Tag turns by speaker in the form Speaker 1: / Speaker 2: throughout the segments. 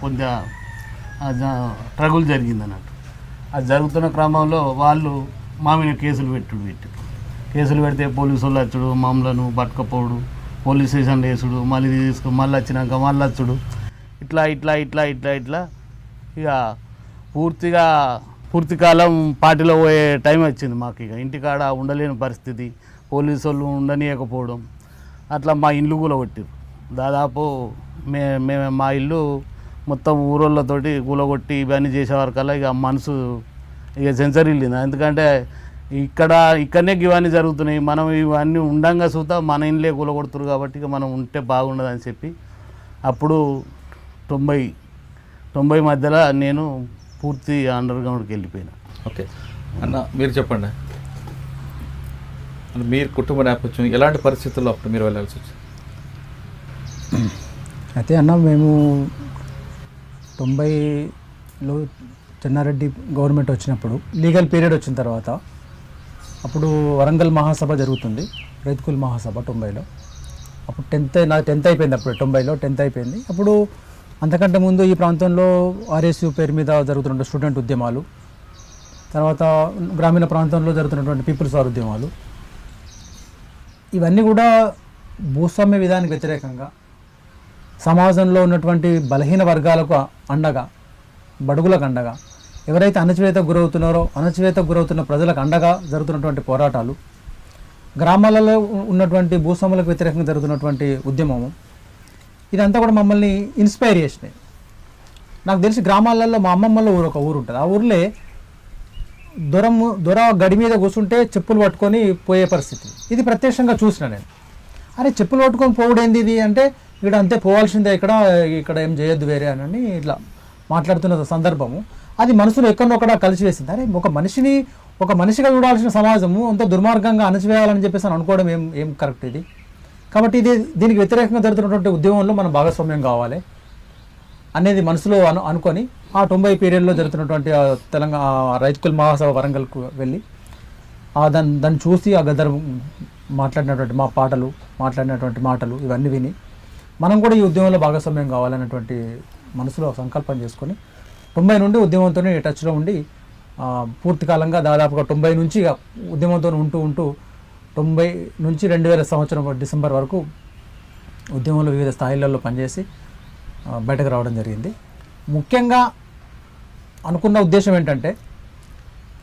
Speaker 1: కొంచెం ట్రగుల్ జరిగింది అన్నట్టు. అది జరుగుతున్న క్రమంలో వాళ్ళు మా మీద కేసులు కేసులు పెడితే పోలీసు వాళ్ళు వచ్చుడు, మమ్మలను పట్టుకపోవడు, పోలీస్ స్టేషన్లో వేసుడు, మళ్ళీ మళ్ళీ వచ్చినాక మళ్ళీ వచ్చుడు, ఇట్లా ఇట్లా ఇట్లా ఇట్లా ఇట్లా ఇక పూర్తి కాలం పార్టీలో పోయే టైం వచ్చింది మాకు. ఇక ఇంటికాడ ఉండలేని పరిస్థితి, పోలీసు వాళ్ళు ఉండనీయకపోవడం, అట్లా మా ఇల్లు కూలగొట్టారు. దాదాపు మేము మా ఇల్లు మొత్తం ఊరోళ్ళతోటి కూలగొట్టి ఇవన్నీ చేసేవారికల్లా ఇక మనసు ఇక సెన్సర్ వెళ్ళింది. ఎందుకంటే ఇక్కడనే ఇవన్నీ జరుగుతున్నాయి, మనం ఇవన్నీ ఉండంగా చూద్దాం మన ఇళ్ళే కూలగొడుతున్నారు కాబట్టి ఇక మనం ఉంటే బాగుండదని చెప్పి అప్పుడు 90 మధ్యలో నేను పూర్తి అండర్ గ్రౌండ్కి వెళ్ళిపోయినా.
Speaker 2: ఓకే అన్న, మీరు చెప్పండి, మీరు కుటుంబ నేపథ్యం ఎలాంటి పరిస్థితుల్లో అప్పుడు మీరు వెళ్ళాల్సి వచ్చింది?
Speaker 3: అయితే అన్న, మేము 90లో చెన్నారెడ్డి గవర్నమెంట్ వచ్చినప్పుడు లీగల్ పీరియడ్ వచ్చిన తర్వాత అప్పుడు వరంగల్ మహాసభ జరుగుతుంది, రైతుకుల్ మహాసభ 90లో. అప్పుడు 10th అయిపోయింది, అప్పుడు 90లో 10th అయిపోయింది. అప్పుడు అంతకంటే ముందు ఈ ప్రాంతంలో ఆర్ఎస్యు పేరు మీద జరుగుతున్న స్టూడెంట్ ఉద్యమాలు, తర్వాత గ్రామీణ ప్రాంతంలో జరుగుతున్నటువంటి పీపుల్స్ వార్ ఉద్యమాలు, ఇవన్నీ కూడా భూస్వామ్య విధానానికి వ్యతిరేకంగా సమాజంలో ఉన్నటువంటి బలహీన వర్గాలకు అండగా, బడుగులకు అండగా, ఎవరైతే అణచివేతకు గురవుతున్నారో అణచివేతకు గురవుతున్న ప్రజలకు అండగా జరుగుతున్నటువంటి పోరాటాలు, గ్రామాలలో ఉన్నటువంటి భూస్వాములకు వ్యతిరేకంగా జరుగుతున్నటువంటి ఉద్యమము, ఇదంతా కూడా మమ్మల్ని ఇన్స్పైర్ చేసినాయి. నాకు తెలిసి గ్రామాలలో మా అమ్మమ్మలో ఒక ఊరు ఉంటుంది, ఆ ఊర్లే దొర గడి మీద కూర్చుంటే చెప్పులు పట్టుకొని పోయే పరిస్థితి. ఇది ప్రత్యక్షంగా చూసిన నేను. అరే చెప్పులు పట్టుకొని పోవడేంది ఇది అంటే, ఇక్కడ అంతే పోవాల్సిందే, ఇక్కడ ఏం చేయొద్దు వేరే అని ఇట్లా మాట్లాడుతున్న సందర్భము అది మనసులో ఎక్కడొక్కడ కలిసివేసింది. అరే ఒక మనిషిగా చూడాల్సిన సమాజము అంత దుర్మార్గంగా అణచివేయాలని చెప్పేసి అనుకోవడం ఏం కరెక్ట్ ఇది? కాబట్టి దీనికి వ్యతిరేకంగా జరుగుతున్నటువంటి ఉద్యమంలో మనం భాగస్వామ్యం కావాలి అనేది మనసులో అనుకొని ఆ 90 పీరియడ్లో జరుగుతున్నటువంటి తెలంగాణ రైతుకుల్ మహాసభ వరంగల్కు వెళ్ళి దాన్ని చూసి ఆ గద్దర్ మాట్లాడినటువంటి మాట్లాడినటువంటి మాటలు ఇవన్నీ విని మనం కూడా ఈ ఉద్యమంలో భాగస్వామ్యం కావాలనేటువంటి మనసులో సంకల్పం చేసుకొని 90 నుండి ఉద్యమంతో టచ్లో ఉండి పూర్తి కాలంగా దాదాపుగా 90 నుంచి ఉద్యమంతో ఉంటూ 90 నుంచి 2000 సంవత్సరం డిసెంబర్ వరకు ఉద్యమంలో వివిధ స్థాయిలలో పనిచేసి బయటకు రావడం జరిగింది. ముఖ్యంగా అనుకున్న ఉద్దేశం ఏంటంటే,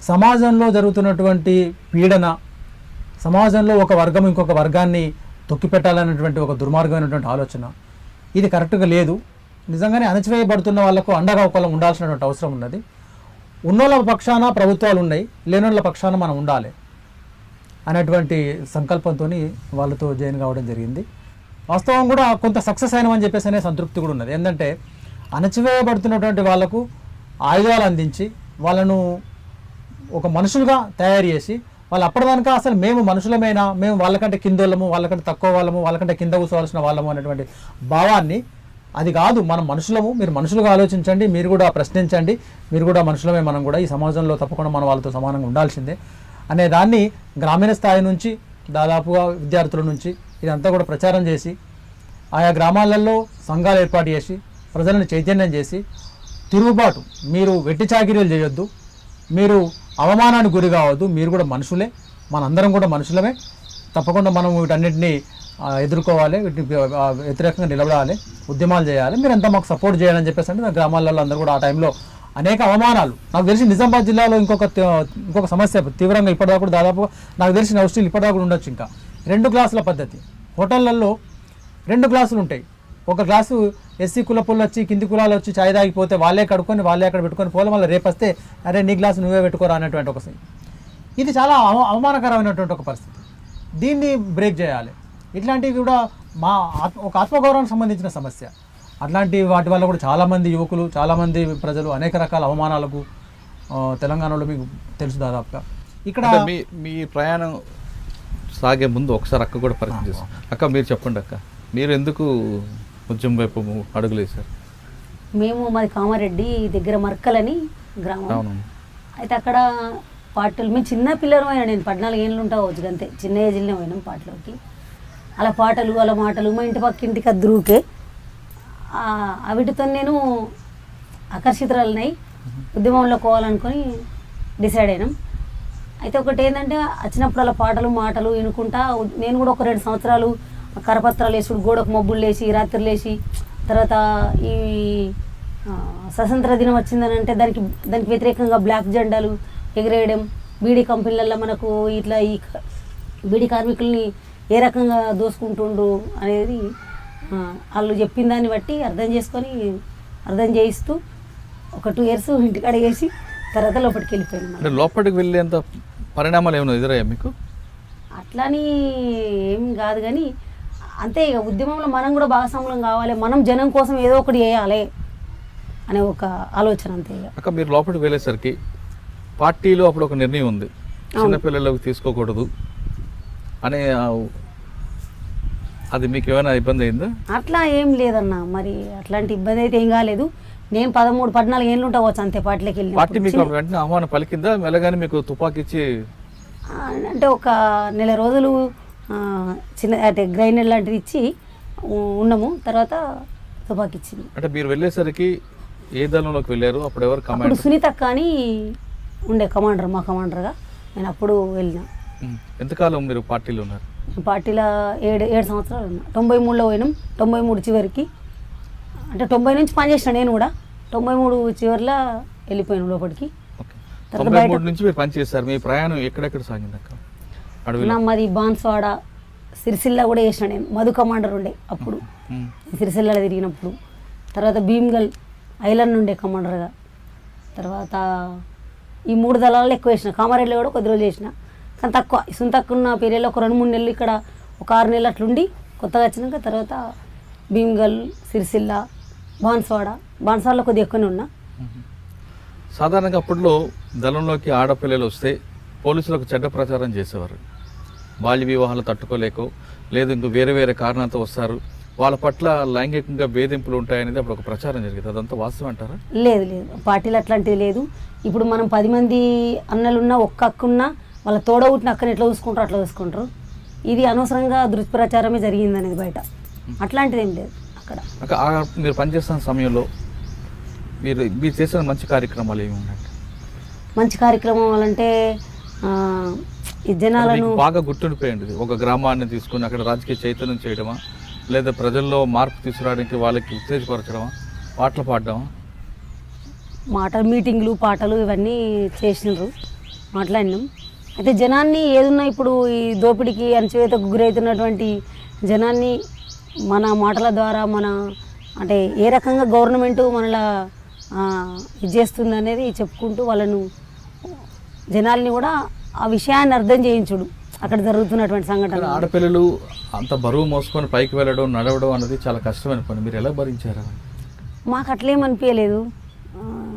Speaker 3: సమాజంలో జరుగుతున్నటువంటి పీడన, సమాజంలో ఒక వర్గం ఇంకొక వర్గాన్ని తొక్కిపెట్టాలనేటువంటి ఒక దుర్మార్గమైనటువంటి ఆలోచన, ఇది కరెక్ట్గా లేదు. నిజంగానే అణచివేయబడుతున్న వాళ్ళకు అండగా ఒకళ్ళం ఉండాల్సినటువంటి అవసరం ఉన్నది. ఉన్నోళ్ళ పక్షాన ప్రభుత్వాలు ఉన్నాయి, లేనోళ్ళ పక్షాన మనం ఉండాలి అనేటువంటి సంకల్పంతో వాళ్ళతో జాయిన్ కావడం జరిగింది. వాస్తవం కూడా కొంత సక్సెస్ అయినామని చెప్పేసి అనే సంతృప్తి కూడా ఉన్నది. ఏంటంటే అణచివేయబడుతున్నటువంటి వాళ్ళకు ఆయుధాలు అందించి వాళ్ళను ఒక మనుషులుగా తయారు చేసి, వాళ్ళు అప్పటిదానిక అసలు మేము మనుషులమైనా, మేము వాళ్ళకంటే కిందోళ్ళము, వాళ్ళకంటే తక్కువ వాళ్ళము, వాళ్ళకంటే కింద కూర్చోవాల్సిన వాళ్ళము అనేటువంటి భావాన్ని, అది కాదు మనం మనుషులము, మీరు మనుషులుగా ఆలోచించండి, మీరు కూడా ప్రశ్నించండి, మీరు కూడా మనుషులమే, మనం కూడా ఈ సమాజంలో తప్పకుండా మనం వాళ్ళతో సమానంగా ఉండాల్సిందే అనే దాన్ని గ్రామీణ స్థాయి నుంచి దాదాపుగా విద్యార్థుల నుంచి ఇదంతా కూడా ప్రచారం చేసి, ఆయా గ్రామాలలో సంఘాలు ఏర్పాటు చేసి ప్రజలను చైతన్యం చేసి, తిరుగుబాటు, మీరు వెట్టి చాకిరీలు చేయొద్దు, మీరు అవమానానికి గురి కావద్దు, మీరు కూడా మనుషులే, మనందరం కూడా మనుషులమే, తప్పకుండా మనం వీటన్నిటిని ఎదుర్కోవాలి, వీటిని వ్యతిరేకంగా నిలబడాలి, ఉద్యమాలు చేయాలి, మీరు అంతా మాకు సపోర్ట్ చేయాలని చెప్పేసి అంటే నా గ్రామాలలో అందరూ కూడా ఆ టైంలో అనేక అవమానాలు. నాకు తెలిసి నిజామాబాద్ జిల్లాలో ఇంకొక సమస్య తీవ్రంగా ఇప్పటిదాకా కూడా దాదాపుగా నాకు తెలిసిన ఔషధీలు ఇప్పటిదాకా కూడా ఉండొచ్చు. ఇంకా 2 క్లాసుల పద్ధతి, హోటళ్లలో 2 క్లాసులు ఉంటాయి. ఒక క్లాసు ఎస్సీ కులపుళ్ళు వచ్చి కింది కులాలు వచ్చి చాయ్ తాగిపోతే వాళ్ళే కడుక్కొని వాళ్ళే అక్కడ పెట్టుకొని పోలే, మళ్ళీ రేపు వస్తే అరే నీ గ్లాసు నువ్వే పెట్టుకోరా అనేటువంటి ఒక ఇది చాలా అవమానకరమైనటువంటి ఒక పరిస్థితి. దీన్ని బ్రేక్ చేయాలి. ఇట్లాంటివి కూడా ఒక ఆత్మగౌరవానికి సంబంధించిన సమస్య. అట్లాంటి వాటి వల్ల కూడా చాలామంది యువకులు, చాలామంది ప్రజలు అనేక రకాల అవమానాలకు తెలంగాణలో మీకు తెలుసు. దాదాపుగా ఇక్కడ
Speaker 2: మీ ప్రయాణం సాగే ముందు ఒకసారి అక్క కూడా పరిచయం చేస్తాం. అక్క మీరు చెప్పండి అక్క, మీరు ఎందుకు ఉద్యమం వైపు అడుగులేశారు?
Speaker 4: మాది కామారెడ్డి దగ్గర మర్కలని గ్రామం. అయితే అక్కడ పాటలు, మేము చిన్న పిల్లలు అయినా, నేను 14 ఏళ్ళు ఉంటావచ్చు అంతే, చిన్న ఏజ్లోనే పోయినాం పాటలోకి. అలా పాటలు, అలా మాటలు, మా ఇంటి పక్క ఇంటికి అద్దరుకే వీటితో నేను ఆకర్షితురాలనై ఉద్యమంలో పోవాలనుకొని డిసైడ్ అయినాం. అయితే ఒకటి ఏంటంటే వచ్చినప్పుడు అలా పాటలు మాటలు వినుకుంటా నేను కూడా ఒక 2 సంవత్సరాలు కరపత్రాలు వేసుడు, గోడకు మబ్బులు లేచి రాత్రి లేచి, తర్వాత ఈ స్వతంత్ర దినం వచ్చిందని అంటే దానికి వ్యతిరేకంగా బ్లాక్ జెండాలు ఎగిరేయడం, బీడీ కంపెనీలలో మనకు ఇట్లా ఈ బీడీ కార్మికుల్ని ఏ రకంగా దోసుకుంటుండ్రు అనేది వాళ్ళు చెప్పిన దాన్ని బట్టి అర్థం చేయిస్తూ ఒక 2 years ఇంటికాడ వేసి తర్వాత లోపలికి వెళ్ళిపోయాను.
Speaker 2: అంటే లోపలికి వెళ్ళేంత పరిణామాలు ఏమైనా ఎదురయ్యా మీకు?
Speaker 4: అట్లని ఏం కాదు కానీ అంతే, ఇక ఉద్యమంలో మనం కూడా భాగస్వామ్యం కావాలి, మనం జనం కోసం ఏదో ఒకటి చేయాలి అనే ఒక ఆలోచన అంతే.
Speaker 2: అక్క మీరు లోపలికి వెళ్ళేసరికి పార్టీలో అప్పుడు ఒక నిర్ణయం ఉంది, చిన్నపిల్లలకు తీసుకోకూడదు అనే, అది మీకు ఏమైనా ఇబ్బంది అయిందా?
Speaker 4: అట్లా ఏం లేదన్న, మరి అట్లాంటి ఇబ్బంది అయితే ఏం కాలేదు. నేను 13-14 ఏళ్ళు ఉంటావచ్చు అంతే పార్టీలోకి వెళ్ళి.
Speaker 2: పార్టీ మీకు వెంటనే ఆహ్వానం పలికిందా? మెల్లగానే మీకు తుపాకీ ఇచ్చి
Speaker 4: అంటే ఒక 1 నెల రోజులు చిన్న అంటే గ్రైండర్ లాంటిది ఇచ్చి ఉన్నాము, తర్వాత తుపాకీ ఇచ్చింది.
Speaker 2: అంటే మీరు వెళ్ళేసరికి ఏ దళంలోకి వెళ్ళారు? అప్పుడు ఎవరు
Speaker 4: అప్పుడు
Speaker 2: కమాండర్?
Speaker 4: సునీత కానీ ఉండే కమాండర్, మా కమాండర్గా నేను అప్పుడు వెళ్ళినా.
Speaker 2: ఎంతకాలం మీరు పార్టీలో ఉన్నారు?
Speaker 4: పార్టీలో 7 సంవత్సరాలు ఉన్నా. 93లో పోయినాం, 93 చివరికి, అంటే 90 నుంచి పనిచేసిన నేను కూడా 93 చివరిలో వెళ్ళిపోయాను లోపలికి.
Speaker 2: 93 నుంచి మీరు పనిచేస్తారు. మీ ప్రయాణం ఎక్కడెక్కడ సాగింది అక్క? అడవిలో?
Speaker 4: మాది బాన్స్వాడ, సిరిసిల్ల కూడా చేసిన నేను. మధు కమాండర్ ఉండే అప్పుడు సిరిసిల్లలో తిరిగినప్పుడు. తర్వాత భీమ్గల్ ఐలాండ్ ఉండే కమాండర్గా. తర్వాత ఈ 3 దళాలలో ఎక్కువ చేసిన. కామారెడ్డిలో కూడా కొద్ది రోజులు చేసిన, కానీ తక్కువ. తక్కువ ఉన్న పీరియడ్లో ఒక 2-3 నెలలు ఇక్కడ, ఒక 6 నెలలు అట్లుండి కొత్తగా వచ్చినాక తర్వాత భీమ్గల్, సిరిసిల్ల, బాన్స్వాడలో కొద్దిగా ఎక్కువనే ఉన్నా.
Speaker 2: సాధారణంగా అప్పట్లో దళంలోకి ఆడపిల్లలు వస్తే పోలీసులకు చెడ్డ ప్రచారం చేసేవారు. బాల్య వివాహాలు తట్టుకోలేకో లేదు ఇంకో వేరే వేరే కారణాలతో వస్తారు, వాళ్ళ పట్ల లైంగికంగా వేధింపులు ఉంటాయనేది అప్పుడు ఒక ప్రచారం జరిగింది. అదంతా వాస్తవం అంటారా?
Speaker 4: లేదు, పార్టీలు అట్లాంటిది లేదు. ఇప్పుడు మనం 10 మంది అన్నలున్నా, ఒక్క అక్కున్నా, వాళ్ళ తోడబుట్టిన అక్కని ఎట్లా చూసుకుంటారో అట్లా చూసుకుంటారు. ఇది అనవసరంగా దుష్ప్రచారమే జరిగింది అనేది బయట. అట్లాంటిది ఏం లేదు అక్కడ.
Speaker 2: మీరు పనిచేస్తున్న సమయంలో మీరు చేసిన మంచి కార్యక్రమాలు ఏమి ఉన్నాయి?
Speaker 4: మంచి కార్యక్రమాలు అంటే ఈ జనాలను
Speaker 2: బాగా గుర్తుండిపోయింది. ఒక గ్రామాన్ని తీసుకుని అక్కడ రాజకీయ చైతన్యం చేయడమా, లేదా ప్రజల్లో మార్పు తీసుకురావడానికి వాళ్ళకి ఉత్తేజపరచడమా, పాటలు పాడడమా?
Speaker 4: మీటింగ్లు, పాటలు ఇవన్నీ చేసినారు, మాట్లాడినాం. అయితే జనాన్ని ఏదున్నా ఇప్పుడు ఈ దోపిడీకి అణచివేతకు గురవుతున్నటువంటి జనాన్ని మన మాటల ద్వారా అంటే ఏ రకంగా గవర్నమెంట్ మనలా ఇది చేస్తుంది అనేది చెప్పుకుంటూ వాళ్ళను జనాల్ని కూడా ఆ విషయాన్ని అర్థం చేయించుడు అక్కడ జరుగుతున్నటువంటి సంఘటన.
Speaker 2: ఆడపిల్లలు అంత బరువు మోసుకొని పైకి వెళ్ళడం, నడవడం అనేది చాలా కష్టమైన పని. మీరు ఎలా భరించారు?
Speaker 4: మాకు అట్లేమనిపించలేదు,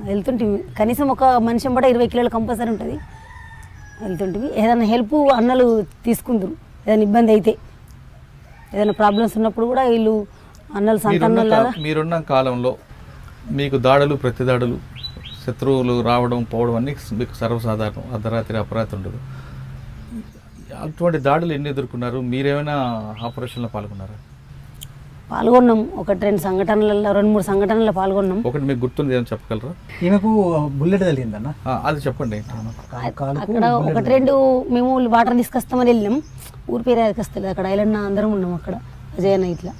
Speaker 4: వెళ్తుంటివి. కనీసం ఒక మనిషి కూడా 20 కిలోలు కంపల్సరీ ఉంటుంది, వెళ్తుంటివి. ఏదైనా హెల్ప్ అన్నలు తీసుకుందరు, ఏదైనా ఇబ్బంది అయితే, ఏదైనా ప్రాబ్లమ్స్ ఉన్నప్పుడు కూడా వీళ్ళు అన్నలు సంతానంలాగా.
Speaker 2: మీరున్న కాలంలో మీకు దాడులు, ప్రతిదాడులు, శత్రువులు రావడం పోవడం అన్నీ మీకు సర్వసాధారణం. అర్ధరాత్రి అపరాత్రి ఉండదు. అటువంటి దాడులు ఎన్ని ఎదుర్కొన్నారు? మీరేమైనా ఆపరేషన్లో పాల్గొన్నారా?
Speaker 4: పాల్గొన్నాం. 1-2 సంఘటనలలో, 2-3 సంఘటనల్లో పాల్గొన్నాం.
Speaker 2: ఒకటి మీకు గుర్తుంది ఏమైనా చెప్పగలరా?
Speaker 3: ఈమెకు బుల్లెట్ తగిలిందన్న,
Speaker 2: అది చెప్పండి.
Speaker 4: అక్కడ 1-2 మేము వాటర్ తీసుకొస్తామని వెళ్ళాం. ఊరి పేరు తీసుకొస్తలేదు. అక్కడ ఐలాండ్ అందరం ఉన్నాం. అక్కడ అజయన్న ఇట్లా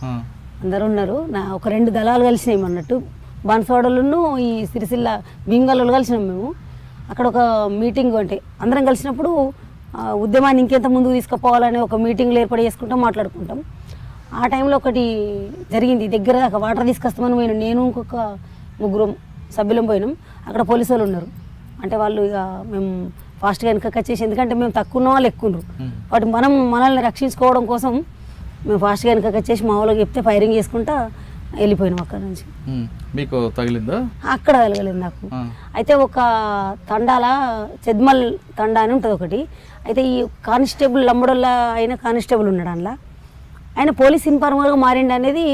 Speaker 4: అందరూ ఉన్నారు. ఒక 2 దళాలు కలిసినాయి అన్నట్టు. బాన్స్వాడలను ఈ సిరిసిల్ల భీమ్గల్లో కలిసినాం మేము. అక్కడ ఒక మీటింగ్ అంటే అందరం కలిసినప్పుడు ఉద్యమాన్ని ఇంకెంత ముందుకు తీసుకుపోవాలని ఒక మీటింగ్లు ఏర్పాటు చేసుకుంటాం, మాట్లాడుకుంటాం. ఆ టైంలో ఒకటి జరిగింది. దగ్గర దాకా వాటర్ తీసుకొస్తామని పోయినాం. నేను ఇంకొక 3 సభ్యులం పోయినాం. అక్కడ పోలీసు వాళ్ళు ఉన్నారు. అంటే వాళ్ళు ఇక మేము ఫాస్ట్గా వెనకకి వచ్చేసి, ఎందుకంటే మేము తక్కువ ఉన్న వాళ్ళు ఎక్కువ ఉన్నారు కాబట్టి మనల్ని రక్షించుకోవడం కోసం మేము ఫాస్ట్గా వెనకకి వచ్చేసి మా వాళ్ళకి చెప్తే ఫైరింగ్ చేసుకుంటా వెళ్ళిపోయినాం అక్కడ నుంచి.
Speaker 2: మీకు తగిలిందా?
Speaker 4: అక్కడ తగలలేదు నాకు. అయితే ఒక తండాల చెద్మల్ తండా అని ఉంటుంది ఒకటి. అయితే ఈ కానిస్టేబుల్ లంబడోళ్ళ అయిన కానిస్టేబుల్ ఉన్నాడు అందులో. ఆయన పోలీస్ ఇన్ఫార్మర్గా మారిండు అనేది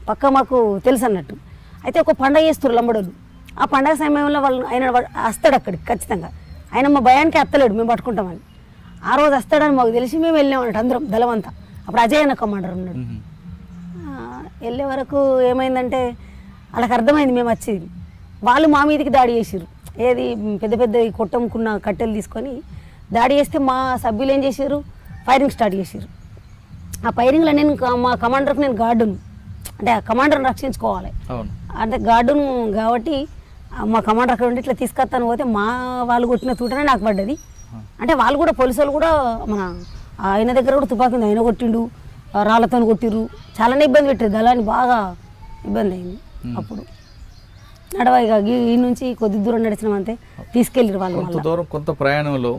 Speaker 4: పక్క మాకు తెలుసు అన్నట్టు. అయితే ఒక పండగ చేస్తారు లంబడోళ్ళు. ఆ పండగ సమయంలో ఆయన వస్తాడు అక్కడికి ఖచ్చితంగా. ఆయన మా భయానికి వస్తలేడు, మేము పట్టుకుంటామని. ఆ రోజు వస్తాడని మాకు తెలిసి మేము వెళ్ళామన్నట్టు అందరం దళమంతా. అప్పుడు అజయ్ అన్న కమాండర్ ఉన్నాడు. వెళ్ళే వరకు ఏమైందంటే వాళ్ళకి అర్థమైంది మేము వచ్చేది. వాళ్ళు మా మీదకి దాడి చేసిర్రు. ఏది పెద్ద పెద్ద కొట్టముకున్న కట్టెలు తీసుకొని దాడి చేస్తే మా సభ్యులు ఏం చేశారు, ఫైరింగ్ స్టార్ట్ చేశారు. ఆ ఫైరింగ్లో నేను మా కమాండర్కి నేను గార్డును, అంటే ఆ కమాండర్ని రక్షించుకోవాలి,
Speaker 2: అవును.
Speaker 4: అంటే గార్డును కాబట్టి మా కమాండర్ అక్కడ ఉండి ఇట్లా తీసుకొస్తాను పోతే మా వాళ్ళు కొట్టిన తూటనే నాకు పడ్డది. అంటే వాళ్ళు కూడా పోలీసు వాళ్ళు కూడా మన ఆయన దగ్గర కూడా తుపాకీ ఉంది, ఆయన కొట్టిండు, రాళ్ళతో కొట్టిర్రు, చాలానే ఇబ్బంది పెట్టారు. దళాన్ని బాగా ఇబ్బంది అయింది. అప్పుడు నడవగా ఈ నుంచి కొద్ది దూరం నడిచినామంతే తీసుకెళ్ళారు వాళ్ళు.
Speaker 2: కొంత దూరం కొంత ప్రయాణంలో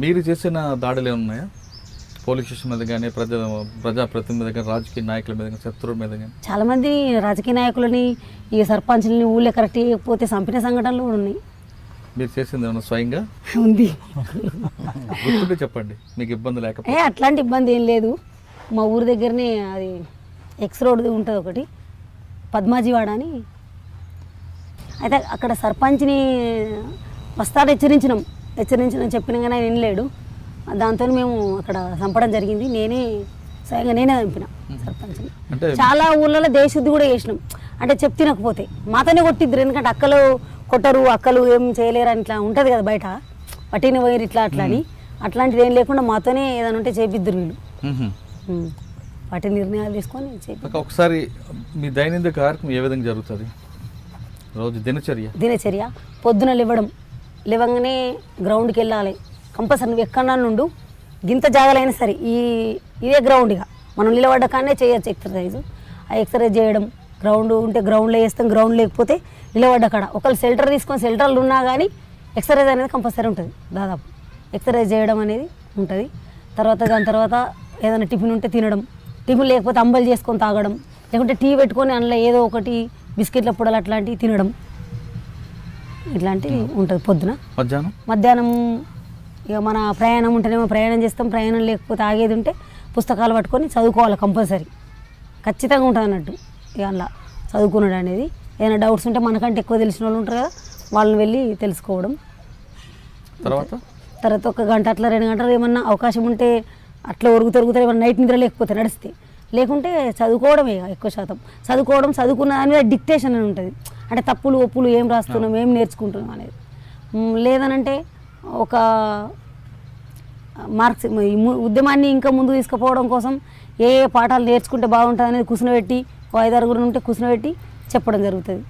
Speaker 2: మీరు చేసిన దాడులు ఏమున్నాయా? పోలీస్ స్టేషన్ మీద కానీ ప్రజాప్రతినిధి మీద కానీ రాజకీయ నాయకుల మీద కానీ శత్రువుల మీద కానీ?
Speaker 4: చాలా మంది రాజకీయ నాయకులని ఈ సర్పంచ్లని ఊళ్ళో కరెక్ట్ చేయకపోతే చంపిన సంఘటనలు కూడా ఉన్నాయి.
Speaker 2: మీరు చేసింది ఏమన్నా స్వయంగా
Speaker 4: ఉంది
Speaker 2: గుర్తుంటే చెప్పండి, మీకు ఇబ్బంది లేకపోతే.
Speaker 4: అట్లాంటి ఇబ్బంది ఏం లేదు. మా ఊరి దగ్గరనే అది ఎక్స్ రోడ్ ఉంటుంది ఒకటి, పద్మాజీవాడ అని. అయితే అక్కడ సర్పంచ్ని వస్తాడు హెచ్చరించినాం చెప్పినా కానీ ఆయన వినలేడు. దాంతో మేము అక్కడ చంపడం జరిగింది. స్వయంగా నేనే చంపిన సర్పంచ్ని. చాలా ఊళ్ళలో దేశశుద్ధి కూడా చేసినాం, అంటే చెప్తినకపోతే మాతోనే కొట్టిద్దరు. ఎందుకంటే అక్కలు కొట్టరు, అక్కలు ఏం చేయలేరు అని ఇట్లా ఉంటుంది కదా బయట, పట్టిన పోయిరు ఇట్లా అట్లా అని. అట్లాంటిది ఏం లేకుండా మాతోనే ఏదైనా ఉంటే చేపిద్దరు వీళ్ళు. వాటి నిర్ణయాలు తీసుకొని
Speaker 2: ఒకసారి మీ దైనందిక కార్యక్రమం ఏ విధంగా జరుగుతుంది? రోజు దినచర్య
Speaker 4: పొద్దున లేవగానే గ్రౌండ్కి వెళ్ళాలి కంపల్సరీ. నువ్వు ఎక్కడన్నా నుండు గింత జాగాలైనా సరే ఇదే గ్రౌండ్గా మనం నిలబడ్డ కానే చేయొచ్చు ఎక్సర్సైజు. ఆ ఎక్సర్సైజ్ చేయడం, గ్రౌండ్ ఉంటే గ్రౌండ్లో చేస్తాం, గ్రౌండ్ లేకపోతే నిలబడ్డ కాడ ఒకళ్ళు షెల్టర్ తీసుకొని షెల్టర్లు ఉన్నా కానీ ఎక్సర్సైజ్ అనేది కంపల్సరీ ఉంటుంది. దాదాపు ఎక్సర్సైజ్ చేయడం అనేది ఉంటుంది. దాని తర్వాత ఏదైనా టిఫిన్ ఉంటే తినడం, టిఫిన్ లేకపోతే అంబలు చేసుకొని తాగడం, లేకుంటే టీ పెట్టుకొని అందులో ఏదో ఒకటి బిస్కెట్ల పొడలు అట్లాంటివి తినడం, ఇట్లాంటివి ఉంటుంది. పొద్దున మధ్యాహ్నం ఇక మన ప్రయాణం ఉంటేనేమో ప్రయాణం చేస్తాం, ప్రయాణం లేకపోతే ఆగేది ఉంటే పుస్తకాలు పట్టుకొని చదువుకోవాలి కంపల్సరీ, ఖచ్చితంగా ఉంటుంది అన్నట్టు. ఇక అలా చదువుకున్నాడు అనేది. ఏదైనా డౌట్స్ ఉంటే మనకంటే ఎక్కువ తెలిసిన వాళ్ళు ఉంటారు కదా, వాళ్ళని వెళ్ళి తెలుసుకోవడం. తర్వాత 1 గంట అట్లా 2 గంటలు ఏమన్నా అవకాశం ఉంటే అట్లా తిరుగుతారు. ఏమన్నా నైట్ నిద్ర లేకపోతే నడిస్తే, లేకుంటే చదువుకోవడమే ఎక్కువ శాతం. చదువుకున్న దాని మీద డిక్టేషన్ అని ఉంటుంది, అంటే తప్పులు ఒప్పులు ఏం రాస్తున్నాం, ఏం నేర్చుకుంటున్నాం అనేది. లేదనంటే ఒక మార్క్స్ ఉద్యమాన్ని ఇంకా ముందు తీసుకుపోవడం కోసం ఏ పాఠాలు నేర్చుకుంటే బాగుంటుంది అనేది కూర్చునబెట్టి 5-6 ఉంటే కూర్చునబెట్టి చెప్పడం జరుగుతుంది.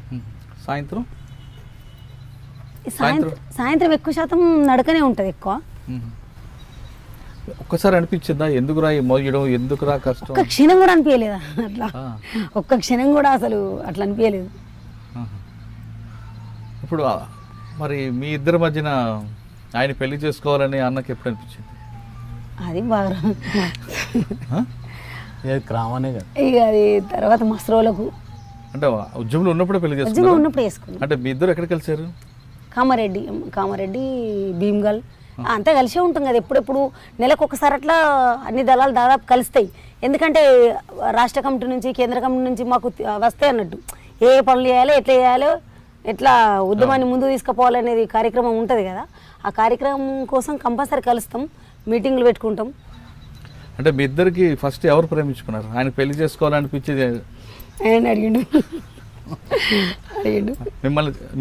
Speaker 4: సాయంత్రం ఎక్కువ శాతం నడకనే ఉంటుంది ఎక్కువ.
Speaker 2: ఒక్కసారి అనిపించిందా ఎందుకురా ఈ మోయడం, ఎందుకురా కష్టం?
Speaker 4: ఒక్క క్షణం కూడా అనిపించలేదా అట్లా? ఒక్క క్షణం కూడా అసలు అట్లా అనిపించలేదు.
Speaker 2: ఇప్పుడు మరి మీ ఇద్దరి మధ్యన ఆయన పెళ్లి చేసుకోవాలని అన్నకి ఎప్పుడు అనిపించింది?
Speaker 4: అది బాగా
Speaker 1: క్రామనే కదా.
Speaker 4: ఇక అది తర్వాత మస్తు రోజులకు
Speaker 2: అంటే ఉద్యమంలో ఉన్నప్పుడే పెళ్లి చేసుకున్నారు. అంటే మీ ఇద్దరు ఎక్కడ కలిసారు?
Speaker 4: కామారెడ్డి భీమ్గల్ అంతా కలిసే ఉంటాం కదా. ఎప్పుడెప్పుడు నెలకు ఒకసారి అట్లా అన్ని దళాలు దాదాపు కలుస్తాయి. ఎందుకంటే రాష్ట్ర కమిటీ నుంచి కేంద్ర కమిటీ నుంచి మాకు వస్తాయి అన్నట్టు, ఏ పనులు చేయాలో ఎట్లా చేయాలో, ఎట్లా ఉద్యమాన్ని ముందు తీసుకుపోవాలనేది కార్యక్రమం ఉంటుంది కదా. ఆ కార్యక్రమం కోసం కంపల్సరీ కలుస్తాం, మీటింగ్లు పెట్టుకుంటాం.
Speaker 2: అంటే మీ ఇద్దరికి ఫస్ట్ ఎవరు ప్రేమించుకున్నారు? ఆయన పెళ్లి చేసుకోవాలనిపించేది
Speaker 4: ఆయన అడిగిండు.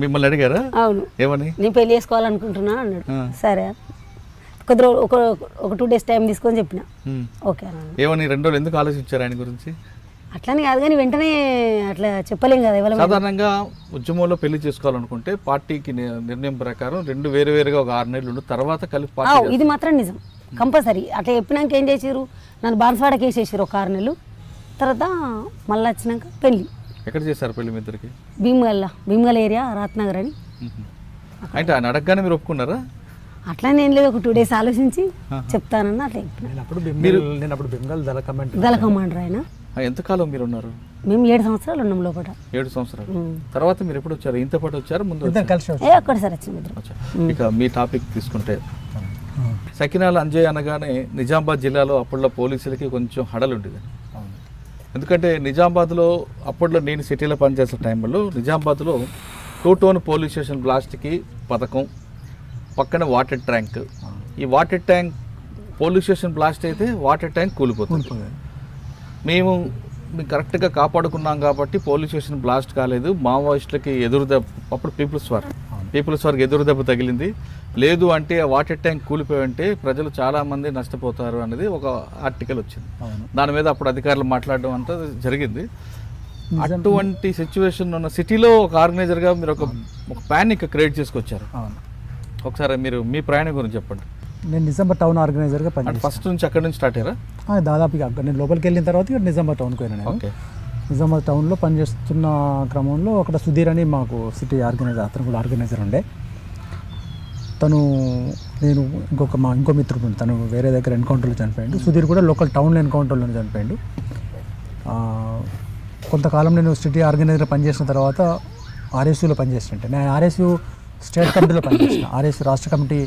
Speaker 2: మిమ్మల్ని అడిగారా?
Speaker 4: అవును.
Speaker 2: ఏమని?
Speaker 4: నేను పెళ్లి చేసుకోవాలనుకుంటున్నా అన్నాడు. సరే కొద్ది రోజు ఒక 2 days టైం తీసుకొని చెప్పిన. ఓకే అన్నాడు.
Speaker 2: ఏమని 2 రోజులు ఎందుకు ఆలోచించారు ఆయన గురించి?
Speaker 4: అట్లని కాదు కానీ వెంటనే అట్లా చెప్పలేం కదా.
Speaker 2: సాధారణంగా ఉద్యమంలో పెళ్లి చేసుకోవాలనుకుంటే పార్టీకి నిర్ణయం ప్రకారం 2 వేరువేరుగా ఒక 6 నెలలు తర్వాత కలిపి.
Speaker 4: ఇది మాత్రం నిజం, కంపల్సరీ. అట్లా చెప్పినాక ఏం చేసారు, నన్ను బాన్స్వాడకి వేసేసారు ఒక 6 నెలలు. తర్వాత మళ్ళీ వచ్చినాక పెళ్లి.
Speaker 2: ఎక్కడ చేశారు పెళ్లి మీ ఇద్దరికి?
Speaker 4: భీమ్గల్ ఏరియా, రాత్నగర్ అని.
Speaker 2: అంటే ఆయన అడగగానే మీరు ఒప్పుకున్నారా?
Speaker 4: అట్లా నేను లేదు, ఒక 2 days ఆలోచించి చెప్తానన్నా అట్లా చెప్పిన.
Speaker 3: నేను అప్పుడు భీమ్గల్
Speaker 4: దళ కమాండర్ ఆయన.
Speaker 2: ఎంతకాలం మీరు ఉన్నారు?
Speaker 4: మేము 7 సంవత్సరాలు ఉన్నాం లోపల.
Speaker 2: 7 సంవత్సరాలు తర్వాత మీరు ఎప్పుడు వచ్చారు? ఇంత పాటు వచ్చారు ముందు?
Speaker 4: ఒక్కసారి వచ్చింది.
Speaker 2: ఇక మీ టాపిక్ తీసుకుంటే సకినాల అంజయ్ అనగానే నిజామాబాద్ జిల్లాలో అప్పట్లో పోలీసులకి కొంచెం హడలు ఉండేది. ఎందుకంటే నిజామాబాద్లో అప్పట్లో నేను సిటీలో పనిచేసే టైంలో నిజామాబాద్లో 2 టౌన్ పోలీస్ స్టేషన్ బ్లాస్ట్కి పథకం, పక్కన వాటర్ ట్యాంక్. ఈ water tank police station blast అయితే వాటర్ ట్యాంక్ కూలిపోతుంది. మేము మేము కరెక్ట్గా కాపాడుకున్నాం కాబట్టి పోలీస్ స్టేషన్ బ్లాస్ట్ కాలేదు, మావోయిస్టులకి ఎదురు దెబ్బ, అప్పుడు పీపుల్స్ వార్కి ఎదురు దెబ్బ తగిలింది, లేదు అంటే వాటర్ ట్యాంక్ కూలిపోయి ఉంటే ప్రజలు చాలామంది నష్టపోతారు అనేది ఒక ఆర్టికల్ వచ్చింది. దాని మీద అప్పుడు అధికారులు మాట్లాడడం అంతా జరిగింది. అటువంటి సిచ్యువేషన్ ఉన్న సిటీలో ఒక ఆర్గనైజర్గా మీరు ఒక ప్యానిక్ క్రియేట్ చేసుకొచ్చారు. ఒకసారి మీరు మీ ప్రయాణం గురించి చెప్పండి.
Speaker 3: నేను నిజామాబాద్ టౌన్ ఆర్గనైజర్గా పనిచేస్తాను.
Speaker 2: ఫస్ట్ నుంచి అక్కడి నుంచి స్టార్ట్ అయ్యారా?
Speaker 3: దాదాపుగా నేను లోపలికి వెళ్ళిన తర్వాత ఇక నిజామాబాద్ టౌన్కి వెళ్ళాను.
Speaker 2: ఓకే.
Speaker 3: నిజామాబాద్ టౌన్లో పనిచేస్తున్న క్రమంలో అక్కడ సుధీర్ అని మాకు సిటీ ఆర్గనైజర్, అతను కూడా ఆర్గనైజర్ ఉండే. తను నేను ఇంకో మిత్రుడు తను వేరే దగ్గర ఎన్కౌంటర్లో చనిపోయాడు. సుధీర్ కూడా లోకల్ టౌన్లో ఎన్కౌంటర్లో చనిపోయాడు. కొంతకాలం నేను సిటీ ఆర్గనైజర్ పనిచేసిన తర్వాత ఆర్ఎస్యూలో పనిచేస్తుంటే, నేను ఆర్ఎస్యూ స్టేట్ కమిటీలో పనిచేసిన, ఆర్ఎస్యూ రాష్ట్ర కమిటీ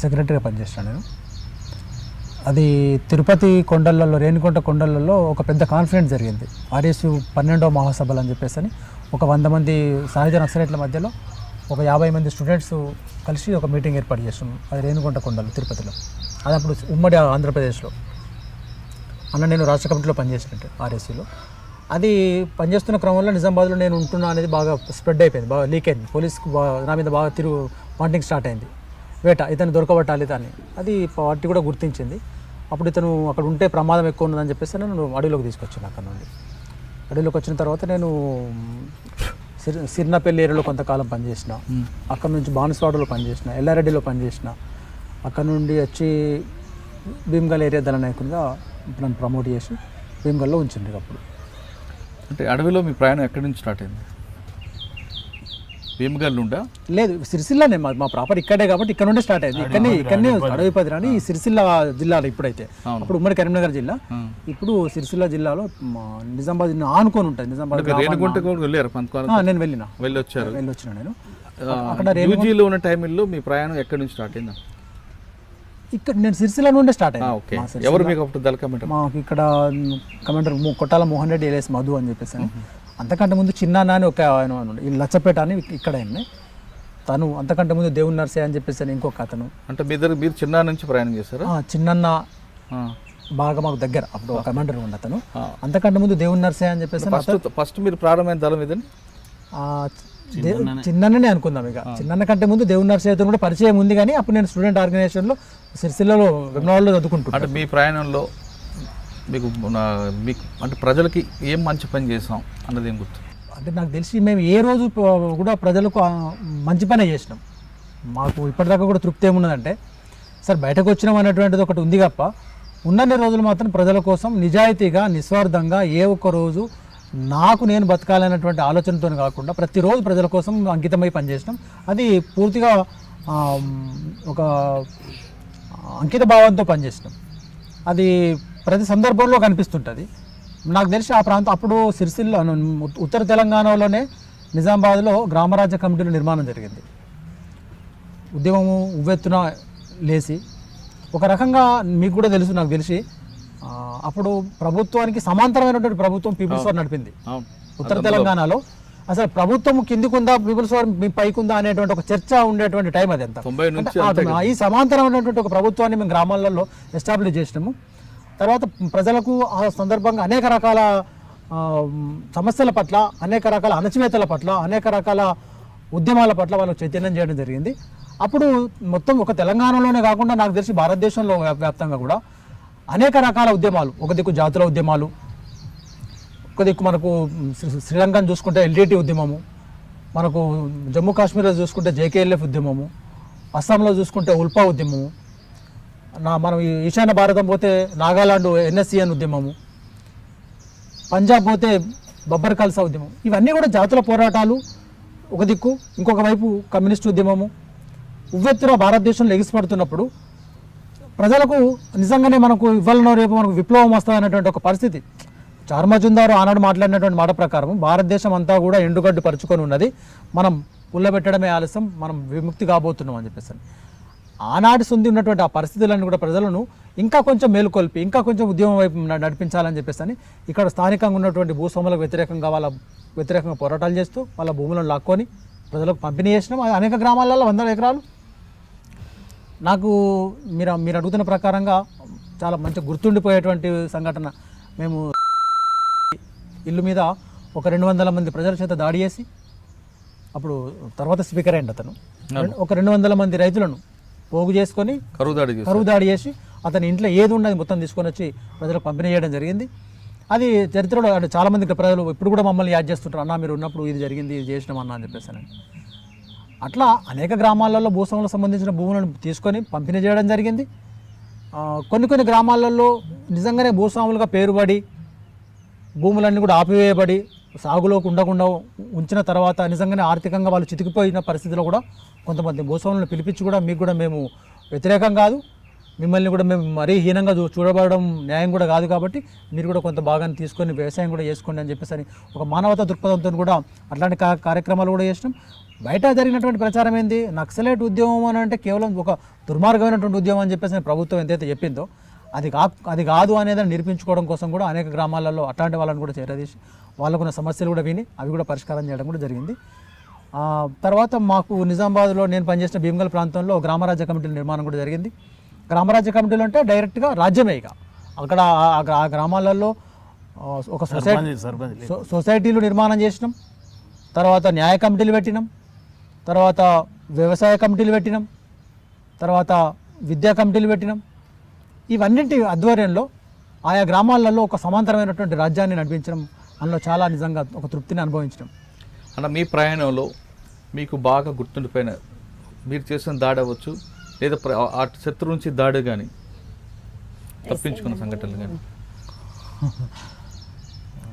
Speaker 3: సెక్రటరీగా పనిచేస్తాను నేను. అది తిరుపతి కొండలలో, రేణిగుంట కొండలలో ఒక పెద్ద కాన్ఫరెన్స్ జరిగింది, ఆర్ఎస్యూ 12వ మహాసభలు అని చెప్పేసి. ఒక 100 మంది సాయుధ నక్సలైట్ల మధ్యలో ఒక 50 మంది స్టూడెంట్స్ కలిసి ఒక మీటింగ్ ఏర్పాటు చేస్తున్నాం. అది రేణిగుంట కొండలు తిరుపతిలో. అది అప్పుడు ఉమ్మడి ఆంధ్రప్రదేశ్లో. నేను రాష్ట్ర కమిటీలో పనిచేసినట్టు ఆర్ఎస్సీలో. అది పనిచేస్తున్న క్రమంలో నిజామాబాద్లో నేను ఉంటున్నా అనేది బాగా స్ప్రెడ్ అయిపోయింది, బాగా లీక్ అయింది. పోలీస్కి నా మీద బాగా వాంటింగ్ స్టార్ట్ అయింది. వేట, ఇతను దొరకబట్టాలి అని. అది పార్టీ కూడా గుర్తించింది. అప్పుడు ఇతను అక్కడ ఉంటే ప్రమాదం ఎక్కువ ఉన్నదని చెప్పేసి నేను అడవిలోకి తీసుకొచ్చాను. అక్కడ నుండి అడవిలోకి వచ్చిన తర్వాత నేను సిర్నపల్లి ఏరియాలో కొంతకాలం పనిచేసిన, అక్కడ నుంచి బాన్స్వాడలో పనిచేసిన, ఎల్లారెడ్డిలో పనిచేసిన. అక్కడ నుండి వచ్చి భీమ్గల్ ఏరియా దళ నాయకునిగా నన్ను ప్రమోట్ చేసి భీమ్గల్లో ఉంచింది. అప్పుడు
Speaker 2: అంటే అడవిలో మీ ప్రయాణం ఎక్కడి నుంచి స్టార్ట్ అయింది? భీమ్గల్ నుండా? లేదు,
Speaker 3: సిరిసిల్లనే. మా ప్రాపర్ ఇక్కడే కాబట్టి ఇక్కడ నుండే స్టార్ట్ అయింది. ఇక్కడనే అడవి పదిరాని ఈ సిరిసిల్ల జిల్లాలో ఇప్పుడైతే, అప్పుడు ఉమ్మడి కరీంనగర్ జిల్లా, ఇప్పుడు సిరిసిల్ల జిల్లాలో నిజామాబాద్ ఆనుకొని ఉంటుంది. నిజామాబాద్
Speaker 2: రేణిగుంటకు వెళ్ళారు?
Speaker 3: నేను వెళ్ళొచ్చిన నేను.
Speaker 2: అక్కడ యూజీలో ఉన్న టైంలో మీ ప్రయాణం ఎక్కడి నుంచి స్టార్ట్ అయిందా?
Speaker 3: ఇక్కడ నేను సిరిసిల్ల నుండే స్టార్ట్ అయ్యింది.
Speaker 2: ఎవరు మీకు అప్పుడు దళ కమాండర్?
Speaker 3: మాకు ఇక్కడ కమాండర్ కొట్టాల మోహన్ రెడ్డి ఎల్ఎస్ మధు అని చెప్పేసి. అంతకంటే ముందు చిన్న అని ఒక ఆయన ఈ లచ్చపేట అని ఇక్కడ ఆయన, తను. అంతకంటే ముందు దేవుని నర్సే అని చెప్పేసి ఇంకొక అతను.
Speaker 2: అంటే మీరు చిన్న నుంచి ప్రయాణం చేశారు?
Speaker 3: చిన్న బాగా మాకు దగ్గర, అప్పుడు ఒక కమాండర్ ఉండి అతను. అంతకంటే ముందు దేవుని నర్సే అని చెప్పేసి.
Speaker 2: ఫస్ట్ మీరు ప్రారంభమైన దళం ఇదని
Speaker 3: చిన్ననే అనుకుందాం. ఇక చిన్న కంటే ముందు దేవుని నర్సయ్యతో కూడా పరిచయం ఉంది, కానీ అప్పుడు నేను స్టూడెంట్ ఆర్గనైజేషన్లో సిరిసిల్లలో వెమ్లవాడలో చదువుకుంటున్నాను.
Speaker 2: అంటే మీ ప్రయాణంలో మీకు అంటే ప్రజలకి ఏం మంచి పని చేసాం అన్నది ఏం గుర్తు?
Speaker 3: అంటే నాకు తెలిసి మేము ఏ రోజు కూడా ప్రజలకు మంచి పనే చేసినాం. మాకు ఇప్పటిదాకా కూడా తృప్తి ఏమున్నదంటే, సార్ బయటకు వచ్చినాం అనేటువంటిది ఒకటి ఉంది తప్ప, ఉన్నన్ని రోజులు మాత్రం ప్రజల కోసం నిజాయితీగా, నిస్వార్థంగా, ఏ ఒక్క రోజు నాకు నేను బతకాలనేటువంటి ఆలోచనతో కాకుండా ప్రతిరోజు ప్రజల కోసం అంకితమై పనిచేసినాం. అది పూర్తిగా ఒక అంకిత భావంతో పనిచేసినాం. అది ప్రతి సందర్భంలో కనిపిస్తుంటుంది. నాకు తెలిసి ఆ ప్రాంతం అప్పుడు సిరిసిల్ల, ఉత్తర తెలంగాణలోనే నిజామాబాద్లో గ్రామరాజ్య కమిటీల నిర్మాణం జరిగింది. ఉద్యమము ఉవ్వెత్తున లేచి ఒక రకంగా మీకు కూడా తెలుసు, నాకు తెలిసి అప్పుడు ప్రభుత్వానికి సమాంతరమైనటువంటి ప్రభుత్వం పీపుల్స్ వార్ నడిపింది ఉత్తర తెలంగాణలో. అసలు ప్రభుత్వం కిందికుందా, పీపుల్స్ వార్ మీ పైకుందా అనేటువంటి ఒక చర్చ ఉండేటువంటి టైం అది. అంతా ఈ సమాంతరమైనటువంటి ఒక ప్రభుత్వాన్ని మేము గ్రామాలలో ఎస్టాబ్లిష్ చేసినాము. తర్వాత ప్రజలకు ఆ సందర్భంగా అనేక రకాల సమస్యల పట్ల, అనేక రకాల అణచివేతల పట్ల, అనేక రకాల ఉద్యమాల పట్ల వాళ్ళకు చైతన్యం చేయడం జరిగింది. అప్పుడు మొత్తం ఒక తెలంగాణలోనే కాకుండా నాకు తెలిసి భారతదేశంలో వ్యాప్తంగా కూడా అనేక రకాల ఉద్యమాలు, ఒక దిక్కు జాతుల ఉద్యమాలు, ఒక దిక్కు మనకు శ్రీలంకను చూసుకుంటే ఎల్టీటీ ఉద్యమము, మనకు జమ్మూ కాశ్మీర్లో చూసుకుంటే జేకేఎల్ఎఫ్ ఉద్యమము, అస్సాంలో చూసుకుంటే ఉల్పా ఉద్యమము, మనం ఈశాన్య భారతం పోతే నాగాలాండ్ ఎన్ఎస్సిఎన్ ఉద్యమము, పంజాబ్ పోతే బబ్బర్ ఖల్సా ఉద్యమం. ఇవన్నీ కూడా జాతుల పోరాటాలు ఒక దిక్కు, ఇంకొక వైపు కమ్యూనిస్టు ఉద్యమము ఉవ్వెత్తున భారతదేశంలో ఎగిసిపడుతున్నప్పుడు ప్రజలకు నిజంగానే మనకు ఇవ్వాలనో రేపు మనకు విప్లవం వస్తుంది అనేటువంటి ఒక పరిస్థితి. చార్మజుందారు ఆనాడు మాట్లాడినటువంటి మాట ప్రకారం భారతదేశం అంతా కూడా ఎండుగడ్డు పరుచుకొని ఉన్నది, మనం పుల్లబెట్టడమే ఆలస్యం, మనం విముక్తి కాబోతున్నాం అని చెప్పేసి. ఆనాటి సొంది ఉన్నటువంటి ఆ పరిస్థితులను కూడా ప్రజలను ఇంకా కొంచెం మేలుకొల్పి, ఇంకా కొంచెం ఉద్యమం వైపు నడిపించాలని చెప్పేసి ఇక్కడ స్థానికంగా ఉన్నటువంటి భూస్వాములకు వ్యతిరేకంగా వ్యతిరేకంగా పోరాటాలు చేస్తూ వాళ్ళ భూములను లాక్కొని ప్రజలకు పంపిణీ చేసినాం. అనేక గ్రామాలలో 100 ఎకరాలు. నాకు మీరు అడుగుతున్న ప్రకారంగా చాలా మంచి గుర్తుండిపోయేటువంటి సంఘటన మేము ఇల్లు మీద ఒక 200 మంది ప్రజల చేత దాడి చేసి, అప్పుడు తర్వాత స్పీకర్ అయ్యింది అతను, ఒక 200 మంది రైతులను పోగు చేసుకొని కరువు దాడి చేసి అతని ఇంట్లో ఏది ఉన్నది మొత్తం తీసుకొని వచ్చి ప్రజలకు పంపిణీ చేయడం జరిగింది. అది చరిత్రలో అంటే చాలామంది ప్రజలు ఇప్పుడు కూడా మమ్మల్ని యాద్ చేస్తుంటారు, అన్న మీరు ఉన్నప్పుడు ఇది జరిగింది, ఇది చేసినాం అన్న అని చెప్పేసి. అట్లా అనేక గ్రామాలలో భూస్వాములకు సంబంధించిన భూములను తీసుకొని పంపిణీ చేయడం జరిగింది. కొన్ని గ్రామాలలో నిజంగానే భూస్వాములుగా పేరుపడి భూములన్నీ కూడా ఆపివేయబడి సాగులోకి ఉండకుండా ఉంచిన తర్వాత నిజంగానే ఆర్థికంగా వాళ్ళు చితికిపోయిన పరిస్థితిలో కూడా కొంతమంది భూస్వాములను పిలిపించి కూడా మీకు కూడా మేము వ్యతిరేకం కాదు, మిమ్మల్ని కూడా మేము మరీ హీనంగా చూడబడడం న్యాయం కూడా కాదు, కాబట్టి మీరు కూడా కొంత భాగాన్ని తీసుకొని వ్యవసాయం కూడా చేసుకోండి అని చెప్పేసి ఒక మానవతా దృక్పథంతో కూడా అట్లాంటి కార్యక్రమాలు కూడా చేసినాం. బయట జరిగినటువంటి ప్రచారం ఏంది, నక్సలైట్ ఉద్యమం అని అంటే కేవలం ఒక దుర్మార్గమైనటువంటి ఉద్యమం అని చెప్పేసి ప్రభుత్వం ఎంతైతే చెప్పిందో అది కాదు అనేది నిరూపించుకోవడం కోసం కూడా అనేక గ్రామాలలో అట్లాంటి వాళ్ళని కూడా చేరదీసి వాళ్ళకున్న సమస్యలు కూడా విని అవి కూడా పరిష్కారం చేయడం కూడా జరిగింది. తర్వాత మాకు నిజామాబాద్లో నేను పనిచేసిన భీమగల్ ప్రాంతంలో గ్రామరాజ్య కమిటీల నిర్మాణం కూడా జరిగింది. గ్రామరాజ్య కమిటీలు అంటే డైరెక్ట్గా రాజ్యమే. ఇక అక్కడ ఆ గ్రామాలలో ఒక సొసైటీలు నిర్మాణం చేసినాం, తర్వాత న్యాయ కమిటీలు పెట్టినాం, తర్వాత వ్యవసాయ కమిటీలు పెట్టినాం, తర్వాత విద్యా కమిటీలు పెట్టినాం. ఇవన్నింటి ఆధ్వర్యంలో ఆయా గ్రామాలలో ఒక సమాంతరమైనటువంటి రాజ్యాన్ని నడిపించడం, అందులో చాలా నిజంగా ఒక తృప్తిని అనుభవించడం.
Speaker 2: అన్న మీ ప్రయాణంలో మీకు బాగా గుర్తుండిపోయిన మీరు చేసిన దాడి అవ్వచ్చు, లేదా ఆ శత్రు నుంచి దాడి కానీ తప్పించుకున్న సంఘటనలు కానీ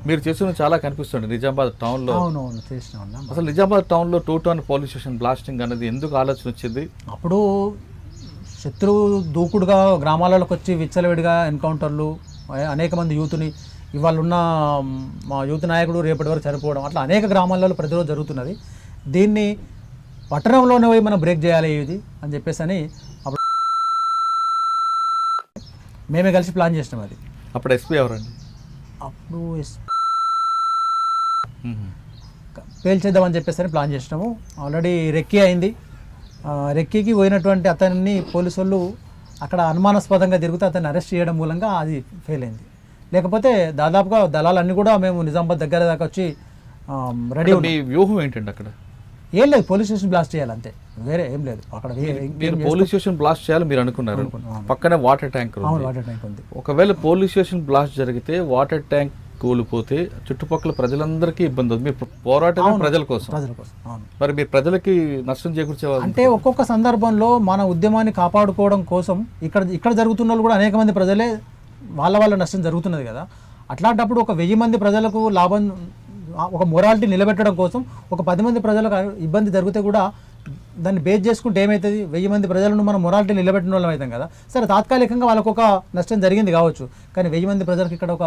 Speaker 2: మీరు చేసిన చాలా కనిపిస్తుంది నిజామాబాద్ టౌన్లో.
Speaker 3: అవునవును చేసిన.
Speaker 2: అసలు నిజామాబాద్ టౌన్లో 2 టౌన్ పోలీస్ స్టేషన్ బ్లాస్టింగ్ అనేది ఎందుకు ఆలోచన వచ్చింది?
Speaker 3: అప్పుడు శత్రువు దూకుడుగా గ్రామాలలోకి వచ్చి విచ్చలవిడిగా ఎన్కౌంటర్లు, అనేక మంది యూత్ని, ఇవాళ ఉన్న మా యూత్ నాయకుడు రేపటి వరకు చనిపోవడం, అట్లా అనేక గ్రామాలలో ప్రతిరోజు జరుగుతున్నది. దీన్ని పట్టణంలోనే పోయి మనం బ్రేక్ చేయాలి ఇది అని చెప్పేసి అని అప్పుడు మేమే కలిసి ప్లాన్ చేసినాం. అది
Speaker 2: అప్పుడు ఎస్పీ ఎవరండి?
Speaker 3: అప్పుడు పేల్చేద్దామని చెప్పేసి అని ప్లాన్ చేసినాము. ఆల్రెడీ రెక్కీ అయింది. రెక్కీకి పోయినటువంటి అతన్ని పోలీసు వాళ్ళు అక్కడ అనుమానాస్పదంగా తిరుగుతూ అతన్ని అరెస్ట్ చేయడం మూలంగా అది ఫెయిల్ అయింది. లేకపోతే దాదాపుగా దళాలన్నీ కూడా మేము నిజామాబాద్ దగ్గర దాకా వచ్చి రెడీ.
Speaker 2: మీ వ్యూహం ఏంటండి అక్కడ?
Speaker 3: ఏం లేదు, పోలీస్ స్టేషన్ బ్లాస్ట్ చేయాలి అంతే, వేరే ఏం లేదు అక్కడ.
Speaker 2: మీరు పోలీస్ స్టేషన్ బ్లాస్ట్ చేయాలి మీరు అనుకున్నారు. పక్కనే వాటర్ ట్యాంక్
Speaker 3: ఉంది.
Speaker 2: ఒకవేళ పోలీస్ స్టేషన్ బ్లాస్ట్ జరిగితే వాటర్ ట్యాంక్ కూలిపోతే చుట్టుపక్కల ప్రజలందరికీ ఇబ్బంది అవుతుంది. మీరు పోరాటమే ప్రజల కోసం. మరి మీరు ప్రజలకి నష్టం చేకూర్చేవాళ్ళు
Speaker 3: అంటే ఒక్కొక్క సందర్భంలో మన ఉద్యమాన్ని కాపాడుకోవడం కోసం ఇక్కడ జరుగుతున్న వాళ్ళు కూడా అనేక మంది ప్రజలే వాళ్ళ నష్టం జరుగుతున్నది కదా. అట్లాంటప్పుడు ఒక 1000 మంది ప్రజలకు లాభం, ఒక మొరాలిటీ నిలబెట్టడం కోసం ఒక 10 మంది ప్రజలకు ఇబ్బంది జరిగితే కూడా దాన్ని బేస్ చేసుకుంటే ఏమవుతుంది, 1000 మంది ప్రజలను మనం మొరాలిటీ నిలబెట్టిన వాళ్ళం అవుతాం కదా. సరే తాత్కాలికంగా వాళ్ళకు ఒక నష్టం జరిగింది కావచ్చు, కానీ 1000 మంది ప్రజలకు ఇక్కడ ఒక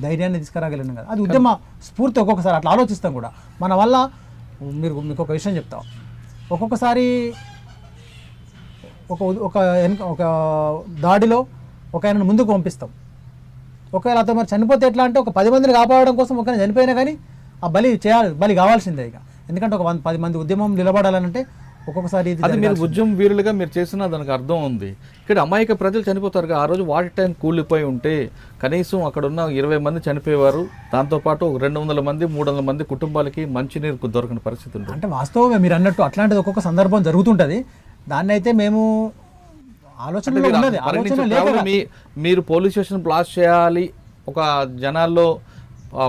Speaker 3: ధైర్యాన్ని తీసుకురాగలిగినాం కదా. అది ఉద్యమ స్ఫూర్తి. ఒక్కొక్కసారి అట్లా ఆలోచిస్తాం కూడా మన వల్ల. మీకు ఒక విషయం చెప్తాం, ఒక్కొక్కసారి ఒక దాడిలో ఒక ఆయనను ముందుకు పంపిస్తాం. ఒకవేళ అతను మరి చనిపోతే ఎట్లా అంటే ఒక 10 మందిని కాపాడడం కోసం ఒకరిని చనిపోయినా కానీ ఆ బలి కావాల్సిందే ఇక. ఎందుకంటే ఒక 10 మంది ఉద్యమం నిలబడాలంటే ఒక్కొక్కసారి
Speaker 2: అది మీరు ఉద్యమం వీరులుగా మీరు చేసిన దానికి అర్థం ఉంది. ఇక్కడ అమాయక ప్రజలు చనిపోతారు. ఆ రోజు వాటర్ ట్యాంక్ కూలిపోయి ఉంటే కనీసం అక్కడ ఉన్న 20 మంది చనిపోయేవారు. దాంతోపాటు 200 మంది 300 మంది కుటుంబాలకి మంచినీరు దొరకని పరిస్థితి ఉంటుంది.
Speaker 3: అంటే వాస్తవంగా మీరు అన్నట్టు అట్లాంటిది ఒక్కొక్క సందర్భం జరుగుతుంటుంది. దాన్ని అయితే మేము
Speaker 2: మీరు పోలీస్ స్టేషన్ బ్లాస్ట్ చేయాలి, ఒక జనాల్లో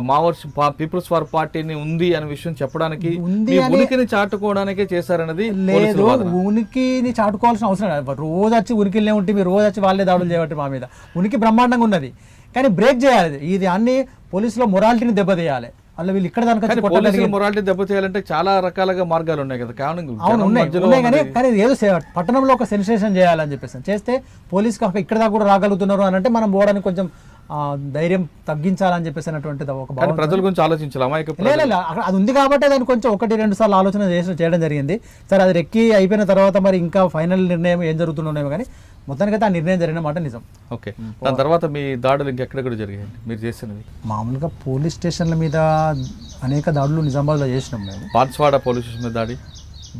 Speaker 2: మావోయిస్ట్ పీపుల్స్ వార్ పార్టీని ఉంది అనే విషయం చెప్పడానికి, ఉనికిని చాటుకోవడానికే చేశారన్నది
Speaker 3: లేదు. ఉనికిని చాటుకోవాల్సిన అవసరం లేదు. రోజు వచ్చి ఉనికిలే ఉంటే మీరు రోజు వచ్చి వాళ్ళే దాడులు చేయబట్టి మా మీద ఉనికి బ్రహ్మాండంగా ఉన్నది, కానీ బ్రేక్ చేయాలి. ఇది అన్ని పోలీసులో మొరాలిటీని దెబ్బతీయాలి. అలా వీళ్ళు ఇక్కడ దానికి
Speaker 2: మొరాలిటీ దెబ్బతీయాలంటే చాలా రకాలుగా మార్గాలు ఉన్నాయి కదా.
Speaker 3: కానీ ఏదో పట్టణంలో ఒక సెన్సేషన్ చేయాలని చెప్పేసి చేస్తే పోలీస్ ఇక్కడ దాకా కూడా రాగలుగుతున్నారు అని అంటే మనం పోవడానికి కొంచెం ధైర్యం తగ్గించాలని చెప్పేసి అన్నటువంటిది ఒక
Speaker 2: ప్రజల గురించి ఆలోచించాలి.
Speaker 3: అది ఉంది కాబట్టి దాన్ని కొంచెం 1-2 సార్లు ఆలోచన చేయడం జరిగింది. సరే అది రెక్కి అయిపోయిన తర్వాత మరి ఇంకా ఫైనల్ నిర్ణయం ఏం జరుగుతుండేమో కానీ మొత్తానికైతే ఆ నిర్ణయం జరిగిన మాట నిజం.
Speaker 2: ఓకే, దాని తర్వాత మీ దాడులు ఇంకెక్కడ జరిగాయి మీరు చేసినవి?
Speaker 3: మామూలుగా పోలీస్ స్టేషన్ల మీద అనేక దాడులు నిజామాబాద్లో చేసినాం మేము.
Speaker 2: బాన్స్వాడ పోలీస్ స్టేషన్ మీద దాడి,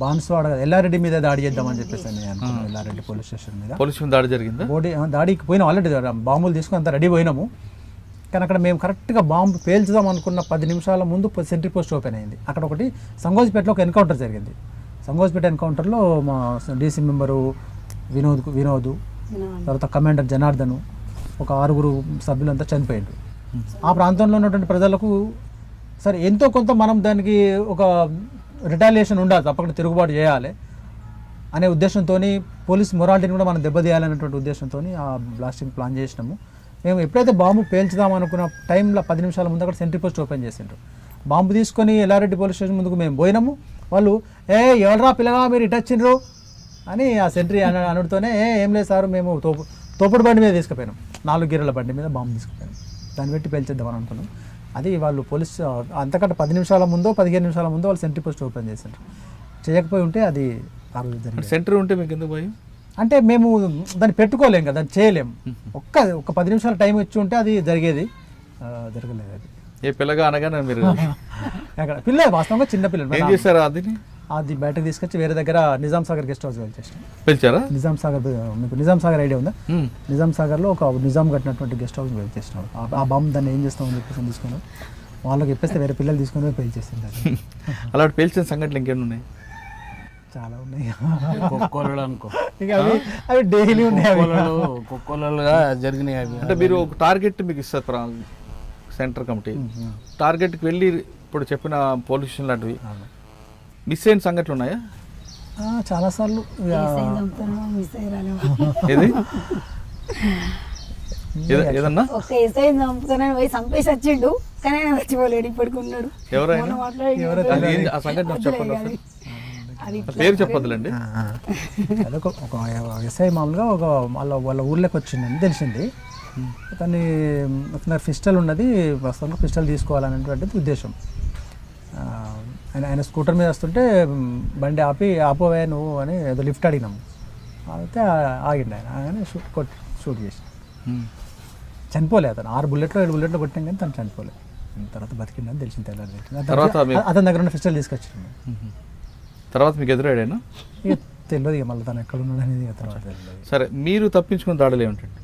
Speaker 3: బాన్స్వాడ ఎల్లారెడ్డి మీద దాడి చేద్దామని చెప్పేసి అనుకున్నాం. ఎల్లారెడ్డి పోలీస్ స్టేషన్ మీద
Speaker 2: పోలీస్ దాడి జరిగింది.
Speaker 3: దాడికి పోయినాం, ఆల్రెడీ బాంబులు తీసుకుని అంతా రెడీ పోయినాము. కానీ అక్కడ మేము కరెక్ట్గా బాంబు పేల్చుదాం అనుకున్న 10 నిమిషాల ముందు సెంట్రీ పోస్ట్ ఓపెన్ అయింది. అక్కడ ఒకటి సంగోజ్పేటలో ఒక ఎన్కౌంటర్ జరిగింది. సంగోజ్పేట ఎన్కౌంటర్లో మా డీసీ మెంబరు వినోద్ తర్వాత కమాండర్ జనార్దన్ ఒక 6 సభ్యులంతా చనిపోయారు. ఆ ప్రాంతంలో ఉన్నటువంటి ప్రజలకు సరే ఎంతో కొంత మనం దానికి ఒక రిటాలియేషన్ ఉండాలి, తప్పకుండా తిరుగుబాటు చేయాలి అనే ఉద్దేశంతో పోలీస్ మొరాలిటీని కూడా మనం దెబ్బతీయాలనేటువంటి ఉద్దేశంతో ఆ బ్లాస్టింగ్ ప్లాన్ చేసినాము. మేము ఎప్పుడైతే బాంబు పేల్చుదాం అనుకున్న టైంలో 10 నిమిషాల ముందు అక్కడ సెంట్రీ పోస్ట్ ఓపెన్ చేసిండ్రు. బాంబు తీసుకొని ఎల్లారెడ్డి పోలీస్ స్టేషన్ ముందుకు మేము పోయినాము. వాళ్ళు ఎవరా పిల్లగా మీరు ఇటు వచ్చిండ్రు అని ఆ సెంట్రీ అనుడితోనే ఏం లేదు సార్, మేము తోపుడు బండి మీద తీసుకుపోయినాం, 4 గిర్రల బండి మీద బాంబు తీసుకుపోయినాం, దాన్ని పెట్టి పేల్చేద్దామని అనుకున్నాం. అది వాళ్ళు పోలీస్ అంతకంటే 10 నిమిషాల ముందో 15 నిమిషాల ముందో వాళ్ళు సెంట్రీ పోస్ట్ ఓపెన్ చేసిండ్రు. చేయకపోయి ఉంటే అది ఆ రోజు జరిగింది.
Speaker 2: సెంటర్ ఉంటే మీకు ఎందుకు భయం?
Speaker 3: అంటే మేము దాన్ని పెట్టుకోలేం కదా, దాన్ని చేయలేం. ఒక 10 నిమిషాల టైం ఇచ్చి ఉంటే అది జరిగేది, జరగలేదు. అది
Speaker 2: ఏ పిల్లగా అనగానే మీరు
Speaker 3: అక్కడ పిల్లలు వాస్తవంగా చిన్న పిల్లలు
Speaker 2: ఏం చేశారు?
Speaker 3: అది బయటకు తీసుకొచ్చి వేరే దగ్గర నిజాం సాగర్ గెస్ట్ హౌస్ వెళ్ళేసాం.
Speaker 2: పిలిచారా?
Speaker 3: నిజాం సాగర్, మీకు నిజాం సాగర్ ఐడియా ఉందా? నిజాం సాగర్లో ఒక నిజాం కట్టినటువంటి గెస్ట్ హౌస్ వెళ్ళేసినాం. ఆ బాంబు దాన్ని ఏం చేస్తామని చెప్పేసి తీసుకున్నాం. వాళ్ళకి చెప్పేస్తే వేరే పిల్లలు తీసుకుని పేల్చేసింది.
Speaker 2: అలాంటి పేల్చిన సంఘటనలు ఇంకేమి ఉన్నాయి?
Speaker 3: చాలా ఉన్నాయి.
Speaker 1: కుక్కోళ్ళు అనుకో,
Speaker 3: ఇక అవి డైలీ ఉన్నాయి.
Speaker 1: కుక్కోళ్ళుగా జరిగినాయి అవి.
Speaker 2: అంటే మీరు ఒక టార్గెట్ మీకు ఇస్తారు సెంటర్ కమిటీ, టార్గెట్కి వెళ్ళి ఇప్పుడు చెప్పిన పోలీస్ స్టేషన్ లాంటివి మిస్ అయిన సంఘటనలు ఉన్నాయా?
Speaker 3: చాలాసార్లు.
Speaker 2: ఏది ఏదన్నా
Speaker 4: ఒక ఎస్ఐ చంపుతానని పోయి చంపేసి వచ్చిండు, కానీ ఆయన చచ్చిపోలేడు, ఇప్పటికి ఉన్నాడు.
Speaker 2: ఎవరైనా ఆ సంఘటన చెప్పండి ఒకసారి. పేరు చెప్పదులేండి.
Speaker 3: అదొక ఒక ఎస్ఐ మామూలుగా ఒక వాళ్ళ ఊర్లోకి వచ్చిందని తెలిసింది. కానీ పిస్టల్ ఉన్నది, ప్రస్తుతంలో పిస్టల్ తీసుకోవాలనేటువంటిది ఉద్దేశం. ఆయన స్కూటర్ మీద వస్తుంటే బండి ఆపోవే నువ్వు అని ఏదో లిఫ్ట్ అడిగినాము. అయితే ఆగిండు ఆయన, ఆయన షూట్ చేసి చనిపోలే. అతను 6 బుల్లెట్లు 7 బుల్లెట్లు కొట్టాం కానీ తను చనిపోలే. తర్వాత బతికిందని తెలిసింది. అతని దగ్గర ఉన్న పిస్టల్ తీసుకొచ్చింది.
Speaker 2: తర్వాత మీకు ఎదురాడేనా?
Speaker 3: తెలియదు ఇక మళ్ళీ తను ఎక్కడ ఉన్నాడు అనేది తర్వాత తెలియదు.
Speaker 2: సరే, మీరు తప్పించుకున్న దాడులు ఏమిటండి?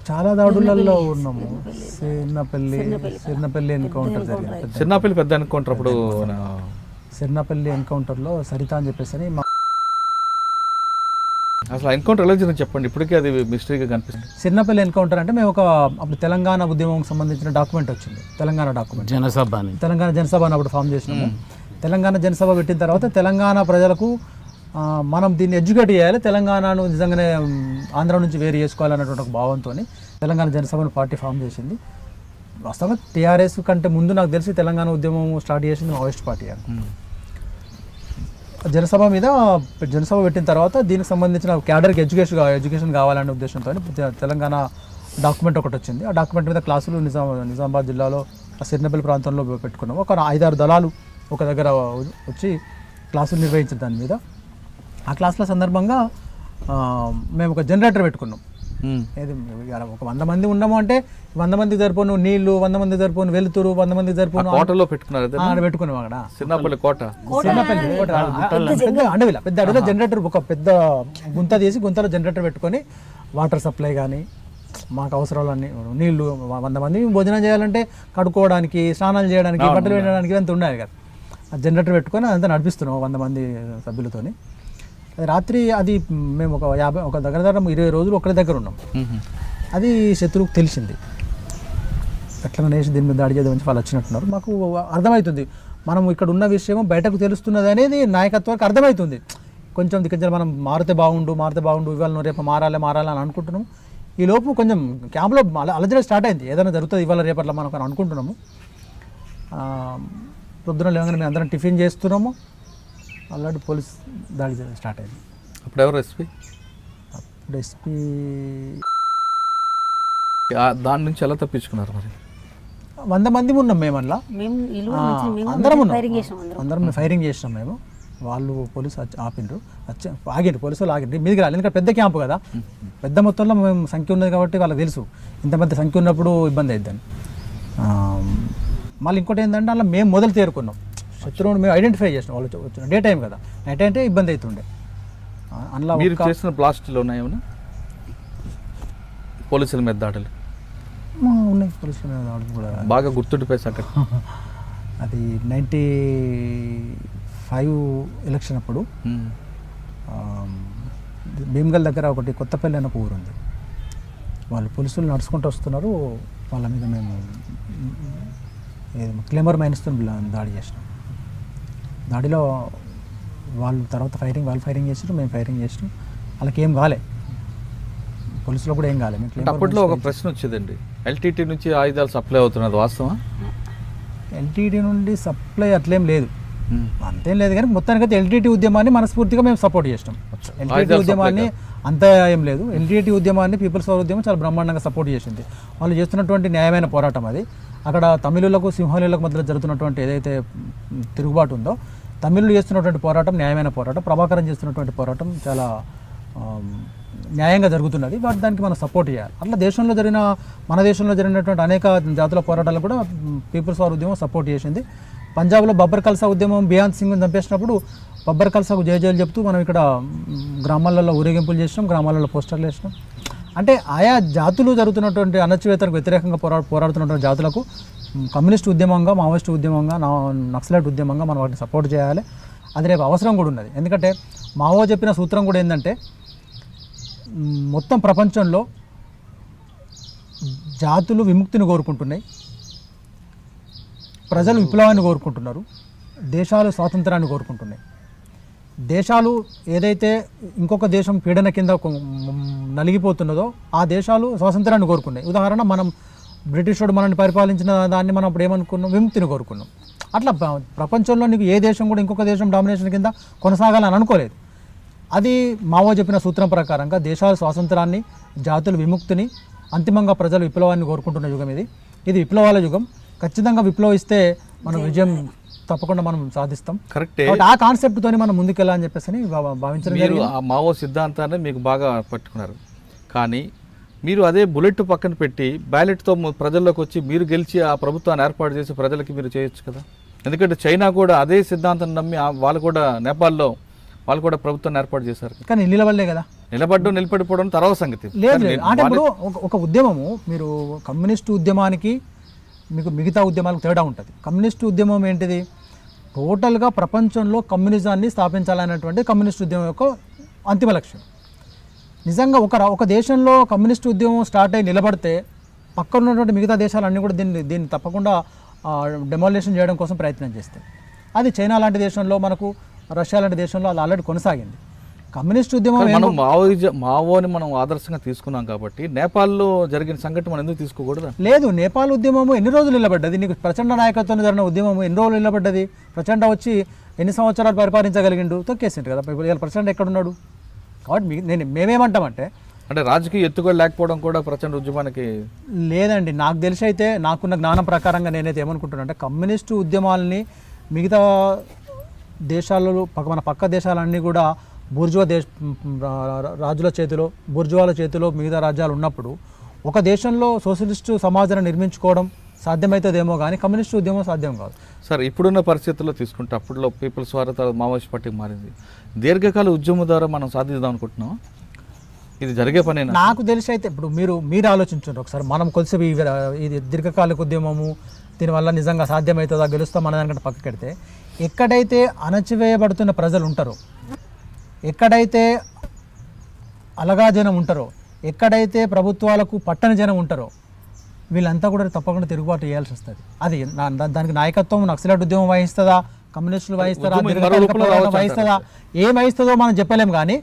Speaker 3: చాలా దాడులలో ఉన్నాము. సిర్నపల్లి ఎన్కౌంటర్ జరిగింది.
Speaker 2: సిర్నపల్లి పెద్ద ఎన్కౌంటర్. అప్పుడు
Speaker 3: సిర్నపల్లి ఎన్కౌంటర్లో సరిత అని చెప్పేసి
Speaker 2: అసలు ఎన్కౌంటర్ ఎలా జరిగింది చెప్పండి. ఇప్పటికీ అది మిస్టరీగా కనిపిస్తుంది.
Speaker 3: సిర్నపల్లి ఎన్కౌంటర్ అంటే మేము అప్పుడు తెలంగాణ ఉద్యమం సంబంధించిన డాక్యుమెంట్ వచ్చింది. తెలంగాణ డాక్యుమెంట్, తెలంగాణ జనసభ అని అప్పుడు ఫామ్ చేసినాము. తెలంగాణ జనసభ పెట్టిన తర్వాత తెలంగాణ ప్రజలకు మనం దీన్ని ఎడ్యుకేట్ చేయాలి, తెలంగాణను నిజంగానే ఆంధ్ర నుంచి వేరు చేసుకోవాలన్నటువంటి ఒక భావంతో తెలంగాణ జనసభను పార్టీ ఫామ్ చేసింది. వాస్తవంగా టీఆర్ఎస్ కంటే ముందు నాకు తెలిసి తెలంగాణ ఉద్యమం స్టార్ట్ చేసింది మావోయిస్ట్ పార్టీ. జనసభ పెట్టిన తర్వాత దీనికి సంబంధించిన క్యాడర్కి ఎడ్యుకేషన్ కావాలనే ఉద్దేశంతో తెలంగాణ డాక్యుమెంట్ ఒకటి వచ్చింది. ఆ డాక్యుమెంట్ మీద క్లాసులు నిజామాబాద్ జిల్లాలో సిర్నపల్లి ప్రాంతంలో పెట్టుకున్నాం. ఒక 5-6 దళాలు ఒక దగ్గర వచ్చి క్లాసులు నిర్వహించారు దాని మీద. ఆ క్లాసుల సందర్భంగా మేము ఒక జనరేటర్ పెట్టుకున్నాం. ఏది ఒక 100 మంది ఉన్నాము అంటే 100 మందికి సరిపోను నీళ్లు, 100 మందికి సరిపోను వెలుతురు, 100 మందికి సరిపోను
Speaker 2: కోటలో పెట్టుకున్నారు.
Speaker 3: పెట్టుకున్నాం అక్కడ
Speaker 2: సిర్నపల్లి కోట,
Speaker 3: అడవిలో పెద్ద అడవిలో జనరేటర్, ఒక పెద్ద గుంత తీసి గుంతలో జనరేటర్ పెట్టుకొని వాటర్ సప్లై కానీ మాకు అవసరాలన్నీ, నీళ్లు 100 మంది భోజనం చేయాలంటే కడుక్కోవడానికి, స్నానాలు చేయడానికి, బట్టలు వేయడానికి అంత ఉండాలి కదా. ఆ జనరేటర్ పెట్టుకొని అదంతా నడిపిస్తున్నాం 100 మంది సభ్యులతోని. రాత్రి అది మేము ఒక దగ్గర 20 రోజులు ఒకరి దగ్గర ఉన్నాం. అది శత్రువుకు తెలిసింది. ఎట్లా నేసి దీని మీద దాడి చేద్దామని వాళ్ళు వచ్చినట్టున్నారు. మాకు అర్థమవుతుంది మనం ఇక్కడ ఉన్న విషయం బయటకు తెలుస్తున్నది అనేది నాయకత్వానికి అర్థమవుతుంది. కొంచెం మనం మారితే బాగుండు, ఇవాళ రేపు మారాలి అని అనుకుంటున్నాము. ఈ లోపు కొంచెం క్యాంప్లో అలజడి స్టార్ట్ అయింది. ఏదైనా జరుగుతుంది ఇవాళ రేపట్లా మనం అనుకుంటున్నాము. పొద్దున లేవగానే మేము అందరం టిఫిన్ చేస్తున్నాము. ఆల్రెడీ పోలీస్ దాడి స్టార్ట్ అయింది.
Speaker 2: అప్పుడు ఎవరు ఎస్పీ?
Speaker 3: అప్పుడు ఎస్పీ
Speaker 2: దాని నుంచి ఎలా తప్పించుకున్నారు? మరి
Speaker 3: 100 మంది ఉన్నాం మేము. అందులో అందరం ఫైరింగ్ చేసినాం మేము. వాళ్ళు పోలీసు ఆగిండ్రు, పోలీసు వాళ్ళు ఆగిండ్రు, మీదికి రాలి. ఎందుకంటే పెద్ద క్యాంపు కదా, పెద్ద మొత్తంలో మేము సంఖ్య ఉన్నది కాబట్టి వాళ్ళకి తెలుసు ఇంతమంది సంఖ్య ఉన్నప్పుడు ఇబ్బంది అవుతుందని. మళ్ళీ ఇంకోటి ఏంటంటే అలా మేము మొదలు తేరుకున్నాం, శత్రువుని మేము ఐడెంటిఫై చేసినాం. వాళ్ళు వచ్చిన డే టైం కదా, నైట్ అంటే ఇబ్బంది అవుతుండే. అందులో
Speaker 2: మీరు చేసిన బ్లాస్ట్లో ఉన్నాయేమన్నా పోలీసుల మీద దాడులు?
Speaker 3: ఉన్నాయి పోలీస్ దాడులు కూడా.
Speaker 2: బాగా గుర్తుండిపోయి సంఘటన?
Speaker 3: అది 95 ఎలక్షన్ అప్పుడు భీమ్గల్ దగ్గర ఒకటి కొత్తపల్లి అన్న ఊరు ఉంది. వాళ్ళు పోలీసులు నడుచుకుంటూ వస్తున్నారు, వాళ్ళ మీద మేము క్లెమర్ మైన్స్తో దాడి చేసినాం. దాడిలో వాళ్ళు తర్వాత వాళ్ళు ఫైరింగ్ చేసినారు, మేము ఫైరింగ్ చేసినాం. వాళ్ళకి ఏం కాలే, పోలీసులో కూడా ఏం కాలే.
Speaker 2: అప్పట్లో ఒక ప్రశ్న వచ్చిందండి, ఎల్టీటీ నుంచి ఆయుధాలు సప్లై అవుతున్నది వాస్తవా?
Speaker 3: ఎల్టీటీ నుండి సప్లై అట్లేం లేదు, అంతేం లేదు. కానీ మొత్తానికైతే ఎల్టీటీ ఉద్యమాన్ని మనస్ఫూర్తిగా మేము సపోర్ట్ చేసినాం. ఎల్టీటీ ఉద్యమాన్ని అంత ఏం లేదు. ఎల్టీటీ ఉద్యమాన్ని పీపుల్స్ పవర్ ఉద్యమం చాలా బ్రహ్మాండంగా సపోర్ట్ చేసింది. వాళ్ళు చేస్తున్నటువంటి న్యాయమైన పోరాటం అది. అక్కడ తమిళులకు సింహాలీలకు మధ్య జరుగుతున్నటువంటి ఏదైతే తిరుగుబాటు ఉందో, తమిళులు చేస్తున్నటువంటి పోరాటం న్యాయమైన పోరాటం, ప్రభాకరన్ చేస్తున్నటువంటి పోరాటం చాలా న్యాయంగా జరుగుతున్నది. దానికి మనం సపోర్ట్ చేయాలి. అట్లా మన దేశంలో జరిగినటువంటి అనేక జాతుల పోరాటాలు కూడా పీపుల్స్ పవర్ ఉద్యమం సపోర్ట్ చేసింది. పంజాబ్లో బబ్బర్ ఖల్సా ఉద్యమం బియాన్ సింగ్ని చంపేసినప్పుడు బబ్బర్ ఖల్సాకు జయజయలు చెప్తూ మనం ఇక్కడ గ్రామాలలో ఊరేగింపులు చేసినాం, గ్రామాలలో పోస్టర్లు వేసినాం. అంటే ఆయా జాతులు జరుగుతున్నటువంటి అణచివేతకు వ్యతిరేకంగా పోరాడుతున్నటువంటి జాతులకు కమ్యూనిస్ట్ ఉద్యమంగా, మావోయిస్ట్ ఉద్యమంగా, నక్సలైట్ ఉద్యమంగా మనం వాటిని సపోర్ట్ చేయాలి. అది రేపు అవసరం కూడా ఉన్నది. ఎందుకంటే మావో చెప్పిన సూత్రం కూడా ఏంటంటే, మొత్తం ప్రపంచంలో జాతులు విముక్తిని కోరుకుంటున్నాయి, ప్రజలు విప్లవాన్ని కోరుకుంటున్నారు, దేశాలు స్వాతంత్రాన్ని కోరుకుంటున్నాయి. దేశాలు ఏదైతే ఇంకొక దేశం పీడన కింద నలిగిపోతున్నదో ఆ దేశాలు స్వాతంత్రాన్ని కోరుకున్నాయి. ఉదాహరణ, మనం బ్రిటిషోడు మనల్ని పరిపాలించిన దాన్ని మనం అప్పుడు ఏమనుకున్నాం, విముక్తిని కోరుకున్నాం. అట్లా ప్రపంచంలో నీకు ఏ దేశం కూడా ఇంకొక దేశం డామినేషన్ కింద కొనసాగాలని అనుకోలేదు. అది మావో చెప్పిన సూత్రం ప్రకారంగా దేశాల స్వాతంత్రాన్ని, జాతుల విముక్తిని, అంతిమంగా ప్రజలు విప్లవాన్ని కోరుకుంటున్న యుగం ఇది. ఇది విప్లవాల యుగం. ఖచ్చితంగా విప్లవిస్తే మనం విజయం తప్పకుండా మనం సాధిస్తాం.
Speaker 2: కరెక్టే.
Speaker 3: ఆ కాన్సెప్ట్ తోని మనం ముందుకెళ్ళాలని చెప్పేసి భావించడం జరిగింది.
Speaker 2: ఆ మావో సిద్ధాంతాన్ని మీకు బాగా పట్టుకున్నారు. కానీ మీరు అదే బుల్లెట్ పక్కన పెట్టి బ్యాలెట్తో ప్రజల్లోకి వచ్చి మీరు గెలిచి ఆ ప్రభుత్వాన్ని ఏర్పాటు చేసి ప్రజలకి మీరు చేయొచ్చు కదా. ఎందుకంటే చైనా కూడా అదే సిద్ధాంతం నమ్మి వాళ్ళు కూడా నేపాల్లో వాళ్ళు కూడా ప్రభుత్వాన్ని ఏర్పాటు చేశారు.
Speaker 3: కానీ నిలబడలే కదా.
Speaker 2: నిలబడిపోవడం తర్వాత సంగతి.
Speaker 3: లేదు. అంటే ఇప్పుడు ఒక ఉద్యమము, మీరు కమ్యూనిస్టు ఉద్యమానికి మీకు మిగతా ఉద్యమాలకు తేడా ఉంటుంది. కమ్యూనిస్టు ఉద్యమం ఏంటిది, టోటల్గా ప్రపంచంలో కమ్యూనిజాన్ని స్థాపించాలనేటువంటి కమ్యూనిస్టు ఉద్యమం యొక్క అంతిమ లక్ష్యం. నిజంగా ఒక దేశంలో కమ్యూనిస్టు ఉద్యమం స్టార్ట్ అయ్యి నిలబడితే పక్కన ఉన్నటువంటి మిగతా దేశాలన్నీ కూడా దీన్ని తప్పకుండా డెమాలిషన్ చేయడం కోసం ప్రయత్నం చేస్తాయి. అది చైనా లాంటి దేశంలో, మనకు రష్యా లాంటి దేశంలో అది ఆల్రెడీ కొనసాగింది. కమ్యూనిస్ట్ ఉద్యమం
Speaker 2: మనం మావోని మనం ఆదర్శంగా తీసుకున్నాం కాబట్టి నేపాల్లో జరిగిన సంఘటన మనం ఎందుకు తీసుకోకూడదు?
Speaker 3: లేదు, నేపాల్ ఉద్యమము ఎన్ని రోజులు నిలబడ్డది? నీకు ప్రచండ నాయకత్వంలో జరిగిన ఉద్యమము ఎన్ని రోజులు నిలబడ్డది? ప్రచండ వచ్చి ఎన్ని సంవత్సరాలు పరిపాలించగలిగిండు? తొక్కేసిండు కదా. ఇవాళ ప్రచండ ఎక్కడున్నాడు? కాబట్టి మేమేమంటామంటే,
Speaker 2: అంటే రాజకీయ ఎత్తుగోలు లేకపోవడం కూడా ప్రచండ ఉద్యమానికి
Speaker 3: లేదండి. నాకు తెలిసి అయితే, నాకున్న జ్ఞానం ప్రకారంగా నేనైతే ఏమనుకుంటున్నా అంటే, కమ్యూనిస్టు ఉద్యమాలని మిగతా దేశాలలో మన పక్క దేశాలన్నీ కూడా బూర్జువా రాజుల చేతిలో, బూర్జువాల చేతిలో మిగతా రాజ్యాలు ఉన్నప్పుడు ఒక దేశంలో సోషలిస్టు సమాజాన్ని నిర్మించుకోవడం సాధ్యమవుతుందేమో కానీ కమ్యూనిస్టు ఉద్యమం సాధ్యం కాదు.
Speaker 2: సార్, ఇప్పుడున్న పరిస్థితుల్లో తీసుకుంటే అప్పట్లో పీపుల్స్ వార్ తర్వాత మావోయిస్ట్ పార్టీకి మారింది. దీర్ఘకాల ఉద్యమం ద్వారా మనం సాధిద్దాం అనుకుంటున్నాం. ఇది జరిగే పని
Speaker 3: నాకు తెలిసి అయితే. ఇప్పుడు మీరు ఆలోచించండి ఒకసారి. మనం కొలిసి ఇది దీర్ఘకాలిక ఉద్యమము, దీనివల్ల నిజంగా సాధ్యమవుతుందా, గెలుస్తాం అనే దానికంటే పక్కకెడితే, ఎక్కడైతే అణచివేయబడుతున్న ప్రజలు ఉంటారో, ఎక్కడైతే అలగా జనం ఉంటారో, ఎక్కడైతే ప్రభుత్వాలకు పట్టని జనం ఉంటారో, వీళ్ళంతా కూడా తప్పకుండా తిరుగుబాటు చేయాల్సి వస్తుంది. అది దానికి నాయకత్వం నక్సలైట్ ఉద్యమం వహిస్తుందా, కమ్యూనిస్టులు వహిస్తారా, వహిస్తుందా, ఏం వహిస్తుందో మనం చెప్పలేము. కానీ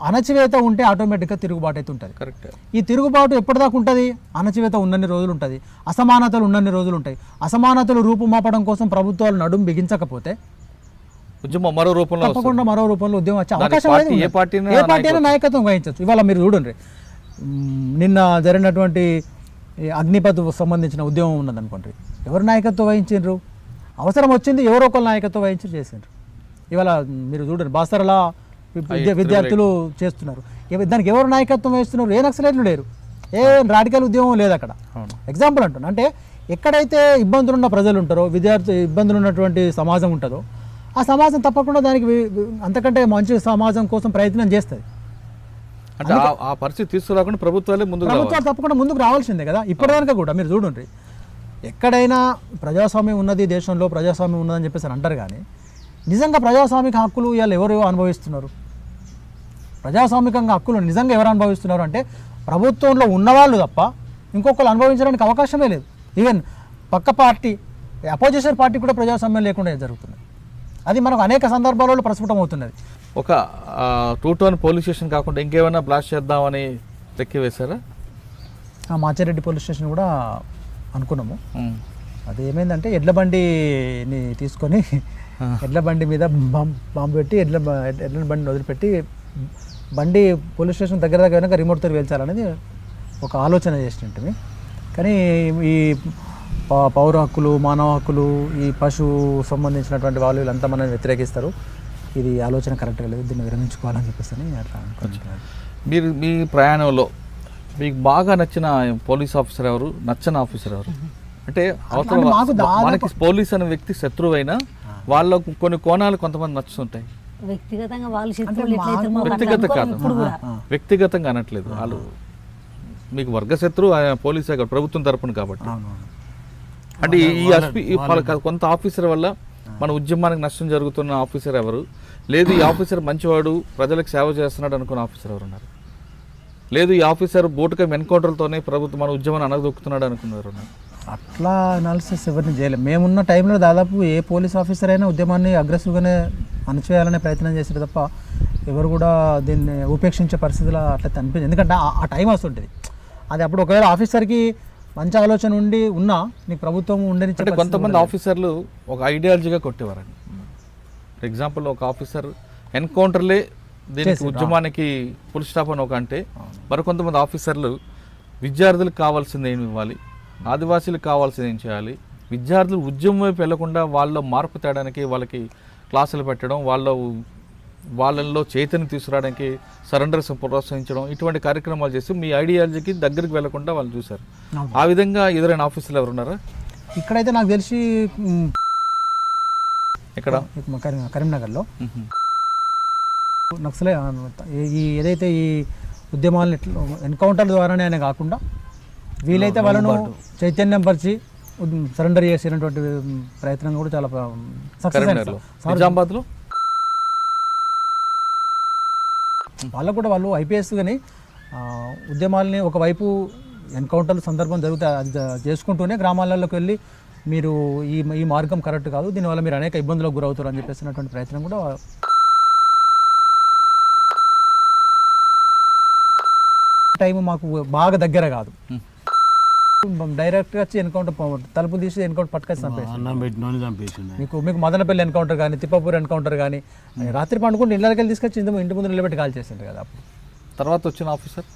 Speaker 3: అణచివేత ఉంటే ఆటోమేటిక్గా తిరుగుబాటు అయితే ఉంటుంది.
Speaker 2: కరెక్ట్.
Speaker 3: ఈ తిరుగుబాటు ఎప్పటిదాకా ఉంటుంది? అణచివేత ఉన్నన్ని రోజులు ఉంటుంది, అసమానతలు ఉన్నన్ని రోజులు ఉంటాయి. అసమానతలు రూపుమాపడం కోసం ప్రభుత్వాలు నడుము బిగించకపోతే
Speaker 2: ఉద్యమం మరో రూపంలో,
Speaker 3: తప్పకుండా మరో రూపంలో ఉద్యమం వచ్చే అవకాశం ఏ పార్టీ అయినా నాయకత్వం వహించవచ్చు. ఇవాళ మీరు చూడండి, నిన్న జరిగినటువంటి అగ్నిపథ్ సంబంధించిన ఉద్యమం ఉన్నదనుకోండి, ఎవరు నాయకత్వం వహించారు? అవసరం వచ్చింది ఎవరో ఒకరు నాయకత్వం వహించి చేసిండ్రు. ఇవాళ మీరు చూడండి, బాసరలా విద్యార్థులు చేస్తున్నారు. దానికి ఎవరు నాయకత్వం వహిస్తున్నారు? ఏ నక్సలైట్లు లేరు, ఏ రాడికల్ ఉద్యమం లేదు అక్కడ. ఎగ్జాంపుల్ అంటున్నా. అంటే ఎక్కడైతే ఇబ్బందులున్న ప్రజలు ఉంటారో, ఇబ్బందులు ఉన్నటువంటి సమాజం ఉంటుందో, ఆ సమాజం తప్పకుండా దానికి అంతకంటే మంచి సమాజం కోసం ప్రయత్నం చేస్తుంది.
Speaker 2: అంటే ఆ పరిస్థితి తీసుకురాకుండా ప్రభుత్వాలే ముందుకు రావాలి.
Speaker 3: ప్రభుత్వాలు తప్పకుండా ముందుకు రావాల్సిందే కదా. ఇప్పటిదాకా కూడా మీరు చూడండి, ఎక్కడైనా ప్రజాస్వామ్యం ఉన్నది, దేశంలో ప్రజాస్వామ్యం ఉన్నదని చెప్పేసి అంటారు, కానీ నిజంగా ప్రజాస్వామిక హక్కులు ఇవాళ ఎవరు అనుభవిస్తున్నారు? ప్రజాస్వామికంగా హక్కులు నిజంగా ఎవరు అనుభవిస్తున్నారు అంటే ప్రభుత్వంలో ఉన్నవాళ్ళు తప్ప ఇంకొకరు అనుభవించడానికి అవకాశమే లేదు. ఈవెన్ పక్క పార్టీ, అపోజిషన్ పార్టీ కూడా ప్రజాస్వామ్యం లేకుండా జరుగుతుంది. అది మనకు అనేక సందర్భాలలో ప్రస్ఫుటం అవుతున్నది.
Speaker 2: ఒక 2 టౌన్ పోలీస్ స్టేషన్ కాకుండా ఇంకేమైనా బ్లాస్ట్ చేద్దామని తెక్కి వేశారా?
Speaker 3: మాచారెడ్డి పోలీస్ స్టేషన్ కూడా అనుకున్నాము. అది ఏమైందంటే ఎడ్ల బండిని తీసుకొని ఎడ్ల బండి మీద బాంబు పెట్టి ఎడ్ల బండిని వదిలిపెట్టి బండి పోలీస్ స్టేషన్ దగ్గర కనుక రిమోట్తో వేల్చాలనేది ఒక ఆలోచన చేసినట్టు. కానీ ఈ పౌర హక్కులు, మానవ హక్కులు, ఈ పశువు సంబంధించినటువంటి వాళ్ళు వీళ్ళంతా మనల్ని వ్యతిరేకిస్తారు. ఇది ఆలోచన కరెక్ట్గా లేదు, దీన్ని విరమించుకోవాలని చెప్పేసి అట్లా అనుకుంటున్నాను.
Speaker 2: మీరు మీ ప్రయాణంలో మీకు బాగా నచ్చిన పోలీస్ ఆఫీసర్ ఎవరు, నచ్చని ఆఫీసర్ ఎవరు? అంటే అవతల మనకి పోలీస్ అనే వ్యక్తి శత్రువు అయినా వాళ్ళ కొన్ని కోణాలు కొంతమంది నచ్చుతుంటాయి.
Speaker 4: వ్యక్తిగతంగా వాళ్ళు శత్రువులు ఎట్లయితే
Speaker 2: వ్యక్తిగత కాదు, వ్యక్తిగతంగా అనట్లేదు. వాళ్ళు మీకు వర్గ శత్రువు పోలీసే కాదు, ప్రభుత్వం తరపున కాబట్టి. అంటే ఈ కొంత ఆఫీసర్ వల్ల మన ఉద్యమానికి నష్టం జరుగుతున్న ఆఫీసర్ ఎవరు? లేదు ఈ ఆఫీసర్ మంచివాడు, ప్రజలకు సేవ చేస్తున్నాడు అనుకున్న ఆఫీసర్ ఎవరు ఉన్నారు? లేదు ఈ ఆఫీసర్ బోటుగా ఎన్కౌంటర్లతోనే ప్రభుత్వం మన ఉద్యమాన్ని అనగదొక్కుతున్నాడు అనుకున్నారు?
Speaker 3: అట్లా అనాలిసిస్ ఎవరిని చేయలేదు. మేమున్న టైంలో దాదాపు ఏ పోలీస్ ఆఫీసర్ అయినా ఉద్యమాన్ని అగ్రెసివ్గానే అణచివేయాలనే ప్రయత్నం చేశారు తప్ప ఎవరు కూడా దీన్ని ఉపేక్షించే పరిస్థితులు అట్లా అనిపించింది. ఎందుకంటే ఆ టైం వస్తుంటుంది. అది అప్పుడు ఒకవేళ ఆఫీసర్కి మంచి ఆలోచన ఉండి ఉన్నా నీకు ప్రభుత్వం ఉండని.
Speaker 2: అంటే కొంతమంది ఆఫీసర్లు ఒక ఐడియాలజీగా కొట్టేవారండి. ఫర్ ఎగ్జాంపుల్ ఒక ఆఫీసర్ ఎన్కౌంటర్లే దీనికి ఉద్యమానికి ఫుల్ స్టాప్ అని ఒక అంటే, మరికొంతమంది ఆఫీసర్లు విద్యార్థులకు కావాల్సింది ఏమి ఇవ్వాలి, ఆదివాసీలకు కావాల్సింది ఏం చేయాలి, విద్యార్థులు ఉద్యమం వైపు వెళ్లకుండా వాళ్ళలో మార్పు తేడానికి వాళ్ళకి క్లాసులు పెట్టడం, వాళ్ళల్లో చైతన్యం తీసుకురావడానికి సరెండర్స్ ప్రోత్సహించడం, ఇటువంటి కార్యక్రమాలు చేసి మీ ఐడియాలజీకి దగ్గరికి వెళ్లకుండా వాళ్ళు చూశారు. ఆ విధంగా ఎదురైన ఆఫీసులు ఎవరున్నారా?
Speaker 3: ఇక్కడైతే నాకు తెలిసి
Speaker 2: ఇక్కడ
Speaker 3: కరీంనగర్లో నక్సలే ఏదైతే ఈ ఉద్యమాలను ఎన్కౌంటర్ల ద్వారానే అనే కాకుండా వీలైతే వాళ్ళను చైతన్యం పరిచి సరెండర్ చేసినటువంటి ప్రయత్నం కూడా చాలా సక్సెస్ అయింది.
Speaker 2: నిజామాబాద్లో
Speaker 3: వాళ్ళకు కూడా వాళ్ళు ఐపీఎస్ కానీ ఉద్యమాలని ఒకవైపు ఎన్కౌంటర్ల సందర్భం జరుగుతాయి, అది చేసుకుంటూనే గ్రామాలలోకి వెళ్ళి మీరు ఈ మార్గం కరెక్ట్ కాదు, దీనివల్ల మీరు అనేక ఇబ్బందులకు గురవుతారు అని చెప్పేసినటువంటి ప్రయత్నం కూడా టైం మాకు బాగా దగ్గర కాదు. డైరెక్ట్గా వచ్చి ఎన్కౌంటర్ తలుపు తీసి ఎన్కౌంటర్ పట్టుకొచ్చి చంపేసి మీకు మదనపల్లి ఎన్కౌంటర్ కానీ, తిప్పపూర్ ఎన్కౌంటర్ కానీ రాత్రి పండుకుంటే ఇళ్ళకి వెళ్ళి తీసుకొచ్చి ఇంటి ముందు నిలబెట్టి కాల్ చేసిండ్రు కదా. అప్పుడు
Speaker 2: తర్వాత వచ్చిన ఆఫీసర్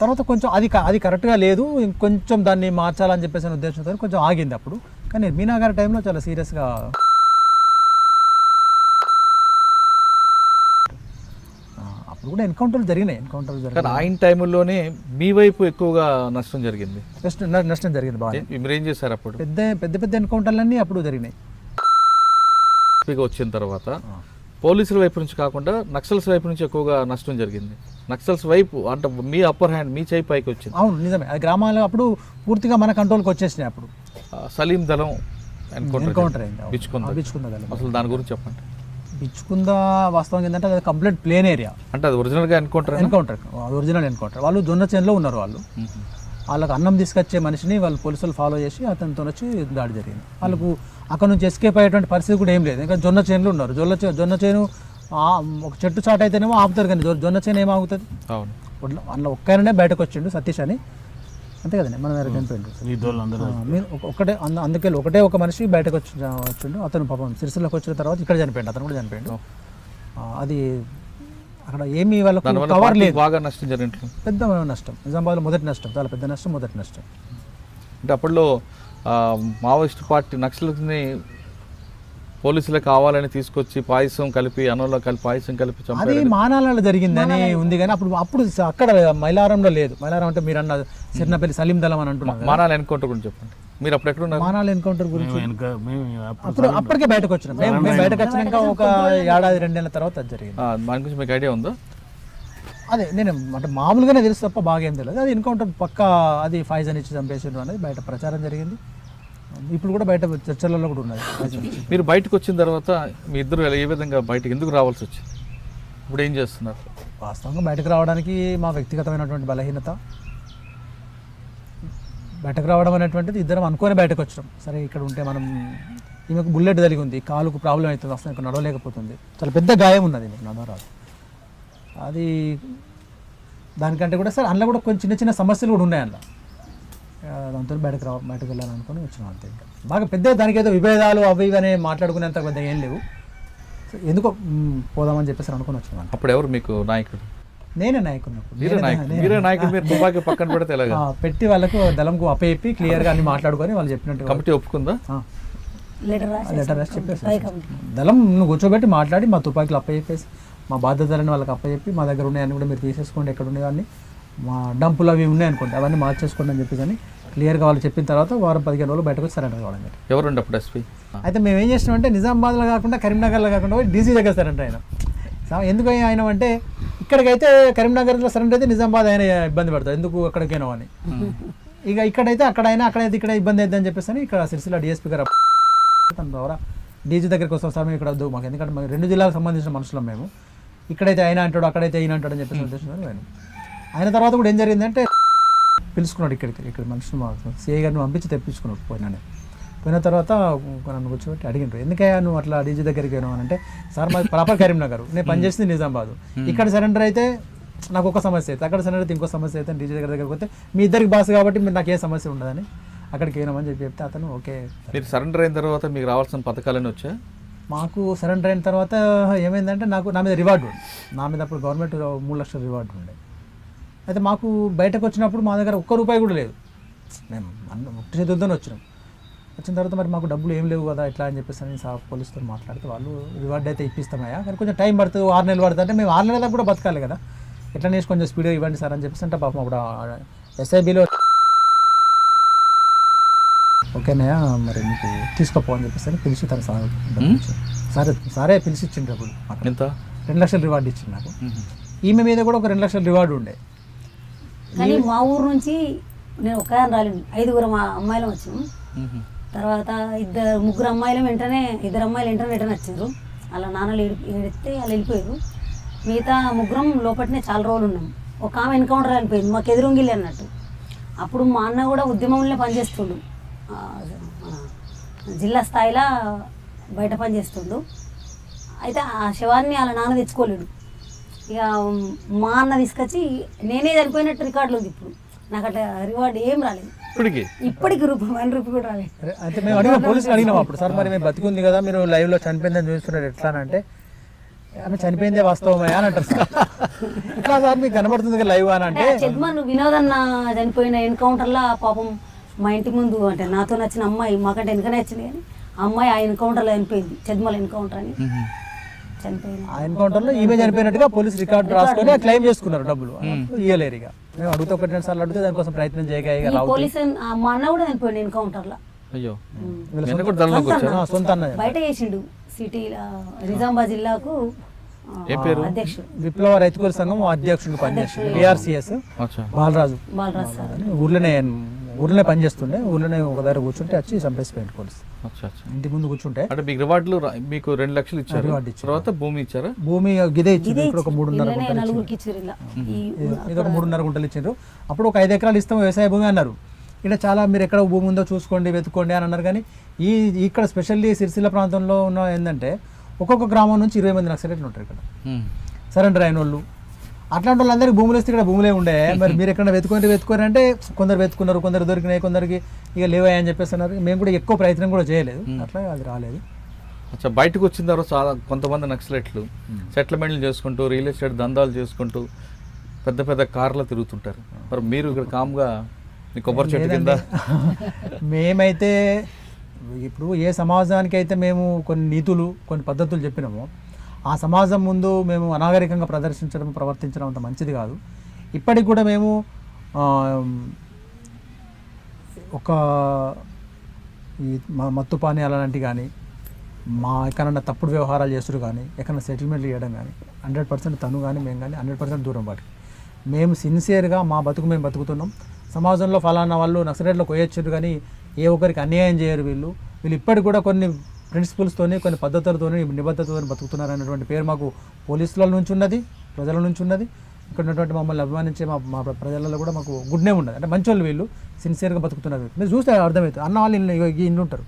Speaker 3: తర్వాత కొంచెం అది కరెక్ట్గా లేదు, ఇంకొంచెం దాన్ని మార్చాలని చెప్పేసి ఉద్దేశంతో కొంచెం ఆగింది అప్పుడు. కానీ మీనా గారి టైంలో చాలా సీరియస్గా అప్పుడు కూడా ఎన్కౌంటర్లు జరిగినాయి.
Speaker 2: ఆయన టైంలోనే మీ వైపు ఎక్కువగా నష్టం జరిగింది.
Speaker 3: నష్టం జరిగింది బాగా.
Speaker 2: మీరు ఏం చేశారు అప్పుడు?
Speaker 3: పెద్ద ఎన్కౌంటర్లన్నీ అప్పుడు జరిగినాయి.
Speaker 2: వచ్చిన తర్వాత పోలీసుల వైపు నుంచి కాకుండా నక్సల్స్ వైపు నుంచి ఎక్కువగా నష్టం జరిగింది. నక్సల్స్ వైపు అంటే మీ అప్పర్ హ్యాండ్, మీ చేయి పైకి వచ్చింది.
Speaker 3: అవును, నిజమే. అది గ్రామాలు అప్పుడు పూర్తిగా మన కంట్రోల్కి వచ్చేసినాయి. అప్పుడు
Speaker 2: సలీం దళం
Speaker 3: ఎన్కౌంటర్ అయింది.
Speaker 2: బిచ్చుకుందా అసలు దాని గురించి చెప్పండి.
Speaker 3: బిచ్చుకుందా వాస్తవం ఏంటంటే అది కంప్లీట్ ప్లేన్ ఏరియా.
Speaker 2: అంటే అది ఒరిజినల్గా ఎన్కౌంటర్
Speaker 3: ఒరిజినల్ ఎన్కౌంటర్. వాళ్ళు జొన్న చేనులో ఉన్నారు. వాళ్ళకు అన్నం తీసుకొచ్చే మనిషిని వాళ్ళు పోలీసులు ఫాలో చేసి అతనితో వచ్చి దాడి జరిగింది. వాళ్ళకు అక్కడ నుంచి ఎస్కేప్ అయ్యేటువంటి పరిస్థితి కూడా ఏం లేదు. ఇంకా జొన్న చేనులో ఉన్నారు. జొన్న చేను ఒక చెట్టు చాటు అయితేనేమో ఆపుతారు, కానీ జొన్న చేను ఏమాగుతుంది? అందులో ఒక్కరినే బయటకు వచ్చిండు, సతీష్ అని, అంతే కదండి. మన దగ్గర అందుకే ఒకటే ఒక మనిషి బయటకు వచ్చిండు. అతను పాపం సిరిసిల్లోకి వచ్చిన తర్వాత ఇక్కడ చనిపోయిండు. అతను కూడా చనిపోయిండు. అది అక్కడ ఏమీ వాళ్ళకు కవర్ లేదు.
Speaker 2: బాగా నష్టం జరిగినట్లు
Speaker 3: పెద్ద నష్టం. నిజామాబాద్లో మొదటి నష్టం, చాలా పెద్ద నష్టం, మొదటి నష్టం.
Speaker 2: అంటే అప్పట్లో మావోయిస్ట్ పార్టీ నక్సల్స్ని పోలీసులకు కావాలని తీసుకొచ్చి పాయసం కలిపి అన్నంలో పాయసం కలిపి
Speaker 3: అది మానాలలో జరిగిందని ఉంది, కానీ అప్పుడు అక్కడ మైలారంలో లేదు. మైలారం అంటే మీరు అన్న సిరినపల్లి సలీం దళం అని అంటున్నారు.
Speaker 2: మానాల ఎన్కౌంటర్ గురించి చెప్పండి. మీరు అప్పుడు ఎక్కడ ఉన్నారు?
Speaker 3: మానాల ఎన్కౌంటర్ గురించి అప్పటికే బయటకు వచ్చినాం. మేము బయటకు వచ్చినాక ఒక 1-2 ఏళ్ల తర్వాత అది జరిగింది.
Speaker 2: దాని గురించి మీకు ఐడియా ఉందా?
Speaker 3: అదే నేను అంటే మామూలుగానే తెలుసు తప్ప బాగా ఏం తెలియదు. అది ఎన్కౌంటర్ పక్కా అది ఫైజన్ ఇచ్చి చంపేసిండ్రు అనేది బయట ప్రచారం జరిగింది. ఇప్పుడు కూడా బయట చర్చలలో కూడా ఉన్నది ఫైజన్ ఇచ్చి.
Speaker 2: మీరు బయటకు వచ్చిన తర్వాత మీ ఇద్దరు ఏ విధంగా బయటకు ఎందుకు రావాల్సి వచ్చింది? ఇప్పుడు ఏం చేస్తున్నారు?
Speaker 3: వాస్తవంగా బయటకు రావడానికి మా వ్యక్తిగతమైనటువంటి బలహీనత. బయటకు రావడం అనేటువంటిది ఇద్దరం అనుకొని బయటకు వచ్చాం. సరే ఇక్కడ ఉంటే మనం, ఈమెకు బుల్లెట్ తగిలి ఉంది, కాలుకు ప్రాబ్లం అవుతుంది, అసలు ఇక్కడ నడవలేకపోతుంది, చాలా పెద్ద గాయం ఉన్నది మీకు నడవరాదు. అది దానికంటే కూడా సార్ అందులో కూడా కొంచెం చిన్న చిన్న సమస్యలు కూడా ఉన్నాయి అందులో. దాంతో బయటకు వెళ్ళాలనుకొని వచ్చినాం అంతే. ఇంకా బాగా పెద్ద దానికి ఏదో విభేదాలు అవి ఇవన్నీ మాట్లాడుకునేంత పెద్ద ఏం లేవు. ఎందుకో పోదామని చెప్పేసి అనుకుని వచ్చినాం.
Speaker 2: అప్పుడు ఎవరు మీకు నాయకుడు?
Speaker 3: నేనే నాయకుడు.
Speaker 2: మీరే నాయకుడు. మీరు తుపాకీ పక్కన పెడితే ఎలాగా?
Speaker 3: పెట్టి వాళ్ళకు దళంకు అప్పచెప్పి క్లియర్గా అన్ని మాట్లాడుకొని వాళ్ళు చెప్పినట్టు
Speaker 2: కమిటీ ఒప్పుకుందా?
Speaker 3: లెటర్ రాసి చెప్పేసి దళం నువ్వు కూర్చోబెట్టి మాట్లాడి మా తుపాకీలు అప్పచెప్పేసి మా బాధ్యతలను వాళ్ళకి అప్పచెప్పి మా దగ్గర ఉన్నాయని కూడా మీరు తీసేసుకోండి, ఎక్కడ ఉండేవన్నీ మా డంపులు అవి ఉన్నాయనుకోండి అవన్నీ మార్చేసుకోండి అని చెప్పి కానీ క్లియర్గా వాళ్ళు చెప్పిన తర్వాత వారం 15 రోజులు బయటకు వచ్చి సరెండర్ కావడం.
Speaker 2: ఎవరుండి అప్పుడు ఎస్పీ?
Speaker 3: అయితే మేము ఏం చేసినామంటే నిజామాబాద్లో కాకుండా కరీంనగర్లో కాకుండా డీసీ దగ్గర సరెండర్ అయినా. ఎందుకు ఆయన అంటే ఇక్కడికైతే కరీంనగర్లో సరెండర్ అయితే నిజామాబాద్ ఆయన ఇబ్బంది పడతారు, ఎందుకు అక్కడికైనా అని. ఇక ఇక్కడైతే అక్కడైనా అక్కడైతే ఇక్కడ ఇబ్బంది అవుతుందని చెప్పేసి అని ఇక్కడ సిరిసిల్ల డిఎస్పీ గారు తన ద్వారా డీజీ దగ్గరికి వస్తాం సార్ మేము ఇక్కడ వద్దు మాకు, ఎందుకంటే మాకు 2 జిల్లాలకు సంబంధించిన మనుషులం మేము, ఇక్కడైతే ఆయన అంటాడు అక్కడైతే ఈయన అంటాడు అని చెప్పేసి ఉద్దేశం ఆయన. ఆయన తర్వాత కూడా ఏం జరిగిందంటే పిలుచుకున్నాడు ఇక్కడ మనుషులు మా సిఐ గారిని పంపించి తెప్పించుకున్నాడు. పోయిన తర్వాత నన్ను కూర్చోబెట్టి అడిగినారు ఎందుకయ్యా నువ్వు అట్లా డీజీ దగ్గరికి పోయినావు అని. అంటే సార్ మాది ప్రాపర్ కరీంనగర్, నేను పనిచేసింది నిజామాబాద్, ఇక్కడ సరెండర్ అయితే నాకు ఒక సమస్య అయితే, అక్కడ సరెండర్ అయితే ఇంకో సమస్య అయితే, డీజీ దగ్గరికి పోతే మీ ఇద్దరికి బాస్ కాబట్టి మీరు నాకు ఏ సమస్య ఉండదని అక్కడికి పోయినామని చెప్తే అతను ఓకే.
Speaker 2: మీరు సరెండర్ అయిన తర్వాత మీకు రావాల్సిన పథకాలన్నీ వచ్చా?
Speaker 3: మాకు సరెండర్ అయిన తర్వాత ఏమైందంటే నా మీద రివార్డు ఉంది, నా మీద అప్పుడు గవర్నమెంట్ 3 లక్షల రివార్డు ఉండే. అయితే మాకు బయటకు వచ్చినప్పుడు మా దగ్గర ₹1 కూడా లేదు, మేము ఒట్టి చేతులతోనే వచ్చినాం. వచ్చిన తర్వాత మరి మాకు డబ్బులు ఏం లేవు కదా ఎట్లా అని చెప్పేసి అని పోలీసుతో మాట్లాడితే వాళ్ళు రివార్డ్ అయితే ఇప్పిస్తామయ్యా కానీ కొంచెం టైం పడుతుంది, 6 నెలలు పడుతుంది. అంటే మేము 6 నెలలకు కూడా బతకాలి కదా, ఎట్లా నేసి కొంచెం స్పీడ్గా ఇవ్వండి సార్ అని చెప్పేసి అంటే పాపం అప్పుడు ఎస్ఐబిలో ఓకేనయ్యా మరి మీకు తీసుకోపో అని చెప్పేసి అని పిలిచి తన సారే పిలిచి ఇచ్చిండ్రు. అప్పుడు
Speaker 2: ఎంత?
Speaker 3: 2 లక్షలు రివార్డు ఇచ్చింది నాకు. ఈమె మీద కూడా ఒక 2 లక్షల రివార్డు ఉండే.
Speaker 4: కానీ మా ఊరు నుంచి నేను ఒక్కదాని రాలేను, 5 మా అమ్మాయిలం వచ్చాము. తర్వాత 2 అమ్మాయిలు వెంటనే 2 అమ్మాయిలు వెంటనే వచ్చారు. అలా నాన్నలు ఏడిస్తే వాళ్ళు వెళ్ళిపోయారు. మిగతా 3 లోపలనే చాలా రోజులు ఉన్నాం. ఒక ఆమె ఎన్కౌంటర్ వెళ్ళిపోయింది మాకు ఎదురుంగిల్లి అన్నట్టు. అప్పుడు మా అన్న కూడా ఉద్యమంలో పనిచేస్తుండు, జిల్లా స్థాయిలో బయట పనిచేస్తుండు. అయితే ఆ శవాన్ని వాళ్ళ నాన్న తెచ్చుకోలేడు. ఇక మా అన్న తీసుకొచ్చి నేనే చనిపోయినట్టు రికార్డులు ఉంది. ఇప్పుడు నాకు అట్లా రివార్డు ఏం రాలేదు ఇప్పటికి ₹1 కూడా రాలేదు.
Speaker 3: అయితే మేము అడిగిన పోలీసులు అడిగినాం అప్పుడు, సార్ మరి మేము బతికుంది కదా మీరు లైవ్లో చనిపోయిందని చూస్తున్నారు ఎట్లా అంటే ఆమె చనిపోయిందే వాస్తవమయ్యా అని అంటారు సార్. ఎట్లా సార్ మీకు కనబడుతుంది కదా లైవ్ అని అంటే
Speaker 4: చెద్మన్ వినోదన్న చనిపోయిన ఎన్కౌంటర్లో పాపం మా ఇంటి ముందు అంటే నాతో నచ్చిన అమ్మాయి మాకంటే వెనకనే వచ్చింది కానీ ఆ అమ్మాయి ఆ ఎన్కౌంటర్లో చనిపోయింది, చెద్మల్ ఎన్కౌంటర్ అని చనిపోయింది.
Speaker 3: ఆ ఎన్కౌంటర్లో ఈమె చనిపోయినట్టుగా పోలీసు రికార్డు రాసుకొని క్లెయిమ్ చేసుకున్నారు, డబ్బులు ఇయ్యలేరు. ఇక మేము అడుగుతా 1-2 సార్లు అడిగితే దానికోసం ప్రయత్నం చేయగా
Speaker 4: పోలీసు మా అన్న కూడా చనిపోయింది ఎన్కౌంటర్లో.
Speaker 2: అయ్యో,
Speaker 3: సొంత అన్న
Speaker 4: బయట చేసిండు సిటీలో నిజామాబాద్ జిల్లాకు అధ్యక్షుడు,
Speaker 3: విప్లవ రైతుకూల సంఘం అధ్యక్షుడు పనిచేస్తుంది BRCS బాలరాజు ఊర్లోనే పనిచేస్తుండే. ఊర్లోనే ఒక దగ్గర కూర్చుంటే వచ్చి చంపేసిపోయింది పోలీసు ఇంటి ముందు కూర్చుంటే.
Speaker 2: అంటే మీకు రివార్డులు మీకు 2 లక్షలు ఇచ్చారు, తర్వాత భూమి ఇచ్చారా?
Speaker 3: భూమి గిదే ఇచ్చింది, ఇప్పుడు ఒక 3.5 ఇది ఒక 3.5 గుంటలు ఇచ్చారు. అప్పుడు ఒక 5 ఎకరాలు ఇస్తాం వ్యవసాయ భూమి అన్నారు. ఇక్కడ చాలా మీరు ఎక్కడ భూమి ఉందో చూసుకోండి వెతుక్కోండి అని అన్నారు. కానీ ఇక్కడ స్పెషల్లీ సిరిసిల్ల ప్రాంతంలో ఉన్న ఏంటంటే ఒక్కొక్క గ్రామం నుంచి 20 మంది నక్సలైట్లు ఉంటారు ఇక్కడ సరెండర్ అయిన వాళ్ళు. అట్లాంటి వాళ్ళందరికీ భూములు ఇస్తే ఇక్కడ భూములే ఉండే. మరి మీరు ఎక్కడ వెతుకొని అంటే కొందరు వెతుకున్నారు, కొందరు దొరికినాయి, కొందరికి ఇక లేవా అని చెప్పేసి అన్నారు. మేము కూడా ఎక్కువ ప్రయత్నం కూడా చేయలేదు, అట్లా అది రాలేదు.
Speaker 2: అచ్చా, బయటకు వచ్చిన తర్వాత చాలా కొంతమంది నక్సలైట్లు సెటిల్మెంట్లు చేసుకుంటూ రియల్ ఎస్టేట్ దందాలు చేసుకుంటూ పెద్ద పెద్ద కార్లు తిరుగుతుంటారు. మరి మీరు ఇక్కడ కామ్గా కొబ్బరి చెట్టు కింద.
Speaker 3: మేమైతే ఇప్పుడు ఏ సమాజానికి అయితే మేము కొన్ని నీతులు కొన్ని పద్ధతులు చెప్పినామో ఆ సమాజం ముందు మేము అనాగరికంగా ప్రవర్తించడం అంత మంచిది కాదు. ఇప్పటికి కూడా మేము ఒక ఈ మత్తు పానీయాలు అలాంటివి కానీ మా ఎక్కడన్నా తప్పుడు వ్యవహారాలు చేస్తుడు కానీ ఎక్కడన్నా సెటిల్మెంట్లు చేయడం కానీ 100% తను కానీ మేము కానీ 100% దూరం వాటికి. మేము సిన్సియర్గా మా బతుకు మేము బతుకుతున్నాం. సమాజంలో ఫలానా వాళ్ళు నక్సలైట్లకు పోయొచ్చారు కానీ ఏ ఒక్కరికి అన్యాయం చేయరు వీళ్ళు ఇప్పటికి కూడా కొన్ని ప్రిన్సిపల్స్తోని కొన్ని పద్ధతులతోని నిబద్ధతతో బతుకుతున్నారు అనేటువంటి పేరు మాకు పోలీసుల నుంచి ఉన్నది, ప్రజల నుంచి ఉన్నది. ఇక్కడ ఉన్నటువంటి మమ్మల్ని అభిమానించే మా ప్రజలలో కూడా మాకు గుడ్ నేమ్ ఉన్నది. అంటే మంచి వాళ్ళు వీళ్ళు సిన్సియర్గా బతుకుతున్నారు. మీరు చూస్తే అర్థమవుతుంది. అన్న వాళ్ళు ఇల్లు ఉంటారు,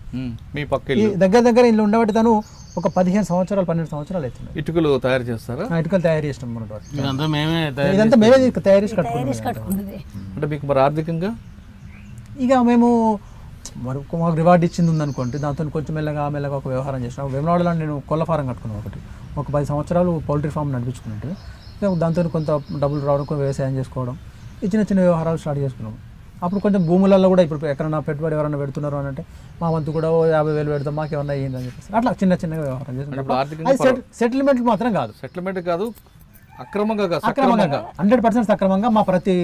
Speaker 2: మీ పక్క
Speaker 3: ఈ దగ్గర ఇల్లు ఉండబట్టి తను ఒక 15 సంవత్సరాలు 12 సంవత్సరాలు అవుతున్నాయి.
Speaker 2: ఇటుకలు తయారు చేస్తారా?
Speaker 3: ఇటుకలు తయారు చేసినాం ఉన్నటువంటి
Speaker 1: ఇదంతా మేమే
Speaker 3: ఇదంతా మేమే తయారు చేసి కట్టుకున్నాం.
Speaker 4: కట్టుకున్నది.
Speaker 2: అంటే మీకు మరి ఆర్థికంగా
Speaker 3: ఇక మేము వరకు మాకు రివార్డ్ ఇచ్చింది ఉందనుకోండి, దాంతో కొంచెం మెల్లగా ఒక వ్యవహారం చేసినాం. వేమనాడులో నేను కోళ్ళ ఫారం కట్టుకున్నాను ఒక 10 సంవత్సరాలు పౌల్ట్రీ ఫామ్ నడిపించుకున్నట్టు. ఇక దాంతో కొంత డబ్బులు రావడం, వ్యవసాయం చేసుకోవడం, ఈ చిన్న వ్యవహారాలు స్టార్ట్ చేసుకున్నాం. అప్పుడు కొంచెం భూములలో కూడా ఇప్పుడు ఎక్కడన్నా పెట్టుబడి ఎవరైనా పెడుతున్నారు అని అంటే మా వంతు కూడా 50,000 పెడతాం, మాకు ఏమన్నా అయ్యింది అని చెప్పేసి అట్లా చిన్నగా వ్యవహారం చేసుకుంటాం. సెటిల్మెంట్ మాత్రం కాదు,
Speaker 2: సెటిల్మెంట్ కాదు, అక్రమంగా
Speaker 3: 100% సక్రమంగా మా ప్రతి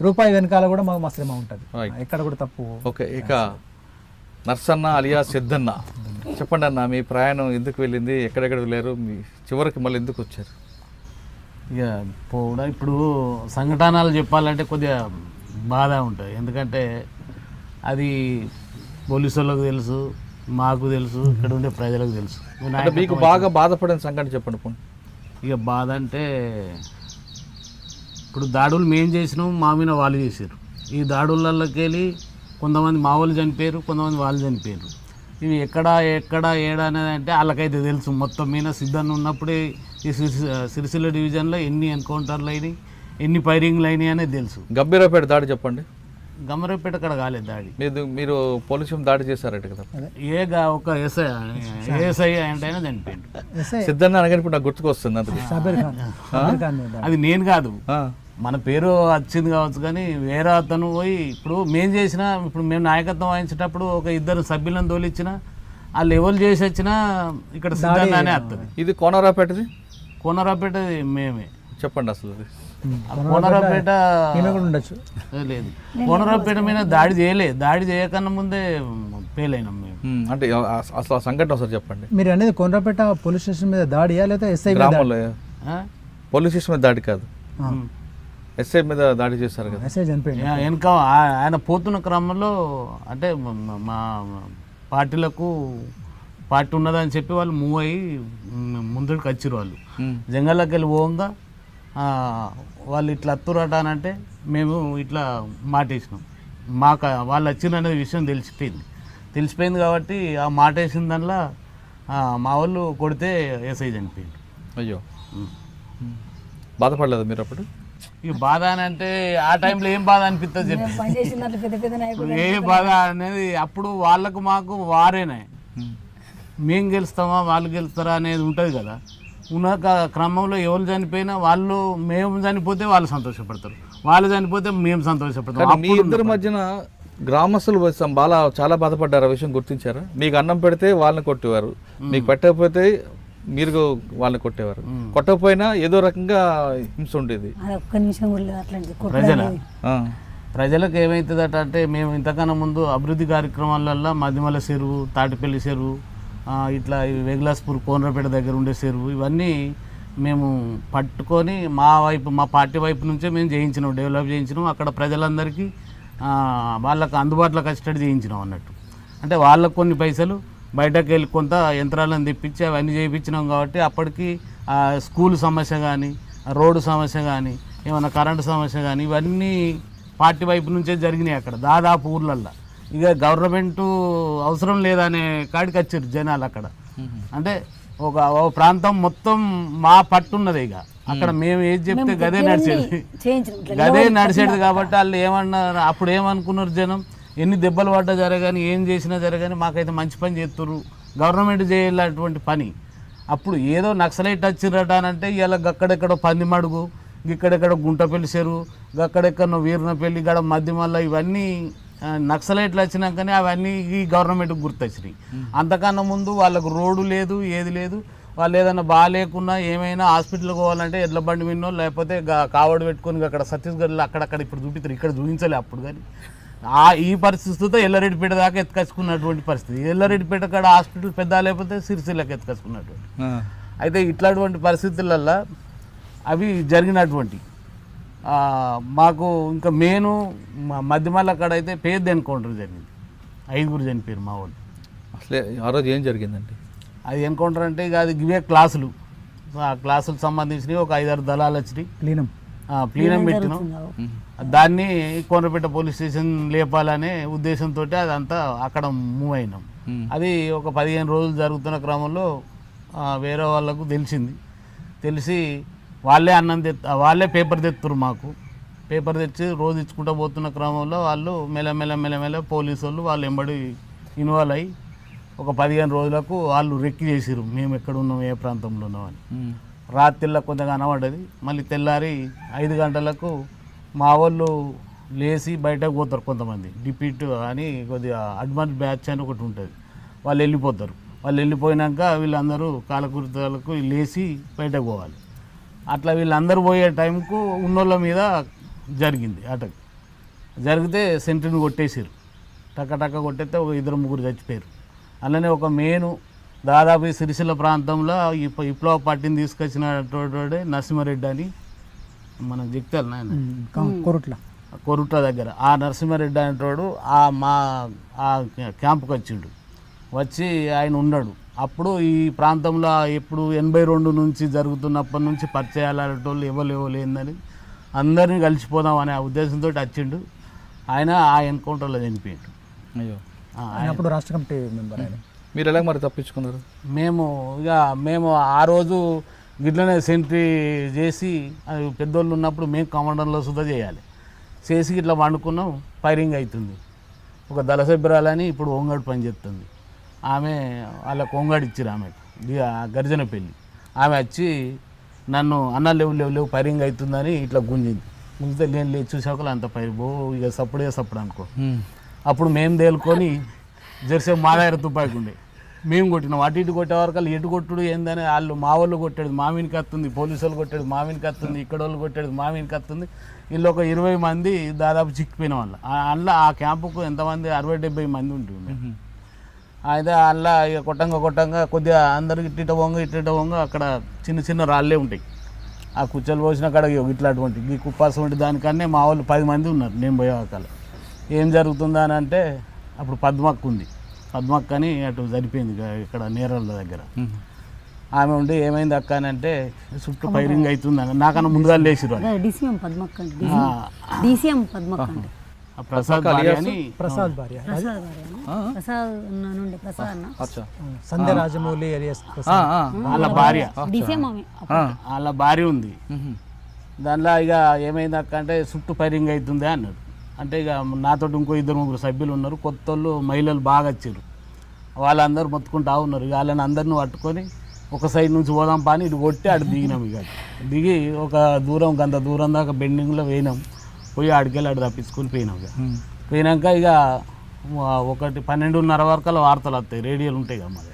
Speaker 3: రూపాయి వెనకాల కూడా మా శ్రమ ఉంటుంది. ఎక్కడ కూడా తప్పు.
Speaker 2: ఓకే, ఇక నర్సన్న అలియా సిద్ధన్న, చెప్పండి అన్న, మీ ప్రయాణం ఎందుకు వెళ్ళింది, ఎక్కడెక్కడ వెళ్ళారు, మీ చివరికి మళ్ళీ ఎందుకు వచ్చారు?
Speaker 1: ఇక పోవడం ఇప్పుడు సంఘటనలు చెప్పాలంటే కొద్దిగా బాధ ఉంటుంది. ఎందుకంటే అది పోలీసు వాళ్ళకు తెలుసు, మాకు తెలుసు, ఇక్కడ ఉండే ప్రజలకు తెలుసు.
Speaker 2: అంటే మీకు బాగా బాధపడిన సంఘటన చెప్పండి పోనీ.
Speaker 1: ఇక బాధ అంటే ఇప్పుడు దాడులు మేము చేసినాం, మా మీద వాళ్ళు చేశారు. ఈ దాడులకి వెళ్ళి కొంతమంది మా వాళ్ళు చనిపోయారు, కొంతమంది వాళ్ళు చనిపోయారు. ఇవి ఎక్కడ ఏడా అనేది అంటే వాళ్ళకైతే తెలుసు. మొత్తం మీద సిద్ధన్న ఉన్నప్పుడే ఈ సిరిసిల్ల డివిజన్లో ఎన్ని ఎన్కౌంటర్లు అయినాయి, ఎన్ని ఫైరింగ్లు అయినాయి అనేది తెలుసు.
Speaker 2: గంభీరపేట దాడి చెప్పండి.
Speaker 1: గమ్మరపేట అక్కడ కాలేదు దాడి.
Speaker 2: మీరు పోలీసు దాడి చేశారట కదా?
Speaker 1: ఒక ఏఎస్ఐ అంటే చనిపోయిండు.
Speaker 2: సిద్ధన్న అనగానే ఇప్పుడు నాకు గుర్తుకొస్తుంది.
Speaker 1: అది నేను కాదు, మన పేరు వచ్చింది కావచ్చు కానీ వేరే అతను పోయి ఇప్పుడు మేము నాయకత్వం వహించేటప్పుడు ఒక 2 సభ్యులను తోలిచ్చిన వాళ్ళు ఎవరు చేసి వచ్చినా ఇక్కడ సిద్ధంగానే వస్తుంది.
Speaker 2: ఇది కోనరాపేటది?
Speaker 1: కోనరాపేటది మేమే.
Speaker 2: చెప్పండి అసలు.
Speaker 1: కోనరాపేట
Speaker 3: ఉండొచ్చు
Speaker 1: లేదు, కోనరాపేట మీద దాడి చేయకన్నా ముందే ఫెయిల్ అయినాం మేము.
Speaker 2: అంటే అసలు సంఘటన ఒకసారి చెప్పండి.
Speaker 3: మీరు అనేది కోనరాపేట పోలీస్ స్టేషన్ మీద దాడియా లేదా ఎస్ఐ
Speaker 2: గ్రామంలో? పోలీస్ స్టేషన్ మీద దాడి కాదు, ఎస్ఐ మీద దాడి చేశారు కదా.
Speaker 3: ఎస్ఐ చనిపోయింది.
Speaker 1: వెనక ఆయన పోతున్న క్రమంలో అంటే మా పార్టీ ఉన్నదని చెప్పి వాళ్ళు మూవ్ అయ్యి ముందుకు వచ్చారు. వాళ్ళు జంగల్లోకి వెళ్ళి పోగా వాళ్ళు ఇట్లా అత్తురట అని అంటే మేము ఇట్లా మాటేసినాం. మాకు వాళ్ళు వచ్చిన విషయం తెలిసిపోయింది కాబట్టి ఆ మాటేసిన దానిలో మా వాళ్ళు కొడితే ఎస్ఐ చనిపోయింది.
Speaker 2: అయ్యో, బాధపడలేదు మీరు అప్పుడు?
Speaker 1: ఇక బాధ అని అంటే ఆ టైంలో ఏం బాధ అనిపిస్తుంది చెప్పి, ఏ బాధ అనేది అప్పుడు వాళ్ళకు మాకు వారేనే. మేము గెలుస్తామా వాళ్ళు గెలుస్తారా అనేది ఉంటుంది కదా. ఉన్న క్రమంలో ఎవరు చనిపోయినా మేము చనిపోతే వాళ్ళు సంతోషపడతారు, వాళ్ళు చనిపోతే మేము సంతోషపడతాం.
Speaker 2: మీ ఇద్దరి మధ్యన గ్రామస్తులు చాలా బాధపడ్డారు. ఆ విషయం గుర్తించారా? మీకు అన్నం పెడితే వాళ్ళని కొట్టేవారు, మీకు పెట్టకపోతే మీరు వాళ్ళని కొట్టేవారు. కొట్టకపోయినా ఏదో రకంగా హింస ఉండేది.
Speaker 1: ప్రజలకు ఏమవుతుందట అంటే మేము ఇంతకన్నా ముందు అభివృద్ధి కార్యక్రమాలల్లో మధ్యమల చెరువు, తాటిపల్లి చెరువు, ఇట్లా వెగ్లాస్పూర్ కోనరాపేట దగ్గర ఉండే చెరువు, ఇవన్నీ మేము పట్టుకొని మా పార్టీ వైపు నుంచే మేము డెవలప్ చేయించినాం. అక్కడ ప్రజలందరికీ వాళ్ళకు అందుబాటులోకి వచ్చేటట్టు చేయించినాం అన్నట్టు. అంటే వాళ్ళకు కొన్ని పైసలు బయటకు వెళ్ళి కొంత యంత్రాలను తెప్పించి అవన్నీ చేయించినాం. కాబట్టి అప్పటికి స్కూల్ సమస్య కానీ, రోడ్డు సమస్య కానీ, ఏమైనా కరెంటు సమస్య కానీ ఇవన్నీ పార్టీ వైపు నుంచే జరిగినాయి అక్కడ దాదాపు ఊర్లల్లో. ఇక గవర్నమెంట్ అవసరం లేదనే కాడికి వచ్చారు జనాలు అక్కడ. అంటే ఒక ప్రాంతం మొత్తం మా పట్టున్నది. ఇక అక్కడ మేము ఏది చెప్తే గదే నడిచేది కాబట్టి వాళ్ళు ఏమన్నారు, అప్పుడు ఏమనుకున్నారు జనం, ఎన్ని దెబ్బలు పడ్డా జరగాని, ఏం చేసినా జరగాని మాకైతే మంచి పని చేస్తున్నారు, గవర్నమెంట్ చేయాలటువంటి పని. అప్పుడు ఏదో నక్సలైట్ వచ్చిరట అని అంటే ఇలా గక్కడెక్కడో పందిమడుగు, ఇక్కడెక్కడో గుంటపల్లి చెరువు, గక్కడెక్కడో వీరనపల్లి, గడ మధ్యమల్ల, ఇవన్నీ నక్సలైట్లు వచ్చినాకనే అవన్నీ ఈ గవర్నమెంట్కి గుర్తొచ్చినాయి. అంతకన్నా ముందు వాళ్ళకు రోడ్డు లేదు, ఏది లేదు. వాళ్ళు ఏదైనా బాగాలేకున్నా ఏమైనా హాస్పిటల్కి పోవాలంటే ఎడ్ల బండి విన్నో లేకపోతే కావడు పెట్టుకొని అక్కడ ఛత్తీస్గఢ్లో అక్కడక్కడ ఇప్పుడు చూపిస్తారు, ఇక్కడ చూపించలే అప్పుడు. కానీ ఈ పరిస్థితితో ఎల్లారెడ్డిపేట దాకా ఎత్తుకొచ్చుకున్నటువంటి పరిస్థితి. ఎల్లారెడ్డిపేట కాడ హాస్పిటల్ పెద్ద లేకపోతే సిరిసిల్లకి ఎత్తుకొచ్చుకున్నటువంటి. అయితే ఇట్లాంటి పరిస్థితులల్లో అవి జరిగినటువంటి మాకు ఇంకా మెయిన్ మధ్యమల్ల కాడ అయితే పేద ఎన్కౌంటర్ జరిగింది, 5 చనిపోయారు మా వాళ్ళు.
Speaker 2: అసలే ఆ రోజు ఏం జరిగిందండి?
Speaker 1: అది ఎన్కౌంటర్ అంటే ఇక అది ఇవే క్లాసులు, ఆ క్లాసులకు సంబంధించినవి ఒక 5-6 దళాలు వచ్చినాయి. ప్లీనం పెట్టినాం. దాన్ని కోనపేట పోలీస్ స్టేషన్ లేపాలనే ఉద్దేశంతో అదంతా అక్కడ మూవ్ అయినాం. అది ఒక 15 రోజులు జరుగుతున్న క్రమంలో వేరే వాళ్ళకు తెలిసి వాళ్ళే వాళ్ళే పేపర్ తెత్తురు మాకు. పేపర్ తెచ్చి రోజు ఇచ్చుకుంటూ పోతున్న క్రమంలో వాళ్ళు మెల్లమెల్ల పోలీసు వాళ్ళు ఎంబడి ఇన్వాల్వ్ అయ్యి ఒక 15 రోజులకు వాళ్ళు రెక్కి చేసిరు మేము ఎక్కడ ఉన్నాం, ఏ ప్రాంతంలో ఉన్నామని. రాత్రిలో కొంచెం కనబడ్డది. మళ్ళీ తెల్లారి 5 గంటలకు మా వాళ్ళు లేచి బయటకు పోతారు. కొంతమంది డిపీట్ అని కొద్దిగా అడ్వాన్స్ బ్యాచ్ అని ఒకటి ఉంటుంది, వాళ్ళు వెళ్ళిపోతారు. వాళ్ళు వెళ్ళిపోయినాక వీళ్ళందరూ కాలకృతాలకు లేచి బయటకు పోవాలి. అట్లా వీళ్ళందరూ పోయే టైంకు ఉన్నోళ్ళ మీద జరిగింది అటాక్. జరిగితే సెంట్రీని కొట్టేసారు. టక్క కొట్టేస్తే ఒక 2-3 చచ్చిపోయారు. అలానే ఒక మెయిన్ దాదాపు ఈ సిరిసిల్ల ప్రాంతంలో ఈ విప్లవ పార్టీని తీసుకొచ్చినటువంటి నరసింహారెడ్డి అని మనం చెప్తారు నాయన కొరుట్ల దగ్గర, ఆ నరసింహారెడ్డి అనేటోడు ఆ క్యాంపుకి వచ్చిండు. వచ్చి ఆయన ఉన్నాడు. అప్పుడు ఈ ప్రాంతంలో ఎప్పుడు 82 నుంచి జరుగుతున్నప్పటి నుంచి పరిచయాలు అనేటోళ్ళు ఎవరు లేదని అందరినీ కలిసిపోదాం అనే ఉద్దేశంతో వచ్చిండు. ఆయన ఆ ఎన్కౌంటర్లో చనిపోయాడు.
Speaker 2: అయ్యో,
Speaker 3: అప్పుడు రాష్ట్ర కమిటీ మెంబర్ ఆయన.
Speaker 2: మీరు ఎలా మరి తప్పించుకున్నారు?
Speaker 1: మేము ఆ రోజు గిట్లనే సెంట్రీ చేసి పెద్దోళ్ళు ఉన్నప్పుడు మేము కమాండర్లో సుధా చేసి ఇట్లా వండుకున్నాం. ఫైరింగ్ అవుతుంది. ఒక దళ సభ్యురాలని ఇప్పుడు హోంగార్డ్ పని చేస్తుంది. ఆమె వాళ్ళకు హోంగార్డ్ ఇచ్చారు ఆమెకు, గర్జన పెళ్ళి. ఆమె వచ్చి నన్ను అన్న లేవు ఫైరింగ్ అవుతుందని ఇట్లా గుంజితే లేని చూసాకలు అంత ఇక సప్పుడు అనుకో. అప్పుడు మేము తేలుకొని జెర్సేపు మా దగ్గర తుపాకి ఉండే మేము కొట్టినాం. అటు ఇటు కొట్టే వరకు ఎటు కొట్టుడు ఏందని వాళ్ళు మా వాళ్ళు కొట్టాడు మామినికి వస్తుంది, పోలీసు వాళ్ళు కొట్టాడు మామినికి వస్తుంది, ఇక్కడ వాళ్ళు కొట్టాడు మామినికి వస్తుంది. వీళ్ళు ఒక 20 మంది దాదాపు చిక్కిపోయిన వాళ్ళు. అందులో ఆ క్యాంపుకు ఎంతమంది 60-70 మంది ఉంటుంది. అయితే అందులో ఇక కొట్టంగా కొద్దిగా అందరికి ఇట్ట వంగ అక్కడ చిన్న రాళ్ళే ఉంటాయి. ఆ కుచ్చలు పోసిన కాడ ఇట్లాంటి ఈ కుప్పాసం ఉంటే దానికన్నా మా వాళ్ళు 10 మంది ఉన్నారు. నేను పోయేవాకాల ఏం జరుగుతుందా అని అంటే అప్పుడు పద్మక్క అని అటు చనిపోయింది ఇక్కడ నేరళ్ళ దగ్గర. ఆమె ఉండి ఏమైంది అక్క అని అంటే చుట్టూ ఫైరింగ్ అవుతుంది నాకన్నా ముందుగా లేచిరు. ప్రసాద్ భార్య
Speaker 3: సంధ్య రాజమౌళి
Speaker 1: వాళ్ళ భార్య ఉంది. దానిలో ఇక ఏమైంది అక్క అంటే చుట్టూ ఫైరింగ్ అవుతుంది అన్నాడు. అంటే ఇక నాతో ఇంకో 2-3 సభ్యులు ఉన్నారు. కొత్త వాళ్ళు మహిళలు బాగా వచ్చారు. వాళ్ళందరూ మొత్తుకుంటా ఉన్నారు. ఇక వాళ్ళని అందరిని పట్టుకొని ఒక సైడ్ నుంచి పోదాం పాని ఇటు కొట్టి అటు దిగినాం. ఇక దిగి ఒక గంత దూరం దాకా బెండింగ్లో పోయినాం. పోయి ఆడికెళ్ళి అటు తప్పించుకొని పోయినాం. ఇక పోయినాక ఇక 12:30 వరకు వార్తలు వస్తాయి, రేడియోలు ఉంటాయి కదా మరి.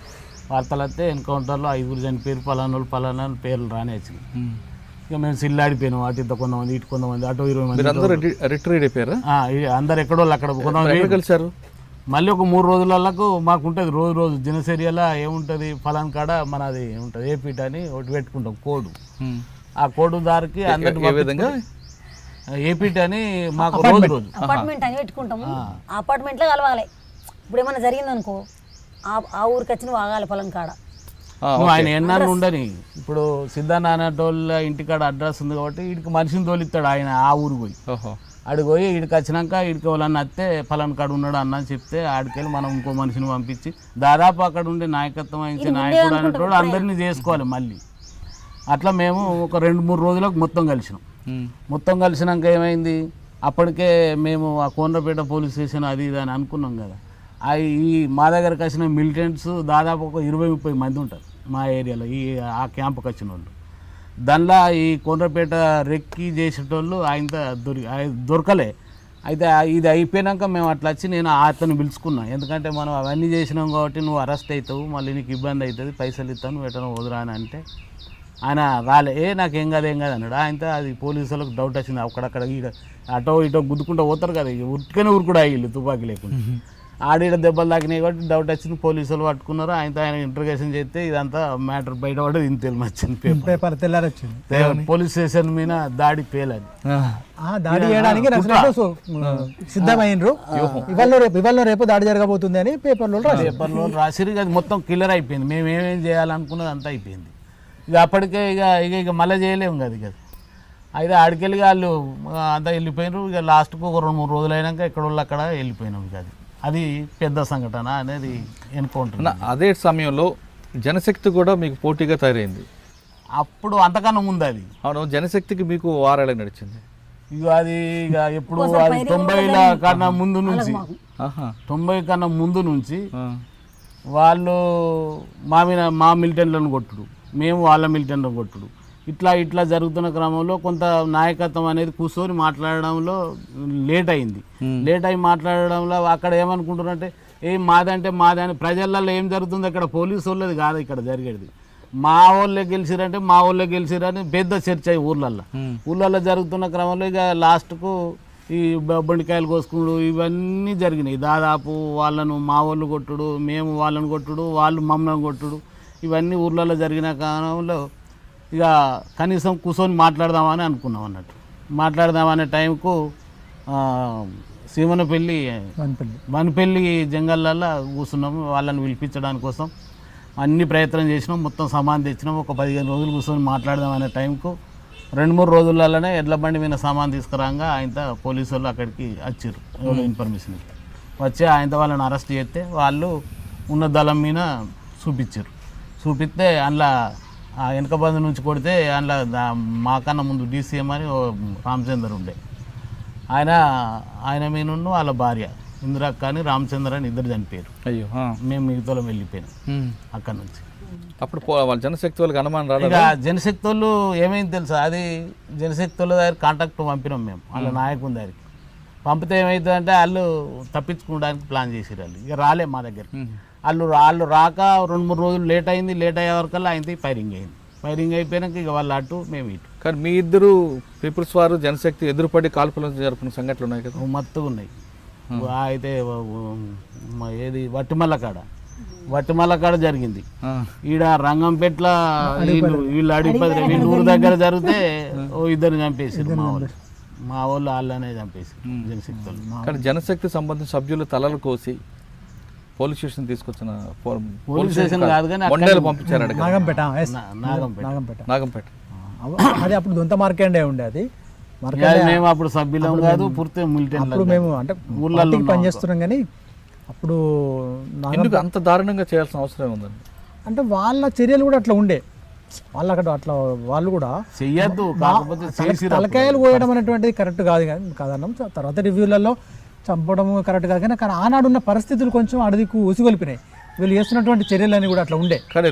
Speaker 1: వార్తలు వస్తే ఎన్కౌంటర్లో 5 చనిపోయారు, పలానా పేర్లు రానే వచ్చినాయి. ఇక మేము సిల్లాడిపోయినాం. అటు ఇంత కొంతమంది ఇటు కొంతమంది అటు 20 మంది అందరు ఎక్కడో అక్కడ
Speaker 2: కలిసారు.
Speaker 1: మళ్ళీ ఒక 3 రోజులకు మాకు ఉంటుంది రోజు దినచర్యలో ఏముంటుంది ఫలాన్ కాడ మనది ఉంటుంది ఏపీట్ అని ఒకటి పెట్టుకుంటాం కోడ్. ఆ కోడ్ దారికి అందరికి ఏపీట్ అని మాకు రోజు
Speaker 4: అపార్ట్మెంట్ అని పెట్టుకుంటాము. అపార్ట్మెంట్లో కలవాలి. ఇప్పుడు ఏమైనా జరిగింది అనుకో ఆ ఊరికి వచ్చిన వాగాలి పొలం కాడ.
Speaker 1: ఆయన ఎన్నాళ్ళు ఉండని. ఇప్పుడు సిద్ధాన్న అనేటోళ్ళ ఇంటికాడ అడ్రస్ ఉంది కాబట్టి వీడికి మనిషిని తోలిస్తాడు ఆయన. ఆ ఊరు పోయి ఆడికి పోయి వీడికి వచ్చినాక వీడికి వాళ్ళని వస్తే ఫలాన్ కాడు ఉన్నాడు అన్న చెప్తే ఆడికెళ్ళి మనం ఇంకో మనిషిని పంపించి దాదాపు అక్కడ ఉండే నాయకత్వం వహించే నాయకుడు అనేటోడు అందరినీ చేసుకోవాలి మళ్ళీ. అట్లా మేము ఒక 2-3 రోజులకు మొత్తం కలిసినాక ఏమైంది, అప్పటికే మేము ఆ కోనరాపేట పోలీస్ స్టేషన్ అది ఇది అని అనుకున్నాం కదా. ఈ మా దగ్గరకు వచ్చిన మిలిటెంట్స్ దాదాపు ఒక 20-30 మంది ఉంటారు మా ఏరియాలో. ఆ క్యాంపుకి వచ్చిన వాళ్ళు దానిలో ఈ కోనరాపేట రెక్కి చేసేటోళ్ళు ఆయన దొరకలే. అయితే ఇది అయిపోయినాక మేము అట్లా వచ్చి నేను అతను పిలుచుకున్నా. ఎందుకంటే మనం అవన్నీ చేసినాం కాబట్టి నువ్వు అరెస్ట్ అవుతావు, మళ్ళీ నీకు ఇబ్బంది అవుతుంది, పైసలు ఇస్తాను నువ్వు ఎటనో వదిరా అని అంటే ఆయన రాలే. నాకేం కాదు అన్నాడు. ఆయనతో అది పోలీసులకు డౌట్ వచ్చింది. అక్కడక్కడ అటో ఇటో గుద్దుకుంటూ పోతారు కదా, ఉట్టుకనే ఊరుకుడా వీళ్ళు తుపాకీ లేకుండా. ఆడిడ దెబ్బలు తాకినాయి కాబట్టి డౌట్ వచ్చింది, పోలీసులు పట్టుకున్నారు. ఆయన ఇంటర్గేషన్ చేస్తే ఇదంతా మ్యాటర్ బయటపడేది ఇంత వచ్చింది
Speaker 3: పేపర్ తెల్లారి వచ్చింది
Speaker 1: పోలీస్ స్టేషన్ మీద దాడి పేలని.
Speaker 3: దాడి చేయడానికి నక్సలైట్లు సిద్ధమైనరు, ఇవాళ రేపు దాడి జరగబోతుంది అని పేపర్లో
Speaker 1: రాసిరు. అది మొత్తం క్లియర్ అయిపోయింది. మేము ఏమేం చేయాలనుకున్నది అంతా అయిపోయింది. ఇక అప్పటికే ఇక మళ్ళీ చేయలేము కదా. ఇక అయితే ఆడికెళ్ళి వాళ్ళు అంతా వెళ్ళిపోయినారు. ఇక లాస్ట్కు ఒక 2-3 రోజులు అయినాక ఎక్కడ వాళ్ళు అక్కడ వెళ్ళిపోయినాం. ఇక అది పెద్ద సంఘటన అనేది ఎన్కౌంటర్.
Speaker 2: అదే సమయంలో జనశక్తి కూడా మీకు పోటీగా తయారైంది.
Speaker 1: అప్పుడు అంతకన్నా ముందు అది.
Speaker 2: అవును, జనశక్తికి మీకు వారాలే నడిచింది.
Speaker 1: ఇక అది ఎప్పుడు అది 90ల కన్నా ముందు నుంచి, 90 కన్నా ముందు నుంచి వాళ్ళు మా మిలిటెంట్లను కొట్టుడు, మేము వాళ్ళ మిలిటెంట్లను కొట్టుడు, ఇట్లా జరుగుతున్న క్రమంలో కొంత నాయకత్వం అనేది కూర్చొని మాట్లాడడంలో లేట్ అయింది. లేట్ అయి మాట్లాడడంలో అక్కడ ఏమనుకుంటున్నారంటే మాదంటే మాదని, ప్రజలలో ఏం జరుగుతుంది అక్కడ పోలీసు వాళ్ళది కాదు ఇక్కడ జరిగేది. మా వాళ్ళే గెలిచిరంటే మా వాళ్ళే గెలిచిరని పెద్ద చర్చ ఊళ్ళల్లో జరుగుతున్న క్రమంలో ఇక లాస్ట్కు ఈ బండికాయలు కోసుకుడు ఇవన్నీ జరిగినాయి. దాదాపు వాళ్ళను మా వాళ్ళు కొట్టుడు, మేము వాళ్ళని కొట్టుడు, వాళ్ళు మమ్మల్ని కొట్టుడు, ఇవన్నీ ఊర్లలో జరిగిన కాలంలో ఇక కనీసం కూర్చొని మాట్లాడదామని అనుకున్నాం అన్నట్టు. మాట్లాడదామనే టైంకు వనపల్లి జంగళ్ళల్లో కూర్చున్నాము. వాళ్ళని పిలిపించడానికి కోసం అన్ని ప్రయత్నం చేసినాం, మొత్తం సామాన్ తెచ్చినాం. ఒక 15 రోజులు కూర్చొని మాట్లాడదామనే టైంకు 2-3 రోజులలోనే ఎడ్ల బండి మీద సామాన్ తీసుకురాగా ఆయన పోలీసు వాళ్ళు అక్కడికి వచ్చారు. ఎవరో ఇన్ఫర్మేషన్ వచ్చి ఆయన వాళ్ళని అరెస్ట్ చేస్తే వాళ్ళు ఉన్న దళం మీద చూపిస్తే అందులో వెనక బంధు నుంచి కొడితే అందులో మాకన్నా ముందు డీసీఎం అని రామచందర్ ఉండే, ఆయన మీద వాళ్ళ భార్య ఇందిరక్క అని రామచంద్ర అని ఇద్దరు చనిపోయారు.
Speaker 2: అయ్యో,
Speaker 1: మేము మిగతాలో వెళ్ళిపోయినాం అక్కడ నుంచి.
Speaker 2: అప్పుడు వాళ్ళ జనశక్తి వాళ్ళకి అనుమానం రాలేదు.
Speaker 1: ఇక జనశక్తి వాళ్ళు ఏమైంది తెలుసా, అది జనశక్తి వాళ్ళ దగ్గర కాంటాక్ట్ పంపినాం మేము వాళ్ళ నాయకుని దగ్గరికి. పంపితే ఏమవుతుందంటే వాళ్ళు తప్పించుకోవడానికి ప్లాన్ చేసారు. వాళ్ళు ఇక రాలే మా దగ్గర. వాళ్ళు రాక 2-3 రోజులు లేట్ అయింది. లేట్ అయ్యే వరకల్లా ఆయన ఫైరింగ్ అయింది. ఫైరింగ్ అయిపోయాక ఇక వాళ్ళు అటు మేము ఇటు.
Speaker 2: కానీ మీ ఇద్దరు పీపుల్స్ వారు జనశక్తి ఎదురుపడి కాల్పులను జరుపుకున్న సంఘటనలు ఉన్నాయి కదా?
Speaker 1: మత్తుగా ఉన్నాయి. అయితే ఏది వట్టిమల్ల కాడ జరిగింది. ఈడ రంగంపేట్ల వీళ్ళు అడిగిపోయి వీళ్ళు ఊరు దగ్గర జరిగితే ఇద్దరు చంపేసారు మా వాళ్ళు వాళ్ళనే చంపేసారు జనశక్తి వాళ్ళు.
Speaker 2: కానీ జనశక్తి సంబంధించిన సభ్యులు తలలు కోసి పోలీస్ స్టేషన్ తీసుకొచ్చిన
Speaker 1: పోలీస్ స్టేషన్ కాదు కానీ
Speaker 2: పంపించారు నాగంపేట.
Speaker 3: అది అప్పుడు దొంత మార్కెండే ఉండే. అది
Speaker 1: మేము అప్పుడు సభ్యులం కాదు, పూర్తి మిలిటెంట్.
Speaker 3: మేము అంటే ఊళ్ళో పనిచేస్తున్నాం కానీ అప్పుడు
Speaker 2: అంత దారుణంగా చేయాల్సిన అవసరం ఉందండి.
Speaker 3: అంటే వాళ్ళ చర్యలు కూడా అట్లా ఉండే. వాళ్ళు అక్కడ అట్లా వాళ్ళు కూడా
Speaker 1: చెయ్యద్దు,
Speaker 3: తలకాయలు కోయడం అనేటువంటిది కరెక్ట్ కాదన్నాం. తర్వాత రివ్యూలలో చంపడం కరెక్ట్ కాదు కానీ ఆనాడు ఉన్న పరిస్థితులు కొంచెం అడవికు ఉసిగొలిపినాయి. వీళ్ళు చేస్తున్నటువంటి చర్యలన్నీ కూడా అట్లా ఉండే.
Speaker 2: కానీ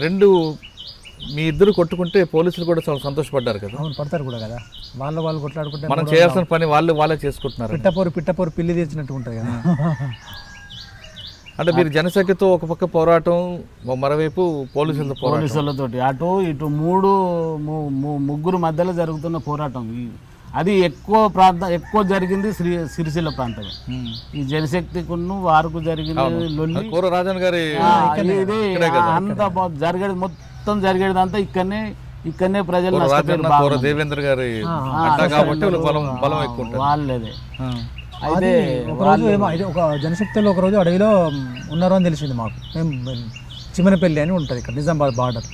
Speaker 2: మీ ఇద్దరు కొట్టుకుంటే పోలీసులు కూడా చాలా సంతోషపడ్డారు కదా?
Speaker 3: అవును, పడతారు కూడా కదా. వాళ్ళు కొట్లాడుకుంటే
Speaker 2: మనం చేయాల్సిన పని వాళ్ళే చేసుకుంటున్నారు.
Speaker 3: పిట్టపోరు పిల్లి తెచ్చినట్టు ఉంటుంది కదా.
Speaker 2: అంటే మీరు జనశక్తితో ఒక పక్క పోరాటం, మరోవైపు
Speaker 1: పోలీసులతోటి అటు ఇటు ముగ్గురు మధ్యలో జరుగుతున్న పోరాటం. అది ఎక్కువ జరిగింది సిరిసిల్ల ప్రాంతమే. ఈ జనశక్తికును వారికి జరిగింది లొల్లి.
Speaker 2: రాజన్ గారి
Speaker 1: అంతా జరిగేది మొత్తం జరిగేదంతా ఇక్కడనే ప్రజలు
Speaker 2: దేవేంద్ర గారి
Speaker 1: వాళ్ళదే.
Speaker 3: అయితే ఒక జనశక్తిలో ఒకరోజు అడవిలో ఉన్నారు అని తెలిసింది మాకు. మేము చిమ్మనపల్లి అని ఉంటుంది ఇక్కడ నిజామాబాద్ బార్డర్.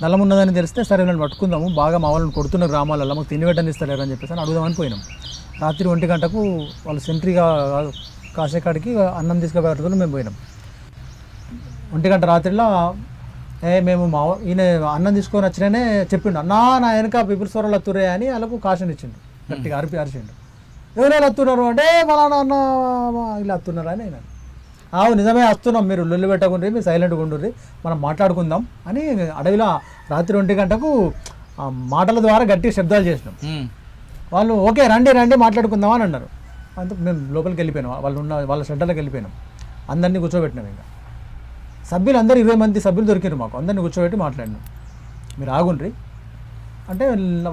Speaker 3: నల్లం ఉన్నదని తెలిస్తే సరే వీళ్ళని పట్టుకుందాము, బాగా మా వాళ్ళని కొడుతున్న గ్రామాలలో మాకు తిండిపెట్టని ఇస్తలేరు అని చెప్పేసి అడుగుదామని పోయినాం. రాత్రి 1 గంటకు వాళ్ళు సెంట్రీగా కాసేకాడికి అన్నం తీసుకుపోయేటప్పుడు మేము పోయినాం. 1 గంట రాత్రిలో మేము ఈయన అన్నం తీసుకొని వచ్చినానే చెప్పిండు, అన్నా నా వెనక పీపుల్స్ వరలు అత్తురే అని వాళ్ళకు కాషన్ ఇచ్చిండు. గట్టిగా అరిచిండు. ఎవరైనా అత్తున్నారు అంటే ఫలానా అన్న ఇలా అత్తున్నారా అని అయినా. నిజమే వస్తున్నాం, మీరు లొల్లి పెట్టకుండ్రి, మీరు సైలెంట్గా ఉండుర్రి, మనం మాట్లాడుకుందాం అని అడవిలో రాత్రి 1 గంటకు మాటల ద్వారా గట్టిగా శబ్దాలు చేసినాం. వాళ్ళు ఓకే రండి మాట్లాడుకుందాం అని అన్నారు. అంత మేము లోపలికి వెళ్ళిపోయినాం. వాళ్ళ షెడ్డర్లకు వెళ్ళిపోయినాం. అందరినీ కూర్చోబెట్టినాం. ఇంకా సభ్యులు అందరూ 20 మంది సభ్యులు దొరికారు మాకు. అందరినీ కూర్చోబెట్టి మాట్లాడినాం. మీరు ఆగుండ్రి అంటే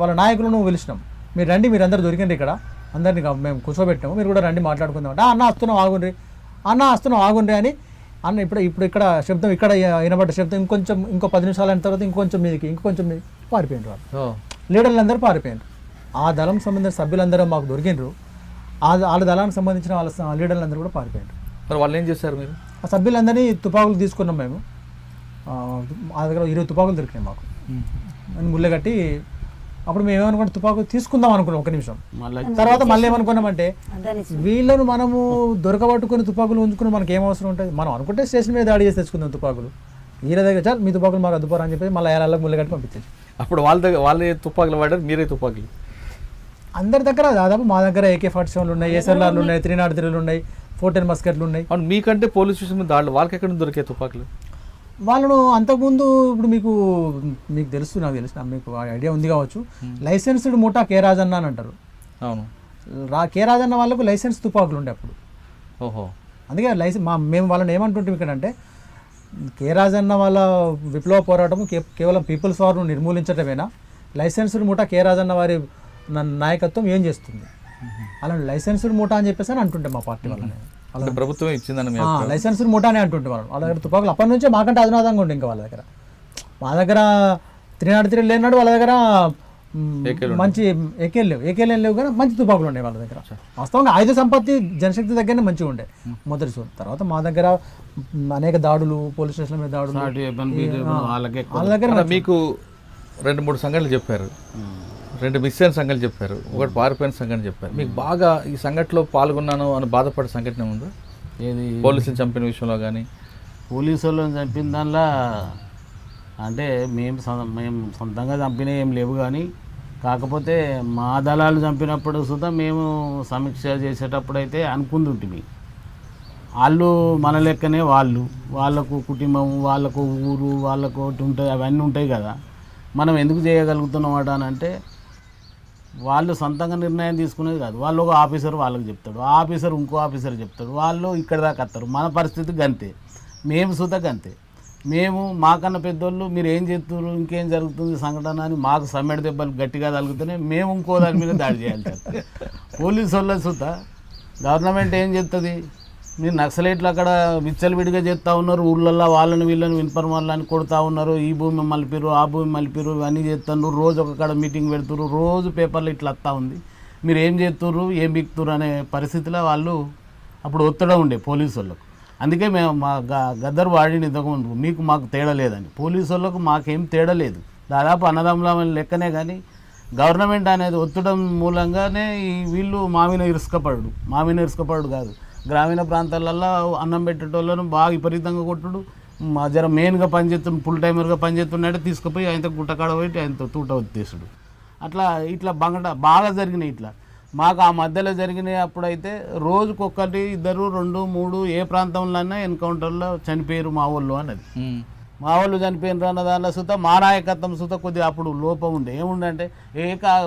Speaker 3: వాళ్ళ నాయకులను పిలిచినాం. మీరు అందరూ దొరికిండ్రి ఇక్కడ, అందరినీ మేము కూర్చోబెట్టాము, మీరు కూడా రండి మాట్లాడుకుందాం అంటే అన్న వస్తున్నాం ఆగుండ్రి అన్న వస్తున్నాం ఆగుండే అని అన్న ఇప్పుడు ఇక్కడ శబ్దం ఇక్కడ వినబడ్డ శబ్దం ఇంకో 10 నిమిషాలు అయిన తర్వాత ఇంకొంచెం మీదకి పారిపోయినారు వాళ్ళు. లీడర్లందరూ పారిపోయినారు. ఆ దళం సంబంధించిన సభ్యులందరూ మాకు దొరికినారు. వాళ్ళ దళానికి సంబంధించిన వాళ్ళ లీడర్లందరూ కూడా పారిపోయారు.
Speaker 2: మరి వాళ్ళు ఏం చేశారు మీరు?
Speaker 3: ఆ సభ్యులందరినీ తుపాకులు తీసుకున్నాం మేము. మా దగ్గర 20 తుపాకులు దొరికినాయి మాకు అని ముళ్ళ కట్టి. అప్పుడు మేము ఏమనుకుంటే తుపాకులు తీసుకుందాం అనుకున్నాం ఒక నిమిషం. తర్వాత మళ్ళీ ఏమనుకున్నామంటే వీళ్ళను మనము దొరకబట్టుకుని తుపాకులు ఉంచుకుని మనకి ఏం అవసరం ఉంటుంది, మనం అనుకుంటే స్టేషన్ మీద దాడి చేసి తెచ్చుకుందాం తుపాకులు. వీళ్ళ దగ్గర చాలు మీ తుపాకులు మాకు అద్దుపోరా అని చెప్పి మళ్ళీ ఏళ్ళ ముళ్ళ కట్టి పంపించేది.
Speaker 2: అప్పుడు వాళ్ళే తుపాకులు వాడారు, మీరే తుపాకులు?
Speaker 3: అందరి దగ్గర దాదాపు మా దగ్గర AK-47 ఉన్నాయి, SLRలు ఉన్నాయి, 303లు ఉన్నాయి, 14 మస్కెట్లు ఉన్నాయి.
Speaker 2: అవును, మీకంటే పోలీస్ స్టేషన్ మీద దాడులు వాళ్ళకి ఎక్కడ దొరికే తుపాకులు?
Speaker 3: వాళ్ళను అంతకుముందు ఇప్పుడు మీకు తెలుసు, నాకు తెలుసు, మీకు ఐడియా ఉంది కావచ్చు, లైసెన్స్డ్ ముఠా కే రాజన్న అని అంటారు.
Speaker 2: అవును,
Speaker 3: కే రాజన్న వాళ్ళకు లైసెన్స్ తుపాకులు ఉండే అప్పుడు.
Speaker 2: ఓహో,
Speaker 3: అందుకే మేము వాళ్ళని ఏమంటుంటాం ఇక్కడ అంటే కే రాజన్న వాళ్ళ విప్లవ పోరాటం కేవలం పీపుల్స్ వార్ను నిర్మూలించటమేనా, లైసెన్స్డ్ ముఠా కే రాజన్న వారి నాయకత్వం ఏం చేస్తుంది, అలా లైసెన్స్డ్ ముఠా అని చెప్పేసి అని అంటుంటే మా పార్టీ వాళ్ళని.
Speaker 2: ప్రభుత్వం ఇచ్చిందని
Speaker 3: లైసెన్స్డ్ ముఠానే అంటుంటే వాళ్ళ దగ్గర తుపాకులు అప్పటి నుంచే మాకంటే అధునాతంగా ఉండే. ఇంకా వాళ్ళ దగ్గర మా దగ్గర 303 లేనాడు, వాళ్ళ దగ్గర మంచి ఏకేలు లేవు కానీ మంచి తుపాకులు ఉన్నాయి వాళ్ళ దగ్గర. వాస్తవంగా ఆయుధ సంపత్తి జనశక్తి దగ్గరనే మంచిగా ఉండే మొదటి చూడు. తర్వాత మా దగ్గర అనేక దాడులు, పోలీస్ స్టేషన్ల మీద దాడులు, వాళ్ళ దగ్గర.
Speaker 2: మీకు 2-3 సంఘటనలు చెప్పారు, 2 మిస్ అయిన సంఘటనలు చెప్పారు, ఒకటి పారిపోయిన సంఘటన చెప్పారు. మీకు బాగా ఈ సంఘటనలో పాల్గొన్నాను అని బాధపడే సంఘటన ఉందా?
Speaker 1: ఏది?
Speaker 2: పోలీసులు చంపిన విషయంలో కానీ?
Speaker 1: పోలీసు వాళ్ళని చంపిన దానిలో అంటే మేము సొంతంగా చంపిన ఏం లేవు, కానీ కాకపోతే మా దళాలు చంపినప్పుడు సుధా మేము సమీక్ష చేసేటప్పుడు అయితే అనుకుంటుంటిమి వాళ్ళు మన లెక్కనే, వాళ్ళకు కుటుంబం, వాళ్ళకు ఊరు, వాళ్ళకు ఒకటి ఉంటాయి, అవన్నీ ఉంటాయి కదా. మనం ఎందుకు చేయగలుగుతున్నాం అని అంటే వాళ్ళు సొంతంగా నిర్ణయం తీసుకునేది కాదు. వాళ్ళు ఒక ఆఫీసర్ వాళ్ళకి చెప్తాడు, ఆ ఆఫీసర్ ఇంకో ఆఫీసర్ చెప్తాడు, వాళ్ళు ఇక్కడ దాకా వస్తారు. మన పరిస్థితి గంతే, మేము సుధా గంతే. మేము మాకన్నా పెద్దోళ్ళు మీరు ఏం చేస్తున్నారు, ఇంకేం జరుగుతుంది సంఘటన అని మాకు సమ్మెడ దెబ్బలు గట్టిగా తగులుతూనే మేము ఇంకో దాని మీద దాడి చేయాలి సార్. పోలీసు వాళ్ళ సుత గవర్నమెంట్ ఏం చెప్తుంది, మీరు నక్సలైట్లు అక్కడ విచ్చలవిడిగా చేస్తూ ఉన్నారు, ఊళ్ళల్లో వాళ్ళని వీళ్ళని వినపరమాలని కొడుతూ ఉన్నారు, ఈ భూమి మలిపిరు, ఆ భూమి మలిపిరు, ఇవన్నీ చేస్తున్నారు, రోజు ఒక కాడ మీటింగ్ పెడుతున్నారు, రోజు పేపర్లు ఇట్లా వస్తూ ఉంది, మీరు ఏం చేస్తున్నారు, ఏం బిక్తున్నారు అనే పరిస్థితిలో వాళ్ళు అప్పుడు ఒత్తిడి ఉండే పోలీసు వాళ్ళకు. అందుకే మేము మా గద్దరు వాడిని ఇంతకుముందు మీకు మాకు తేడా లేదని. పోలీసు వాళ్ళకు మాకేం తేడా లేదు, దాదాపు అన్నదమ్ముల లెక్కనే. కానీ గవర్నమెంట్ అనేది ఒత్తిడం మూలంగానే వీళ్ళు మామిన ఇరుసుకపడు కాదు, గ్రామీణ ప్రాంతాలలో అన్నం పెట్టేటోళ్ళను బాగా విపరీతంగా కొట్టుడు, జర మెయిన్గా పనిచేస్తున్న ఫుల్ టైమర్గా పనిచేస్తున్నాడే తీసుకుపోయి ఆయనతో గుట్టకాడ పోయి ఆయనతో తూట వచ్చేసుడు. ఇట్లా బాగా జరిగినాయి. ఇట్లా మాకు ఆ మధ్యలో జరిగినాయి. అప్పుడైతే రోజుకొకటి 2, 2, 3 ఏ ప్రాంతంలోనే ఎన్కౌంటర్లో చనిపోయారు మా వాళ్ళు అన్నది. మా వాళ్ళు చనిపోయినారు అన్న దానిలో సుత మా నాయకత్వం సుత కొద్దిగా అప్పుడు లోపం ఉండే. ఏముండే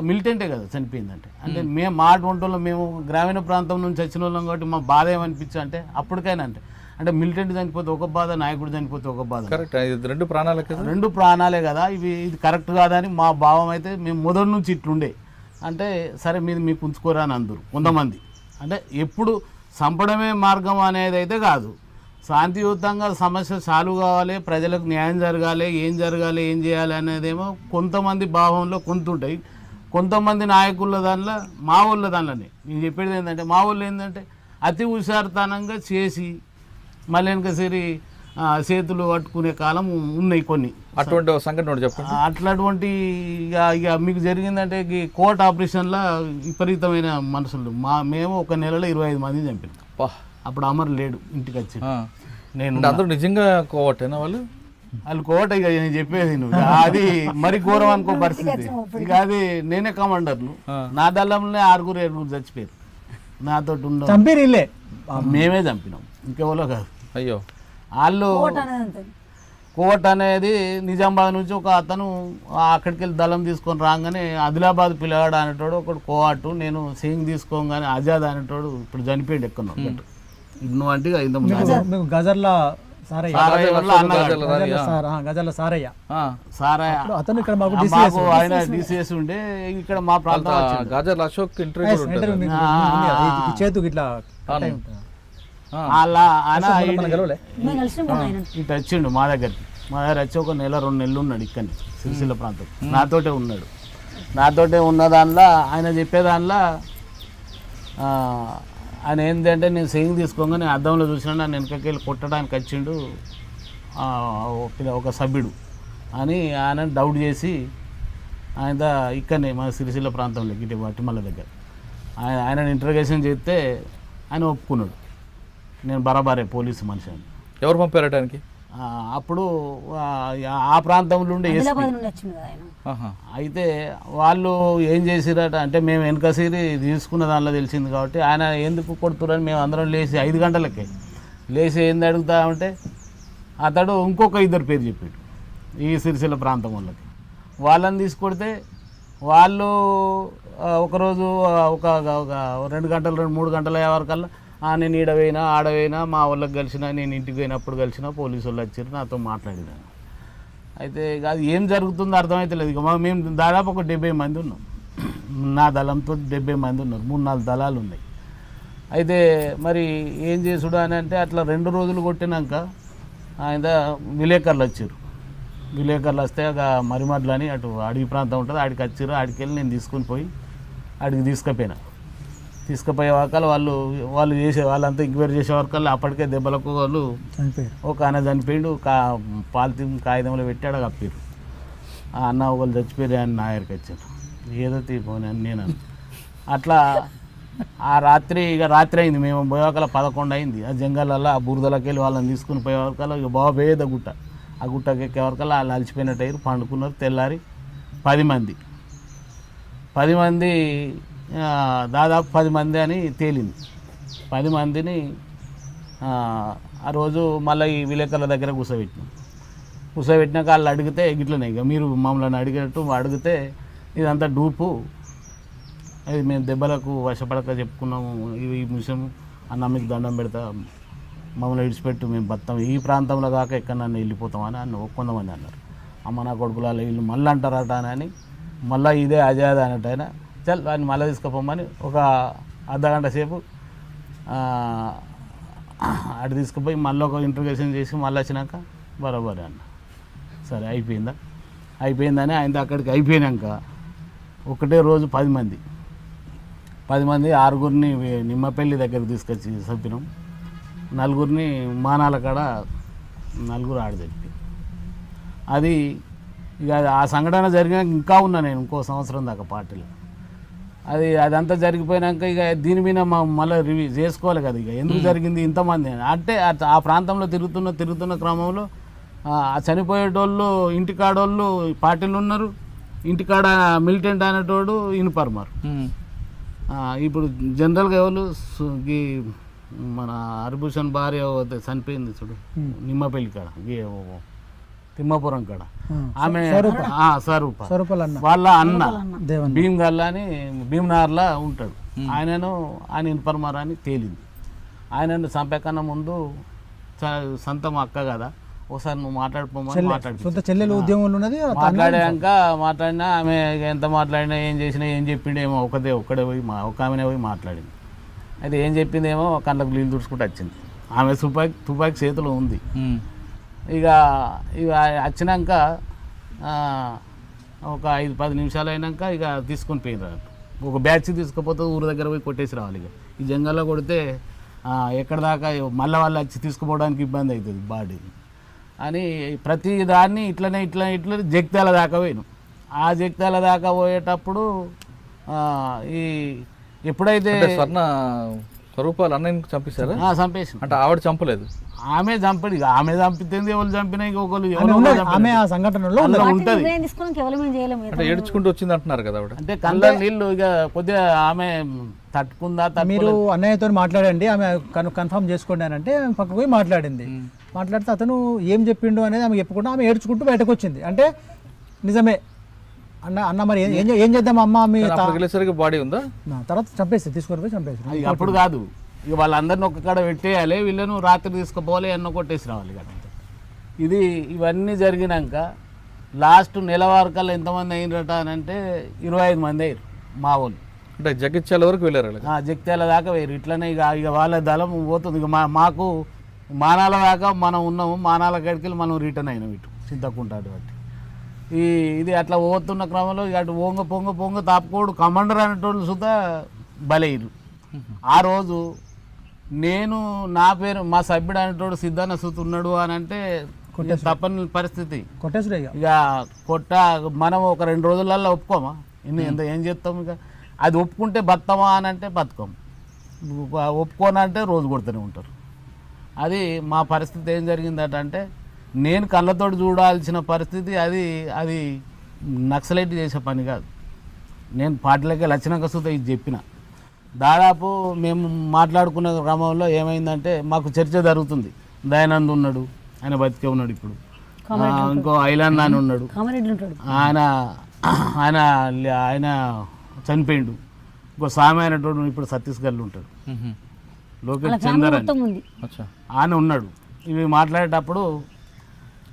Speaker 1: మిలిటెంటే కదా చనిపోయిందంటే, అంటే మేము మా అటువంటి మేము గ్రామీణ ప్రాంతం నుంచి వచ్చిన వాళ్ళం కాబట్టి మా బాధ ఏమనిపించా అంటే అప్పటికైనా అంటే మిలిటెంట్ చనిపోతే ఒక బాధ, నాయకుడు చనిపోతే ఒక బాధ.
Speaker 2: కరెక్ట్, 2 ప్రాణాలే
Speaker 1: కదా, ఇది కరెక్ట్ కాదని మా భావం. అయితే మేము మొదటి నుంచి ఇట్లుండే, అంటే సరే మీకు ఉంచుకోరా అని అందరు కొంతమంది. అంటే ఎప్పుడు చంపడమే మార్గం అనేది అయితే కాదు, శాంతియుతంగా సమస్య సాల్వ్ కావాలి, ప్రజలకు న్యాయం జరగాలి, ఏం చేయాలి అనేదేమో కొంతమంది భావంలో కొంతుంటాయి. కొంతమంది నాయకుల దానిలో మా వాళ్ళ దానిలోనే నేను చెప్పేది ఏంటంటే, మా వాళ్ళు ఏంటంటే అతి హుషారుతనంగా చేసి మళ్ళీ వెనకసరి చేతులు పట్టుకునే కాలం ఉన్నాయి కొన్ని.
Speaker 2: అటువంటి సంఘటన చెప్పండి.
Speaker 1: అట్లాంటి ఇక మీకు జరిగిందంటే కోర్ట్ ఆపరేషన్లో విపరీతమైన మనుషులు మేము ఒక నెలలో 25 మంది చంపినాం. అప్పుడు అమర్ లేడు, ఇంటికి వచ్చి నేను
Speaker 2: అందరూ నిజంగా కోవటేనా వాళ్ళు
Speaker 1: కోట. ఇక నేను చెప్పేది నువ్వు అది మరి ఘోరం అనుకో పరిస్థితి. ఇక అది నేనే కమాండర్ను, నా దళంలోనే 6-7 చచ్చిపోయారు నాతో
Speaker 3: చంపిరిల్లే,
Speaker 1: మేమే చంపినాం, ఇంకెవరో కాదు.
Speaker 2: అయ్యో,
Speaker 1: వాళ్ళు కోట అనేది నిజామాబాద్ నుంచి ఒక అతను అక్కడికి వెళ్ళి దళం తీసుకొని రాగానే ఆదిలాబాద్ పిల్లగాడు అనేటోడు ఒకటి కోవాటు, నేను సింగ్ తీసుకోగానే ఆజాద్ అనేటోడు ఇప్పుడు చనిపోయాడు ఎక్కడున్నాడు. నువ్వు అంటే
Speaker 3: గజర్ల సారయ్య అతను ఇక్కడ మాకు
Speaker 1: ఆయన డిసిఎస్ ఉండే ఇక్కడ మా ప్రాంతం
Speaker 2: గజర్ల అశోక్ ఇంటర్వ్యూ
Speaker 3: చేతుకి ఇట్లా
Speaker 1: అలా ఆయన
Speaker 3: మనం గెలవలే.
Speaker 4: మేము కలిసినాం కదా ఆయన.
Speaker 1: ఇటు వచ్చిండు మా దగ్గరికి. మా దగ్గర వచ్చి ఒక నెల 2 నెలలు ఉన్నాడు ఇక్కడనే సిరిసిల్ల ప్రాంతం. నాతోటే ఉన్నాడు. నాతోటే ఉన్న దానిలో ఆయన చెప్పే దానిలో ఆయన ఏంటంటే నేను సెయింగ్ తీసుకోగానే అద్దంలో చూసినా నన్ను వెనకకెళ్ళి కొట్టడానికి వచ్చిండు ఒక సభ్యుడు అని ఆయన డౌట్ చేసి ఆయన ఇక్కడనే మన సిరిసిల్ల ప్రాంతంలో ఇటు వట్టిమల్ల దగ్గర ఆయన ఇంటర్గేషన్ చేస్తే ఆయన ఒప్పుకున్నాడు నేను బరాబరే పోలీసు మనిషి అని.
Speaker 2: ఎవరు పంపారటానికి?
Speaker 1: అప్పుడు ఆ ప్రాంతంలో ఉండే
Speaker 4: ఆదిలాబాద్ నుండి వచ్చింది కదా ఆయన.
Speaker 1: అయితే వాళ్ళు ఏం చేసిరట అంటే మేము వెనకసిరి తీసుకున్న దానిలో తెలిసింది కాబట్టి ఆయన ఎందుకు కొడుతురని మేము అందరం లేచి 5 గంటలకే లేచి ఏంది అడుగుతామంటే అతడు ఇంకొక 2 పేరు చెప్పాడు ఈ సిరిసిల్ల ప్రాంతం వాళ్ళకి. వాళ్ళని తీసుకొడితే వాళ్ళు ఒకరోజు ఒక 2 గంటలు 3 గంటల వరకల్లా నేను ఈడపోయినా ఆడపోయినా మా వాళ్ళకి కలిసిన నేను ఇంటికి పోయినప్పుడు కలిసిన పోలీసు వాళ్ళు వచ్చారు నాతో మాట్లాడినాను. అయితే అది ఏం జరుగుతుందో అర్థమవుతలేదు. ఇక మేము దాదాపు ఒక 70 మంది ఉన్నాం. నా దళంతో 70 మంది ఉన్నారు. 3-4 దళాలు ఉన్నాయి. అయితే మరి ఏం చేసుడు అని అంటే అట్లా 2 రోజులు కొట్టినాక ఆయన విలేకరులు వచ్చారు. విలేకరులు వస్తే ఒక మరిమడ్లు అని అటు అడవి ప్రాంతం ఉంటుంది ఆడికి వచ్చారు. ఆడికి వెళ్ళి నేను తీసుకుని పోయి ఆడికి తీసుకుపోయే వరకల్లా వాళ్ళు వాళ్ళంతా ఎంక్వైరీ చేసే వరకల్లా అప్పటికే దెబ్బలకు వాళ్ళు ఒక ఆయన చనిపోయిండు. పాలిథిన్ కాగితంలో పెట్టి ఆడ కప్పారు. ఆ అన్న ఒకళ్ళు చచ్చిపోయారు అని నా దగ్గరికి వచ్చారు. ఏదో తీపోని అని నేను అట్లా ఆ రాత్రి అయింది. మేము పోయేవరకల్లా 11 అయింది. ఆ జంగల్లో ఆ బురదలోకి వెళ్ళి వాళ్ళని తీసుకుని పోయే వరకల్లా ఇక బాబేద గుట్ట. ఆ గుట్టకి ఎక్కే వరకల్లా వాళ్ళు అలసిపోయినట్టు అయ్యారు. పండుకున్నారు. తెల్లారి 10 మంది దాదాపు 10 మంది అని తేలింది. 10 మందిని ఆ రోజు మళ్ళీ ఈ విలేకరుల దగ్గర కూర్చోబెట్టినాక వాళ్ళు అడిగితే గిట్లనే ఇక మీరు మమ్మల్ని అడిగినట్టు అడిగితే ఇదంతా డూపు, అది మేము దెబ్బలకు వశపడక చెప్పుకున్నాము ఈ విషయం అన్న మీకు దండం పెడతా మమ్మల్ని విడిచిపెట్టు మేము బతాం ఈ ప్రాంతంలో కాక ఎక్కడ నన్ను వెళ్ళిపోతామని కొంతమంది అన్నారు. అమ్మ నా కొడుకులలో వీళ్ళు మళ్ళీ అంటారట అని మళ్ళీ ఇదే అజాద అన్నట్టు ఆయన చల్ వాడిని మళ్ళీ తీసుకుపోమని ఒక అర్ధగంట సేపు అటు తీసుకుపోయి మళ్ళీ ఒక ఇంటర్వ్యూషన్ చేసి మళ్ళీ వచ్చినాక బరాబరే అన్న సరే అయిపోయిందని ఆయన అక్కడికి అయిపోయినాక ఒకటే రోజు 10 మంది 6గురిని నిమ్మపల్లి దగ్గరకు తీసుకొచ్చి చంపినాం. 4గురిని మానాల కాడ 4 ఆడదెప్పి అది ఇక ఆ సంఘటన జరిగినాక ఇంకా ఉన్నా నేను ఇంకో సంవత్సరం దాకా పార్టీలో. అదంతా జరిగిపోయినాక ఇక దీని మీద మళ్ళీ రివ్యూ చేసుకోవాలి కదా ఇక ఎందుకు జరిగింది ఇంతమంది అంటే ఆ ప్రాంతంలో తిరుగుతున్న క్రమంలో ఆ చనిపోయేటోళ్ళు ఇంటికాడోళ్ళు పార్టీలు ఉన్నారు. ఇంటికాడ మిలిటెంట్ అనేటోడు ఇన్ఫార్మర్. ఇప్పుడు జనరల్గా ఎవరు మన హరిభూషణ్ భార్య చనిపోయింది చూడు నిమ్మపల్లి కాడ తిమ్మాపురం కాడ ఆమె స్వరూప వాళ్ళ అన్న భీమ్గల్లా అని భీమ్నార్లా ఉంటాడు. ఆయన ఇన్ఫర్మర్ అని తేలింది. ఆయనను చంపకన్నా ముందు సొంతం అక్క కదా ఒకసారి నువ్వు మాట్లాడుకోమని మాట్లాడినా ఆమె ఎంత మాట్లాడినా ఏం చేసినా ఏం చెప్పిండేమో ఒక్కడే పోయి ఒక ఆమెనే పోయి మాట్లాడింది. అయితే ఏం చెప్పిందేమో కళ్ళకు నీళ్ళు తుడుచుకుంటూ వచ్చింది. ఆమె తుపాకి చేతిలో ఉంది. ఇక వచ్చినాక ఒక 5-10 నిమిషాలు అయినాక ఇక తీసుకొని పోయినారు. ఒక బ్యాచ్ తీసుకుపోతే ఊరు దగ్గర పోయి కొట్టేసి రావాలి. ఇక ఈ జంగల్లో కొడితే ఎక్కడ దాకా మళ్ళీ వాళ్ళు వచ్చి తీసుకుపోవడానికి ఇబ్బంది అవుతుంది బాడీ అని ప్రతి దాన్ని ఇట్లనే జగిత్యాల దాకా పోయాను. ఆ జగిత్యాల దాకా పోయేటప్పుడు ఈ ఎప్పుడైతే
Speaker 2: స్వరూపాలు అన్నయ్య చంపేశారా?
Speaker 1: చంపేసి
Speaker 2: అంటే ఆవిడ చంపలేదు,
Speaker 1: ఆమె చంపడి ఆమె చంపితే ఎవరు చంపినా ఇంకొకరు
Speaker 3: సంఘటనలో
Speaker 1: ఉంటుంది.
Speaker 2: అంటే ఏడ్చుకుంటూ వచ్చింది అంటున్నారు కదా ఆవిడ.
Speaker 1: అంటే కళ్ళ నీళ్ళు ఇక కొద్దిగా ఆమె తట్టుకుందా.
Speaker 3: మీరు అన్నయ్యతో మాట్లాడండి ఆమె కన్ఫర్మ్ చేసుకోండి అని అంటే పక్కకు పోయి మాట్లాడితే అతను ఏం చెప్పిండు అనేది ఆమె చెప్పకుండా ఆమె ఏడ్చుకుంటూ బయటకు వచ్చింది. అంటే నిజమే అన్న మరి ఏం చేద్దాం అమ్మ మీ
Speaker 2: బాడీ ఉందా
Speaker 3: తర్వాత తీసుకొని పోయి చంపేసి
Speaker 1: అప్పుడు కాదు ఇక వాళ్ళందరినీ ఒక్క కాడ పెట్టేయాలి, వీళ్ళను రాత్రి తీసుకుపోవాలి, ఎన్నో కొట్టేసి రావాలి కదా. ఇవన్నీ జరిగినాక లాస్ట్ నెల వరకల్లా ఎంతమంది అయినరట అని అంటే 25 మంది అయ్యారు మా వాళ్ళు.
Speaker 2: అంటే జగిత్యాల వరకు వెళ్ళారు అలాగే.
Speaker 1: జగిత్యాల దాకా వేరు ఇట్లనే ఇక వాళ్ళ దళం పోతుంది. ఇక మాకు మానాల దాకా మనం ఉన్నాము, మానాల గడికి మనం రిటర్న్ అయినాం ఇటు చింతకుంట అటువంటి ఇది అట్లా పోతున్న క్రమంలో ఇక అటు పొంగ తాపుకోడు కమాండర్ అనేటోళ్ళు సుతా బలయ్యారు. ఆ రోజు నేను నా పేరు మా సభ్యుడు అనేటోడు సిద్ధాన్న సుత ఉన్నాడు అని అంటే తప్పని పరిస్థితి. ఇక మనం ఒక 2 రోజులలో ఒప్పుకోమా, ఏం చేస్తాం? ఇక అది ఒప్పుకుంటే బతామా అని అంటే బతకం, ఒప్పుకోనంటే రోజు కొడుతూనే ఉంటారు. అది మా పరిస్థితి. ఏం జరిగిందటంటే నేను కళ్ళతోటి చూడాల్సిన పరిస్థితి అది నక్సలైట్ చేసే పని కాదు. నేను పార్టీలకి వచ్చినాక సుతా ఇది చెప్పిన. దాదాపు మేము మాట్లాడుకునే క్రమంలో ఏమైందంటే మాకు చర్చ జరుగుతుంది. దయానంద్ ఉన్నాడు, ఆయన బతికే ఉన్నాడు ఇప్పుడు. ఇంకో ఐలాండ్ అని ఉన్నాడు, ఆయన ఆయన ఆయన చనిపోయిండు. ఇంకో స్వామి అయినటువంటి ఇప్పుడు ఛత్తీస్గఢ్లో ఉంటాడు, లోకేష్ చందర్ అని ఆయన ఉన్నాడు. ఇవి మాట్లాడేటప్పుడు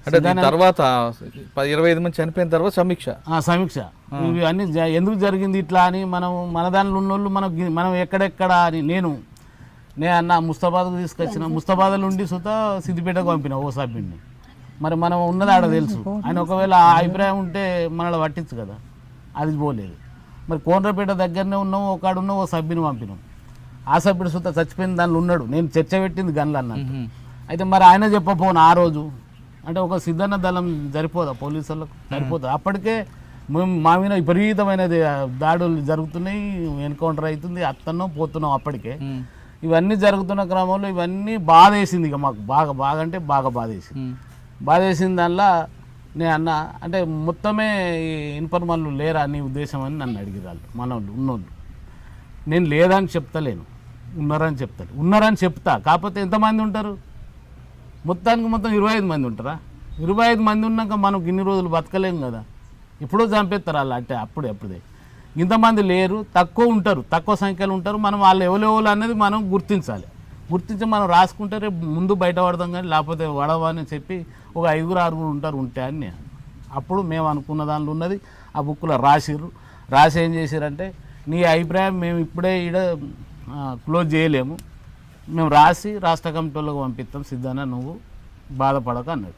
Speaker 2: అంటే తర్వాత 25 మంది చనిపోయిన తర్వాత సమీక్ష ఇవి అన్ని ఎందుకు జరిగింది ఇట్లా అని మన దానిలో ఉన్నోళ్ళు మనం ఎక్కడెక్కడ అని నేను అన్న ముస్తాబాద్కు తీసుకొచ్చిన. ముస్తాబాద్ నుండి సుతా సిద్దిపేటకు పంపిన ఓ సభ్యుడిని. మరి మనం ఉన్నది ఆడ తెలుసు. ఆయన ఒకవేళ ఆ అభిప్రాయం ఉంటే మనల్ని పట్టించు కదా, అది పోలేదు. మరి కోనరాపేట దగ్గరనే ఉన్నాం, ఒకడున్న ఓ సభ్యుని పంపినాం. ఆ సభ్యుడు సుతా చచ్చిపోయిన దానిలో ఉన్నాడు. నేను చర్చ పెట్టింది గన్లు అన్నట్టు. అయితే మరి ఆయన చెప్పపోను ఆ రోజు అంటే ఒక సిద్ధన్న దళం సరిపోదా, పోలీసులకు సరిపోదా? అప్పటికే మా మీద విపరీతమైన దాడులు జరుగుతున్నాయి, ఎన్కౌంటర్ అవుతుంది, అత్తన్నాం పోతున్నాం. అప్పటికే ఇవన్నీ జరుగుతున్న క్రమంలో ఇవన్నీ బాధ వేసింది. ఇక మాకు బాగా అంటే బాగా బాధ వేసింది. దానిలో నేను అన్న అంటే మొత్తమే ఇన్ఫర్మల్ లేరా నీ ఉద్దేశం అని నన్ను అడిగిరాళ్ళు మనోళ్ళు ఉన్నోళ్ళు. నేను లేదని చెప్తలేను, ఉన్నారని చెప్తా. కాకపోతే ఎంతమంది ఉంటారు? మొత్తం 25 మంది ఉంటారా? 25 మంది ఉన్నాక మనకు ఇన్ని రోజులు బతకలేం కదా. ఎప్పుడో చంపేస్తారు వాళ్ళు అంటే అప్పుడే. ఇంతమంది లేరు, తక్కువ ఉంటారు, తక్కువ సంఖ్యలో ఉంటారు. మనం వాళ్ళు ఎవరెవరు అనేది మనం గుర్తించి మనం రాసుకుంటే రేపు ముందు బయటపడదాం. కానీ లేకపోతే వడవని చెప్పి ఒక 5-6 ఉంటారు ఉంటే అని అప్పుడు మేము అనుకున్న దానిలో ఉన్నది. ఆ బుక్లో రాసి ఏం చేశారంటే నీ అభిప్రాయం మేము ఇప్పుడే ఈడ క్లోజ్ చేయలేము, మేము రాష్ట్ర కమిటీలోకి పంపిస్తాం, సిద్ధన్న నువ్వు బాధపడక అన్నాడు.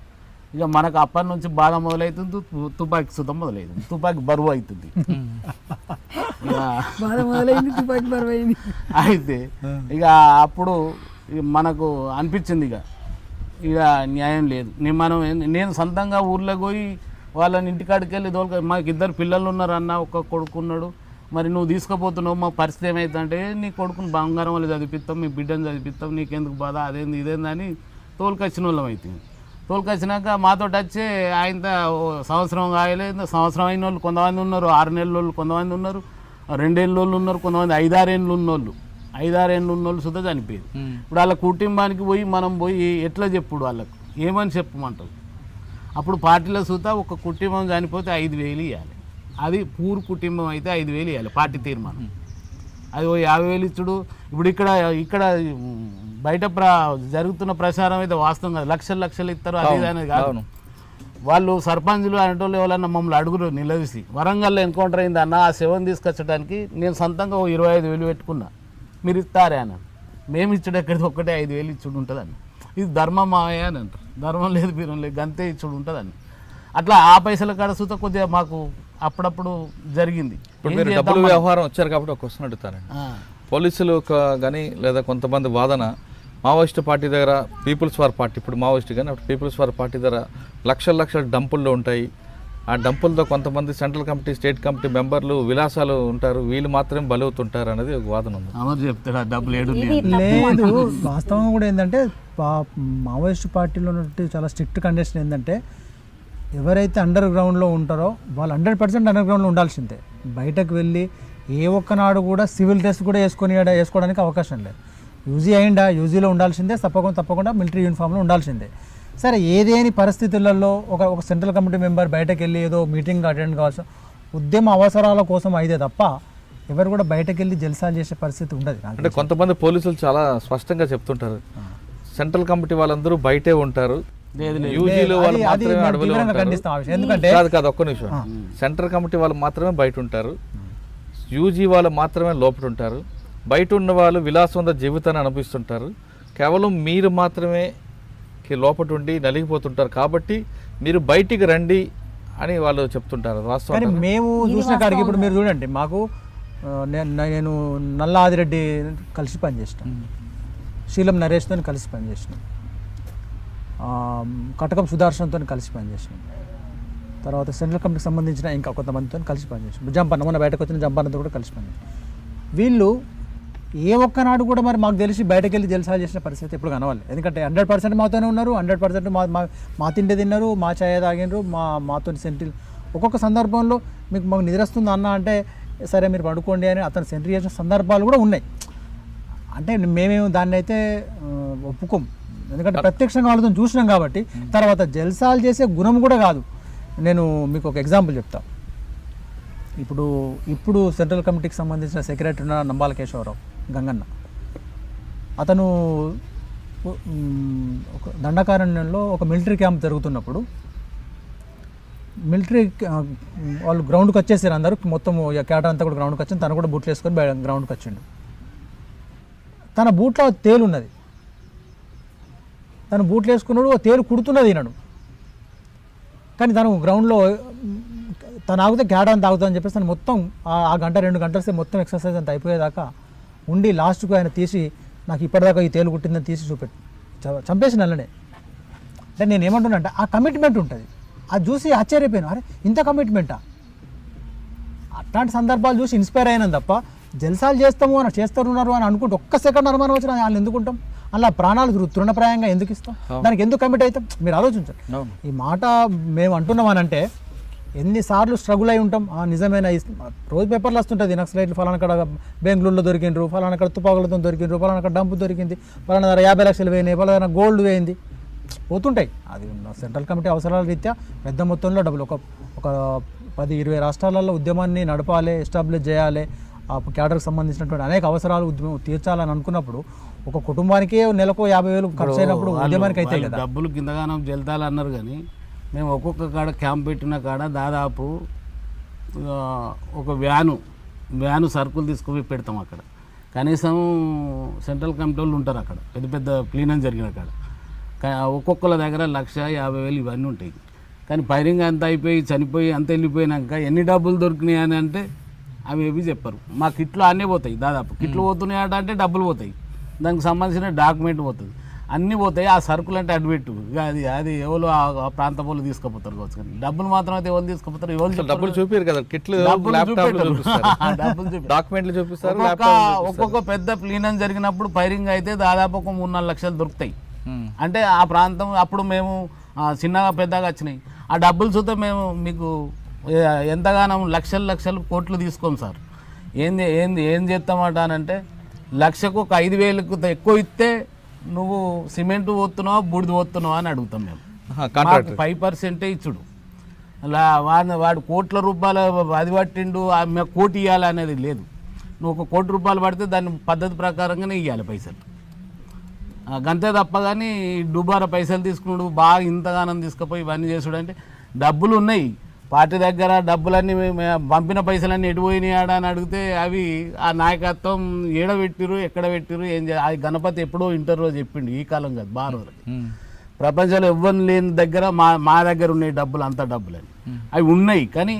Speaker 2: ఇక మనకు అప్పటి నుంచి బాధ మొదలవుతుంది, తుపాకీ సుతం మొదలవుతుంది, తుపాకీ బరువు అవుతుంది. అయితే ఇక అప్పుడు మనకు అనిపించింది ఇక న్యాయం లేదు. నేను సొంతంగా ఊర్లోకి పోయి వాళ్ళని ఇంటికాడికి వెళ్ళి మాకు 2 పిల్లలు ఉన్నారు అన్న, ఒక కొడుకున్నాడు. మరి నువ్వు తీసుకుపోతున్నావు, మా పరిస్థితి ఏమవుతుందంటే నీ కొడుకుని బంగారం వాళ్ళు చదివిస్తాం, మీ బిడ్డను చదివిస్తాం, నీకెందుకు బాధ, అదేంది ఇదేందని తోలుకొచ్చిన వాళ్ళం అవుతుంది. తోలుకొచ్చినాక మాతో వచ్చే ఆయన సంవత్సరం కాయలేదు, సంవత్సరం అయిన వాళ్ళు కొంతమంది ఉన్నారు, 6 నెలల వాళ్ళు కొంతమంది ఉన్నారు, 2 ఏళ్ళ వాళ్ళు ఉన్నారు, కొంతమంది 5-6 ఏళ్ళు ఉన్నోళ్ళు, 5-6 ఏళ్ళు ఉన్నోళ్ళు సుధా చనిపోయారు. ఇప్పుడు వాళ్ళ కుటుంబానికి మనం పోయి ఎట్లా చెప్పుడు, వాళ్ళకు ఏమని చెప్పమంటారు? అప్పుడు పార్టీలో సుధా ఒక కుటుంబం చనిపోతే 5,000 ఇవ్వాలి. అది పూర్ కుటుంబం అయితే 5,000 ఇవ్వాలి పార్టీ తీర్మానం. అది 50,000 ఇచ్చుడు. ఇప్పుడు ఇక్కడ బయట జరుగుతున్న ప్రచారం అయితే వాస్తవం కాదు, లక్షలు ఇస్తారు అది అనేది కాదు. వాళ్ళు సర్పంచులు అనేటోళ్ళు ఎవరన్నా మమ్మల్ని అడుగురు నిలదీసి, వరంగల్లో ఎన్కౌంటర్ అయింది అన్న, ఆ శవం తీసుకొచ్చడానికి నేను సొంతంగా 25,000 పెట్టుకున్నా, మీరు ఇస్తారే అన్న. మేము ఇచ్చుడు ఎక్కడికి ఒక్కటే 5,000 ఇచ్చుడు ఉంటుందని. ఇది ధర్మం మావయ్య అని అంటారు. ధర్మం లేదు బీరం లేదు, గంతే ఇచ్చుడు ఉంటుందని. అట్లా ఆ పైసల కాడ సుత కొద్దిగా మాకు అప్పుడప్పుడు జరిగింది. డబ్బులు వ్యవహారం వచ్చారు కాబట్టి ఒక క్వశ్చన్ అడుగుతారండి. పోలీసులు కానీ లేదా కొంతమంది వాదన మావోయిస్ట్ పార్టీ దగ్గర పీపుల్స్ వార్ పార్టీ, ఇప్పుడు మావోయిస్ట్ కానీ అప్పుడు పీపుల్స్ వార్ పార్టీ దగ్గర లక్షల డంపుల్లో ఉంటాయి. ఆ డంపులతో కొంతమంది సెంట్రల్ కమిటీ, స్టేట్ కమిటీ మెంబర్లు విలాసాలు ఉంటారు, వీళ్ళు మాత్రమే బలవుతుంటారు అనేది ఒక వాదన ఉంది.
Speaker 3: లేదు, వాస్తవం కూడా ఏంటంటే మావోయిస్ట్ పార్టీలో ఉన్నట్టు చాలా స్ట్రిక్ట్ కండిషన్ ఏంటంటే ఎవరైతే అండర్ గ్రౌండ్లో ఉంటారో వాళ్ళు 100% అండర్ గ్రౌండ్లో ఉండాల్సిందే. బయటకు వెళ్ళి ఏ ఒక్కనాడు కూడా సివిల్ డ్రెస్ కూడా వేసుకోవడానికి అవకాశం లేదు. యూజీలో ఉండాల్సిందే, తప్పకుండా మిలిటరీ యూనిఫామ్లో ఉండాల్సిందే. సరే, ఏదేని పరిస్థితులలో ఒక సెంట్రల్ కమిటీ మెంబర్ బయటకు వెళ్ళి ఏదో మీటింగ్ అటెండ్ కావాల్సిన ఉద్యమ అవసరాల కోసం అయితే తప్ప ఎవరు కూడా బయటకు వెళ్ళి జల్సాలు చేసే పరిస్థితి ఉండదు.
Speaker 2: అంటే కొంతమంది పోలీసులు చాలా స్పష్టంగా చెప్తుంటారు, సెంట్రల్ కమిటీ వాళ్ళందరూ బయటే ఉంటారు, యూజీలో వాళ్ళు మాత్రమే అడవులు ఉంటారు. కాదు ఒక్క నిమిషం, సెంట్రల్ కమిటీ వాళ్ళు మాత్రమే బయట ఉంటారు, యూజీ వాళ్ళు మాత్రమే లోపల ఉంటారు, బయట ఉన్న వాళ్ళు విలాసవంత జీవితాన్ని అనుభవిస్తుంటారు. కేవలం మీరు మాత్రమే లోపల ఉండి నలిగిపోతుంటారు. కాబట్టి మీరు బయటికి రండి అని వాళ్ళు చెప్తుంటారు.
Speaker 3: కానీ
Speaker 2: వాస్తవం
Speaker 3: మేము చూసిన కాడికి ఇప్పుడు మీరు చూడండి, మాకు నేను నల్ల ఆదిరెడ్డి కలిసి పనిచేసినాం, శీలం నరేష్తో కలిసి పనిచేసినాం, కటకం సుదర్శన్తో కలిసి పనిచేసినాం, తర్వాత సెంట్రల్ కమిటీకి సంబంధించిన ఇంకా కొంతమందితో కలిసి పనిచేసినాం, జంపన్న మొన్న బయటకు వచ్చిన జంపన్నతో కూడా కలిసి పనిచేసినాం. వీళ్ళు ఏ ఒక్కనాడు కూడా మరి మాకు తెలిసి బయటకు వెళ్ళి జలసాలు చేసిన పరిస్థితి ఎప్పుడు కనవాలి. ఎందుకంటే 100% మాతోనే ఉన్నారు, 100% మా తిండి తిన్నారు, మా ఛాయ తాగినారు, మాతో సెంట్రీ. ఒక్కొక్క సందర్భంలో మాకు నిద్రస్తుంది అన్న అంటే సరే మీరు పడుకోండి అని అతను సెంట్రీ చేసిన సందర్భాలు కూడా ఉన్నాయి. అంటే మేమేమో దాన్ని అయితే ఒప్పుకోం, ఎందుకంటే ప్రత్యక్షంగా వాళ్ళతో చూసినాం కాబట్టి. తర్వాత జల్సాలు చేసే గుణం కూడా కాదు. నేను మీకు ఒక ఎగ్జాంపుల్ చెప్తా. ఇప్పుడు సెంట్రల్ కమిటీకి సంబంధించిన సెక్రటరీ ఉన్న నంబాల కేశవరావు గంగన్న, అతను ఒక దండకారణ్యంలో ఒక మిలిటరీ క్యాంప్ జరుగుతున్నప్పుడు మిలిటరీ వాళ్ళు గ్రౌండ్కి వచ్చేసారు, అందరూ మొత్తం క్యాటర్ అంతా కూడా గ్రౌండ్కి వచ్చింది. తను కూడా బూట్లు వేసుకొని గ్రౌండ్కి వచ్చిండు. తన బూట్లో తేలు ఉన్నది, తను బూట్లు వేసుకున్నాడు, తేలు కుడుతున్నది ఈయనడు. కానీ తను గ్రౌండ్లో తను ఆగితే క్యాటర్ అంతా ఆగుతుందని చెప్పేసి తను మొత్తం ఆ గంట 2 గంటలు మొత్తం ఎక్సర్సైజ్ అంతా అయిపోయేదాకా ఉండి లాస్ట్కు ఆయన తీసి నాకు ఇప్పటిదాకా ఈ తేలు కుట్టిందని తీసి చూపెట్టి చంపేసి నల్లనే. అంటే నేను ఏమంటున్నా అంటే ఆ కమిట్మెంట్ ఉంటుంది. అది చూసి ఆశ్చర్యపోయాను, అరే ఇంత కమిట్మెంటా. అట్లాంటి సందర్భాలు చూసి ఇన్స్పైర్ అయినాను తప్ప జల్సాలు చేస్తున్నారు అని అనుకుంటే ఒక్క సెకండ్ అనుమానం వచ్చిన వాళ్ళు ఎందుకుంటాం, అలా ప్రాణాలు తృణప్రాయంగా ఎందుకు ఇస్తాం, దానికి ఎందుకు కమిట్ అవుతాం? మీరు ఆలోచించండి. ఈ మాట మేము అంటున్నామనంటే ఎన్నిసార్లు స్ట్రగుల్ అయి ఉంటాం. నిజమైన రోజు పేపర్లు వస్తుంటుంది, నక్సలైట్లు ఫలానా కాడ బెంగళూరులో దొరికిండ్రు, ఫలానా కాడ తుపాకులతో దొరికిండ్రు, ఫలానా కాడ డంపు దొరికింది, ఫలానా ధర 50 లక్షలు పోయినాయి, ఫలానా గోల్డ్ పోయింది, పోతుంటాయి. అది సెంట్రల్ కమిటీ అవసరాల రీత్యా పెద్ద మొత్తంలో డబ్బులు ఒక 10-20 రాష్ట్రాలలో ఉద్యమాన్ని నడపాలి, ఎస్టాబ్లిష్ చేయాలి, ఆ క్యాడర్కి సంబంధించినటువంటి అనేక అవసరాలు ఉద్యమం తీర్చాలని అనుకున్నప్పుడు ఒక కుటుంబానికే నెలకు 50,000 ఖర్చు అయినప్పుడు ఉద్యమానికి అయితే కదా.
Speaker 1: డబ్బులు కిందగానం జల్తాలు అన్నారు, కానీ మేము ఒక్కొక్క కాడ క్యాంప్ పెట్టిన కాడ దాదాపు ఒక వ్యాను సరుకులు తీసుకుపోయి పెడతాం అక్కడ. కనీసం సెంట్రల్ కమిటీ వాళ్ళు ఉంటారు అక్కడ, పెద్ద క్లీనింగ్ జరిగిన కాడ. ఒక్కొక్కళ్ళ దగ్గర 1,50,000 ఇవన్నీ ఉంటాయి. కానీ ఫైరింగ్ అంతా అయిపోయి చనిపోయి అంత వెళ్ళిపోయినాక ఎన్ని డబ్బులు దొరికినాయి అని అంటే అవి ఏవి చెప్పరు. మా కిట్లు అన్నీ పోతాయి, దాదాపు కిట్లు పోతున్నాయట అంటే డబ్బులు పోతాయి, దానికి సంబంధించిన డాక్యుమెంట్ పోతుంది, అన్నీ పోతాయి. ఆ సరుకులు అంటే అడ్బెట్టు అది ఎవరు ఆ ప్రాంత వాళ్ళు తీసుకుపోతారు కావచ్చు, కానీ డబ్బులు మాత్రం అయితే ఎవరు తీసుకుపోతారు? ఎవరు
Speaker 2: డబ్బులు చూపారు కదా, కిట్లు డాక్యుమెంట్లు చూపిస్తారు.
Speaker 1: ఒక్కొక్క పెద్ద ప్లీనం జరిగినప్పుడు ఫైరింగ్ అయితే దాదాపు ఒక 3-4 లక్షలు దొరుకుతాయి. అంటే ఆ ప్రాంతం అప్పుడు మేము చిన్నగా పెద్దగా వచ్చినాయి. ఆ డబ్బులు చూస్తే మేము మీకు ఎంతగానో లక్షలు కోట్లు తీసుకోం సార్. ఏం చేస్తామట అని అంటే, లక్షకు ఒక 5,000కు ఎక్కువ ఇస్తే నువ్వు సిమెంట్ పోతున్నావా బూడిద పోతున్నావా అని అడుగుతాం మేము. 5% ఇచ్చుడు. అలా వాడు కోట్ల రూపాయలు అది పట్టిండు, మేము కోటి ఇవ్వాలి అనేది లేదు. నువ్వు ఒక కోటి రూపాయలు పడితే దాని పద్ధతి ప్రకారంగానే ఇవ్వాలి పైసలు, గంతే తప్ప. కానీ డుబారా పైసలు తీసుకున్నాడు, బాగా ఇంతగానం తీసుకుపోయి ఇవన్నీ చేసుడు అంటే డబ్బులు ఉన్నాయి పార్టీ దగ్గర, డబ్బులన్నీ పంపిన పైసలన్నీ ఎటు పోయినాయి ఆడ అని అడిగితే అవి ఆ నాయకత్వం ఏడ పెట్టిరు ఎక్కడ పెట్టిరు ఏం అది గణపతి ఎప్పుడో ఇంటర్వ్యూ చెప్పిండు, ఈ కాలం కాదు బాగా రోజులకి. ప్రపంచంలో ఎవ్వరు లేని దగ్గర మా దగ్గర ఉన్నాయి డబ్బులు, అంత డబ్బులని అవి ఉన్నాయి. కానీ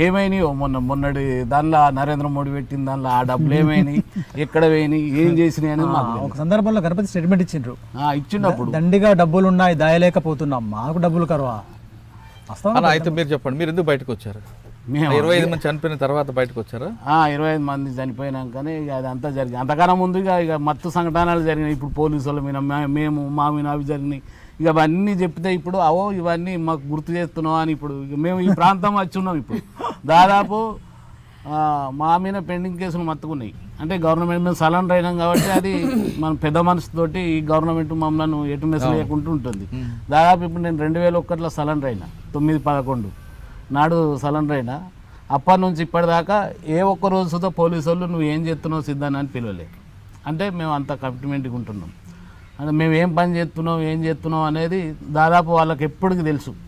Speaker 1: ఏమైనాయో మొన్నటి దానిలో నరేంద్ర మోడీ పెట్టిన దానిలో ఆ డబ్బులు ఏమైనాయి, ఎక్కడ పోయినాయి, ఏం చేసినాయి అనేది మాకు.
Speaker 3: ఒక సందర్భంలో గణపతి స్టేట్మెంట్
Speaker 1: ఇచ్చినప్పుడు
Speaker 3: దండిగా డబ్బులు ఉన్నాయి దాయలేకపోతున్నాం, మాకు డబ్బులు కరువా.
Speaker 2: అయితే మీరు చెప్పండి, మీరు ఎందుకు బయటకు వచ్చారు? 25 మంది చనిపోయిన తర్వాత బయటకు వచ్చారా?
Speaker 1: 25 మంది చనిపోయినాకనే ఇక అది అంతా జరిగింది. అంతకన్నా ముందు ఇక మత్తు సంఘటనలు జరిగినాయి. ఇప్పుడు పోలీసు వాళ్ళ మీద మా మీద అవి జరిగినాయి. ఇక అవన్నీ చెప్తే ఇప్పుడు ఇవన్నీ మాకు గుర్తు చేస్తున్నాం అని ఇప్పుడు మేము ఈ ప్రాంతం వచ్చి ఉన్నాం. ఇప్పుడు దాదాపు మా మీద పెండింగ్ కేసులు మత్తుకున్నాయి. అంటే గవర్నమెంట్ మీద సలన్ అయినాం కాబట్టి అది మన పెద్ద మనసుతోటి ఈ గవర్నమెంట్ మమ్మల్ని ఎటు మెస్ లేకుంటూ ఉంటుంది. దాదాపు ఇప్పుడు నేను 2001లో సలన్ అయినా, 9/11 నాడు సలన్ అయినా. అప్పటి నుంచి ఇప్పటిదాకా ఏ ఒక్క రోజు సుధా పోలీసు వాళ్ళు నువ్వు ఏం చేస్తున్నావు సిద్ధాన్ని అని పిలవలే. అంటే మేము అంత కమిట్మెంట్గా ఉంటున్నాం. అంటే మేము ఏం పని చేస్తున్నాం ఏం చేస్తున్నాం అనేది దాదాపు వాళ్ళకి ఎప్పటికీ తెలుసు.